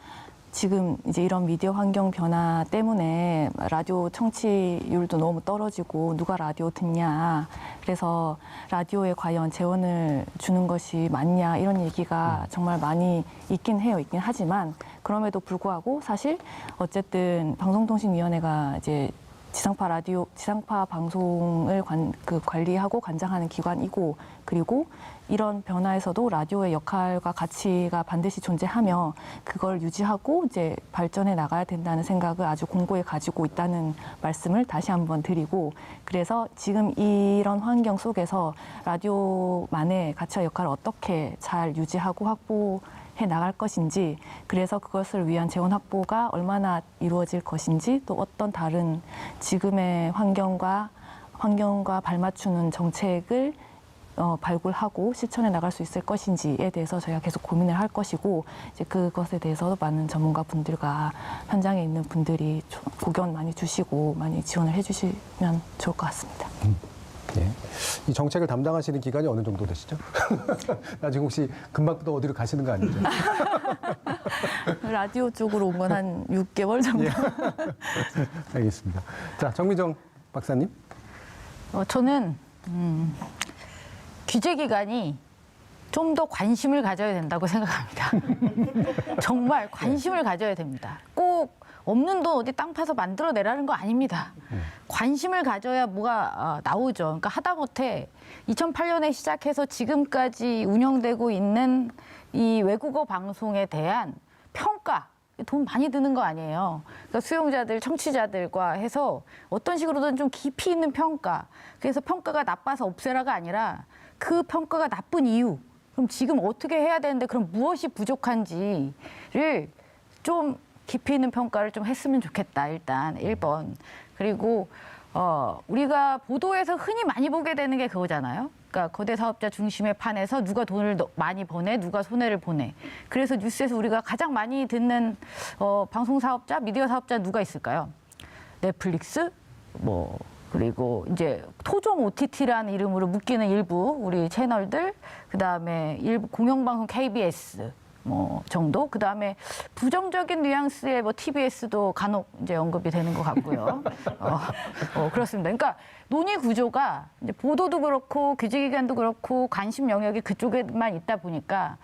지금 이제 이런 미디어 환경 변화 때문에 라디오 청취율도 너무 떨어지고 누가 라디오 듣냐. 그래서 라디오에 과연 재원을 주는 것이 맞냐 이런 얘기가 정말 많이 있긴 해요. 있긴 하지만 그럼에도 불구하고 사실 어쨌든 방송통신위원회가 이제 지상파 방송을 관리하고 관장하는 기관이고 그리고 이런 변화에서도 라디오의 역할과 가치가 반드시 존재하며 그걸 유지하고 이제 발전해 나가야 된다는 생각을 아주 공고히 가지고 있다는 말씀을 다시 한번 드리고 그래서 지금 이런 환경 속에서 라디오만의 가치와 역할을 어떻게 잘 유지하고 확보해 나갈 것인지 그래서 그것을 위한 재원 확보가 얼마나 이루어질 것인지 또 어떤 다른 지금의 환경과 발맞추는 정책을 발굴하고 실천해 나갈 수 있을 것인지에 대해서 저희가 계속 고민을 할 것이고 이제 그것에 대해서도 많은 전문가 분들과 현장에 있는 분들이 고견 많이 주시고 많이 지원을 해주시면 좋을 것 같습니다. 예. 이 정책을 담당하시는 기간이 어느 정도 되시죠? 나중에 혹시 금방부터 어디로 가시는 거 아니죠? 라디오 쪽으로 온 건 한 6개월 정도. 예. 알겠습니다. 자, 정미정 박사님. 저는 규제기관이 좀 더 관심을 가져야 된다고 생각합니다. 정말 관심을 가져야 됩니다. 꼭 없는 돈 어디 땅 파서 만들어내라는 거 아닙니다. 관심을 가져야 뭐가 나오죠. 그러니까 하다못해 2008년에 시작해서 지금까지 운영되고 있는 이 외국어 방송에 대한 평가, 돈 많이 드는 거 아니에요. 그러니까 수용자들, 청취자들과 해서 어떤 식으로든 좀 깊이 있는 평가. 그래서 평가가 나빠서 없애라가 아니라 그 평가가 나쁜 이유. 그럼 지금 어떻게 해야 되는데 그럼 무엇이 부족한지를 좀 깊이 있는 평가를 좀 했으면 좋겠다. 일단 1번. 그리고 우리가 보도에서 흔히 많이 보게 되는 게 그거잖아요. 그러니까 거대 사업자 중심의 판에서 누가 돈을 많이 버내, 누가 손해를 보내. 그래서 뉴스에서 우리가 가장 많이 듣는 방송 사업자, 미디어 사업자 누가 있을까요? 넷플릭스, 그리고 이제 토종 OTT라는 이름으로 묶이는 일부 우리 채널들, 그 다음에 일부 공영방송 KBS. 정도. 그 다음에 부정적인 뉘앙스의 TBS도 간혹 이제 언급이 되는 것 같고요. 그렇습니다. 그러니까 논의 구조가 이제 보도도 그렇고 규제기관도 그렇고 관심 영역이 그쪽에만 있다 보니까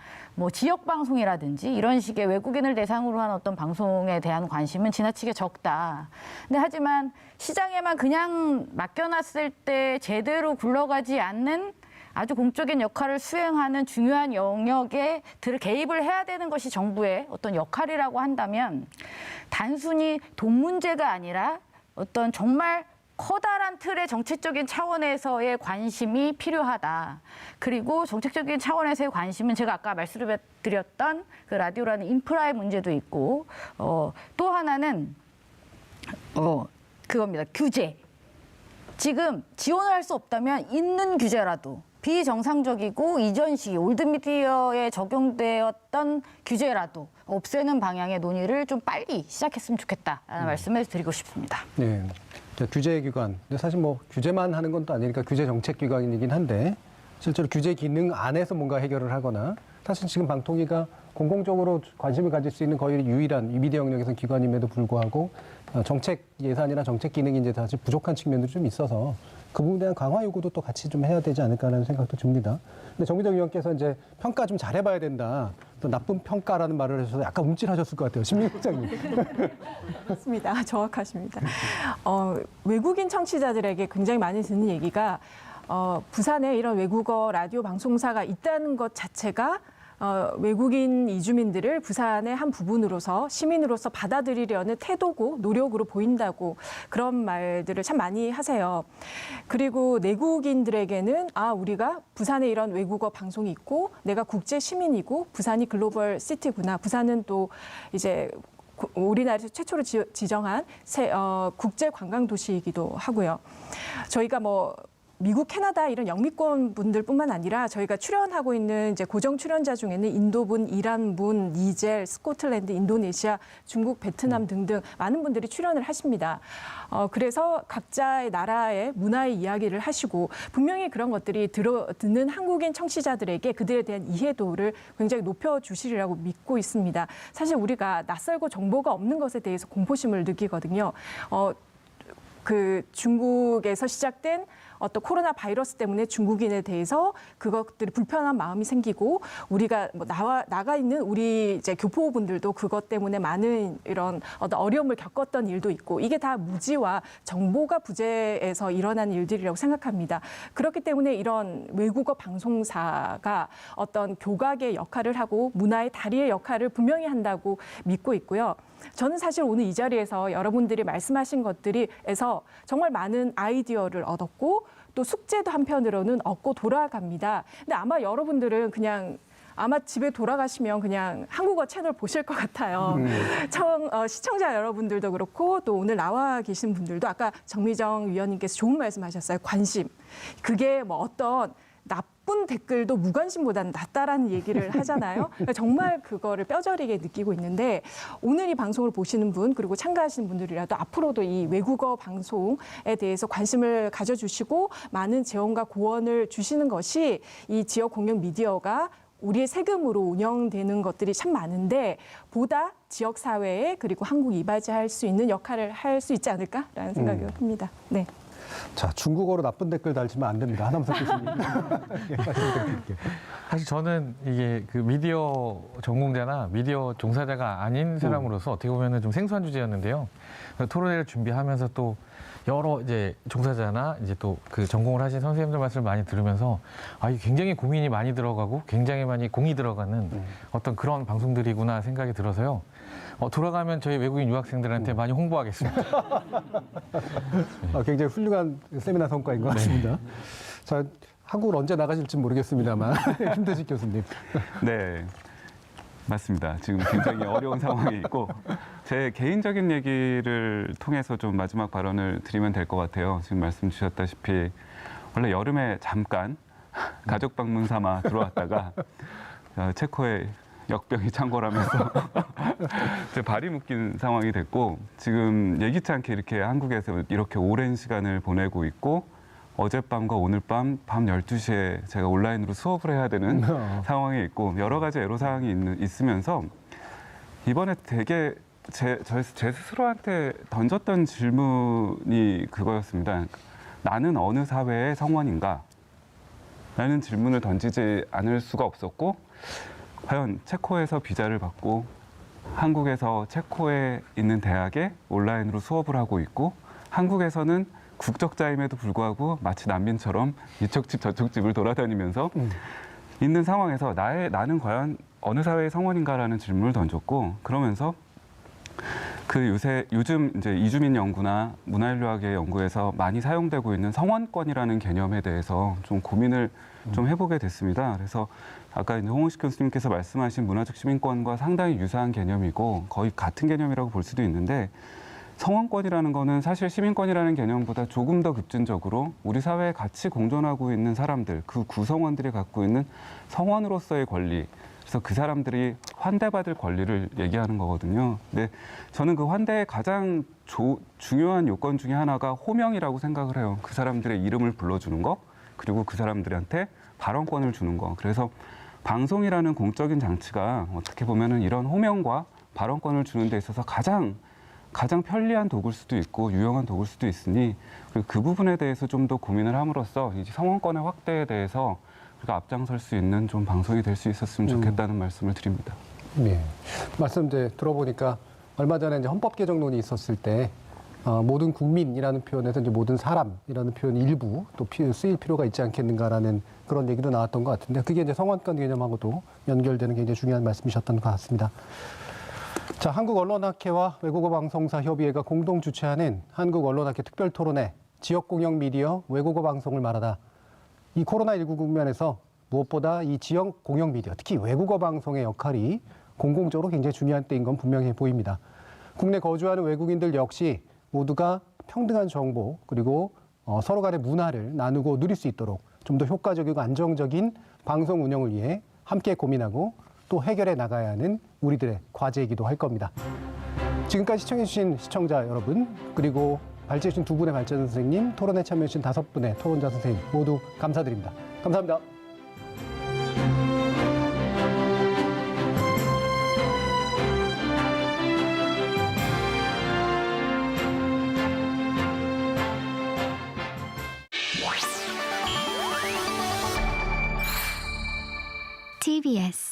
지역 방송이라든지 이런 식의 외국인을 대상으로 한 어떤 방송에 대한 관심은 지나치게 적다. 근데 하지만 시장에만 그냥 맡겨놨을 때 제대로 굴러가지 않는 아주 공적인 역할을 수행하는 중요한 영역에 개입을 해야 되는 것이 정부의 어떤 역할이라고 한다면 단순히 돈 문제가 아니라 어떤 정말 커다란 틀의 정책적인 차원에서의 관심이 필요하다. 그리고 정책적인 차원에서의 관심은 제가 아까 말씀드렸던 그 라디오라는 인프라의 문제도 있고 또 하나는 그겁니다. 규제. 지금 지원을 할 수 없다면 있는 규제라도 비정상적이고 이전 시기 올드미디어에 적용되었던 규제라도 없애는 방향의 논의를 좀 빨리 시작했으면 좋겠다라는 말씀을 드리고 싶습니다. 네, 규제기관. 근데 사실 규제만 하는 건 또 아니니까 규제정책기관이긴 한데 실제로 규제 기능 안에서 뭔가 해결을 하거나 사실 지금 방통위가 공공적으로 관심을 가질 수 있는 거의 유일한 미디어 영역에서는 기관임에도 불구하고 정책 예산이나 정책 기능이 이제 사실 부족한 측면도 좀 있어서 그 부분에 대한 강화 요구도 또 같이 좀 해야 되지 않을까라는 생각도 듭니다. 근데 정미정 의원께서 이제 평가 좀 잘해봐야 된다. 또 나쁜 평가라는 말을 하셔서 약간 움찔하셨을 것 같아요. 신민희 국장님. 맞습니다. 정확하십니다. 외국인 청취자들에게 굉장히 많이 듣는 얘기가 부산에 이런 외국어 라디오 방송사가 있다는 것 자체가 외국인 이주민들을 부산의 한 부분으로서 시민으로서 받아들이려는 태도고 노력으로 보인다고 그런 말들을 참 많이 하세요. 그리고 내국인들에게는 우리가 부산에 이런 외국어 방송이 있고 내가 국제 시민이고 부산이 글로벌 시티구나. 부산은 또 이제 우리나라에서 최초로 지정한 국제 관광 도시이기도 하고요. 저희가 뭐 미국, 캐나다 이런 영미권 분들뿐만 아니라 저희가 출연하고 있는 이제 고정 출연자 중에는 인도분, 이란분, 니젤, 스코틀랜드, 인도네시아, 중국, 베트남 등등 많은 분들이 출연을 하십니다. 그래서 각자의 나라의 문화의 이야기를 하시고 분명히 그런 것들이 듣는 한국인 청취자들에게 그들에 대한 이해도를 굉장히 높여주시리라고 믿고 있습니다. 사실 우리가 낯설고 정보가 없는 것에 대해서 공포심을 느끼거든요. 그 중국에서 시작된 어떤 코로나 바이러스 때문에 중국인에 대해서 그것들이 불편한 마음이 생기고 우리가 뭐 나가 있는 우리 이제 교포분들도 그것 때문에 많은 이런 어떤 어려움을 겪었던 일도 있고 이게 다 무지와 정보가 부재에서 일어난 일들이라고 생각합니다. 그렇기 때문에 이런 외국어 방송사가 어떤 교각의 역할을 하고 문화의 다리의 역할을 분명히 한다고 믿고 있고요. 저는 사실 오늘 이 자리에서 여러분들이 말씀하신 것들에서 정말 많은 아이디어를 얻었고 또 숙제도 한편으로는 얻고 돌아갑니다. 근데 아마 여러분들은 그냥 아마 집에 돌아가시면 그냥 한국어 채널 보실 것 같아요. 시청자 여러분들도 그렇고 또 오늘 나와 계신 분들도 아까 정미정 위원님께서 좋은 말씀하셨어요. 관심. 그게 뭐 어떤 나쁜 댓글도 무관심보다는 낫다라는 얘기를 하잖아요. 정말 그거를 뼈저리게 느끼고 있는데 오늘 이 방송을 보시는 분 그리고 참가하시는 분들이라도 앞으로도 이 외국어 방송에 대해서 관심을 가져주시고 많은 재원과 고원을 주시는 것이 이 지역 공영 미디어가 우리의 세금으로 운영되는 것들이 참 많은데 보다 지역 사회에 그리고 한국 이바지할 수 있는 역할을 할 수 있지 않을까라는 생각이 듭니다. 네. 자, 중국어로 나쁜 댓글 달지면 안 됩니다. 하남석 교수님. 사실 저는 이게 그 미디어 전공자나 미디어 종사자가 아닌 사람으로서 어떻게 보면 좀 생소한 주제였는데요. 토론회를 준비하면서 또 여러 이제 종사자나 이제 또 그 전공을 하신 선생님들 말씀을 많이 들으면서 이게 굉장히 고민이 많이 들어가고 굉장히 많이 공이 들어가는 어떤 그런 방송들이구나 생각이 들어서요. 돌아가면 저희 외국인 유학생들한테 많이 홍보하겠습니다. 굉장히 훌륭한 세미나 성과인 것 같습니다. 자, 한국을 언제 나가실지 모르겠습니다만 김대식 교수님. 네, 맞습니다. 지금 굉장히 어려운 상황이 있고 제 개인적인 얘기를 통해서 좀 마지막 발언을 드리면 될 것 같아요. 지금 말씀 주셨다시피 원래 여름에 잠깐 가족 방문 삼아 들어왔다가 체코에 역병이 창궐하면서 제 발이 묶인 상황이 됐고 지금 예기치 않게 이렇게 한국에서 이렇게 오랜 시간을 보내고 있고 어젯밤과 오늘 밤 12시에 제가 온라인으로 수업을 해야 되는 상황이 있고 여러 가지 애로사항이 있으면서 이번에 되게 제 스스로한테 던졌던 질문이 그거였습니다. 나는 어느 사회의 성원인가? 라는 질문을 던지지 않을 수가 없었고 과연 체코에서 비자를 받고 한국에서 체코에 있는 대학에 온라인으로 수업을 하고 있고 한국에서는 국적자임에도 불구하고 마치 난민처럼 이쪽 집 저쪽 집을 돌아다니면서 있는 상황에서 나는 과연 어느 사회의 성원인가라는 질문을 던졌고 그러면서 요즘 이제 이주민 연구나 문화인류학의 연구에서 많이 사용되고 있는 성원권이라는 개념에 대해서 좀 고민을 좀 해보게 됐습니다. 그래서 아까 홍은식 교수님께서 말씀하신 문화적 시민권과 상당히 유사한 개념이고 거의 같은 개념이라고 볼 수도 있는데 성원권이라는 거는 사실 시민권이라는 개념보다 조금 더 급진적으로 우리 사회에 같이 공존하고 있는 사람들, 그 구성원들이 갖고 있는 성원으로서의 권리, 그래서 그 사람들이 환대받을 권리를 얘기하는 거거든요. 근데 저는 그 환대의 가장 중요한 요건 중에 하나가 호명이라고 생각을 해요. 그 사람들의 이름을 불러주는 거, 그리고 그 사람들한테 발언권을 주는 거. 그래서 방송이라는 공적인 장치가 어떻게 보면은 이런 호명과 발언권을 주는 데 있어서 가장 편리한 도구일 수도 있고 유용한 도구일 수도 있으니 그 부분에 대해서 좀 더 고민을 함으로써 이제 성원권의 확대에 대해서 우리가 앞장설 수 있는 좀 방송이 될 수 있었으면 좋겠다는 말씀을 드립니다. 네. 말씀 이제 들어보니까 얼마 전에 이제 헌법 개정론이 있었을 때 모든 국민이라는 표현에서 이제 모든 사람이라는 표현 일부 또 쓰일 필요가 있지 않겠는가라는 그런 얘기도 나왔던 것 같은데 그게 이제 성원권 개념하고도 연결되는 굉장히 중요한 말씀이셨던 것 같습니다. 자, 한국언론학회와 외국어방송사협의회가 공동 주최하는 한국언론학회 특별토론회 지역공영 미디어 외국어 방송을 말하다. 이 코로나19 국면에서 무엇보다 이 지역 공영 미디어, 특히 외국어 방송의 역할이 공공적으로 굉장히 중요한 때인 건 분명해 보입니다. 국내 거주하는 외국인들 역시 모두가 평등한 정보 그리고 서로 간의 문화를 나누고 누릴 수 있도록 좀 더 효과적이고 안정적인 방송 운영을 위해 함께 고민하고 또 해결해 나가야 하는 우리들의 과제이기도 할 겁니다. 지금까지 시청해주신 시청자 여러분, 그리고 발제해주신 두 분의 발제 선생님, 토론에 참여해주신 5분의 토론자 선생님 모두 감사드립니다. 감사합니다. TBS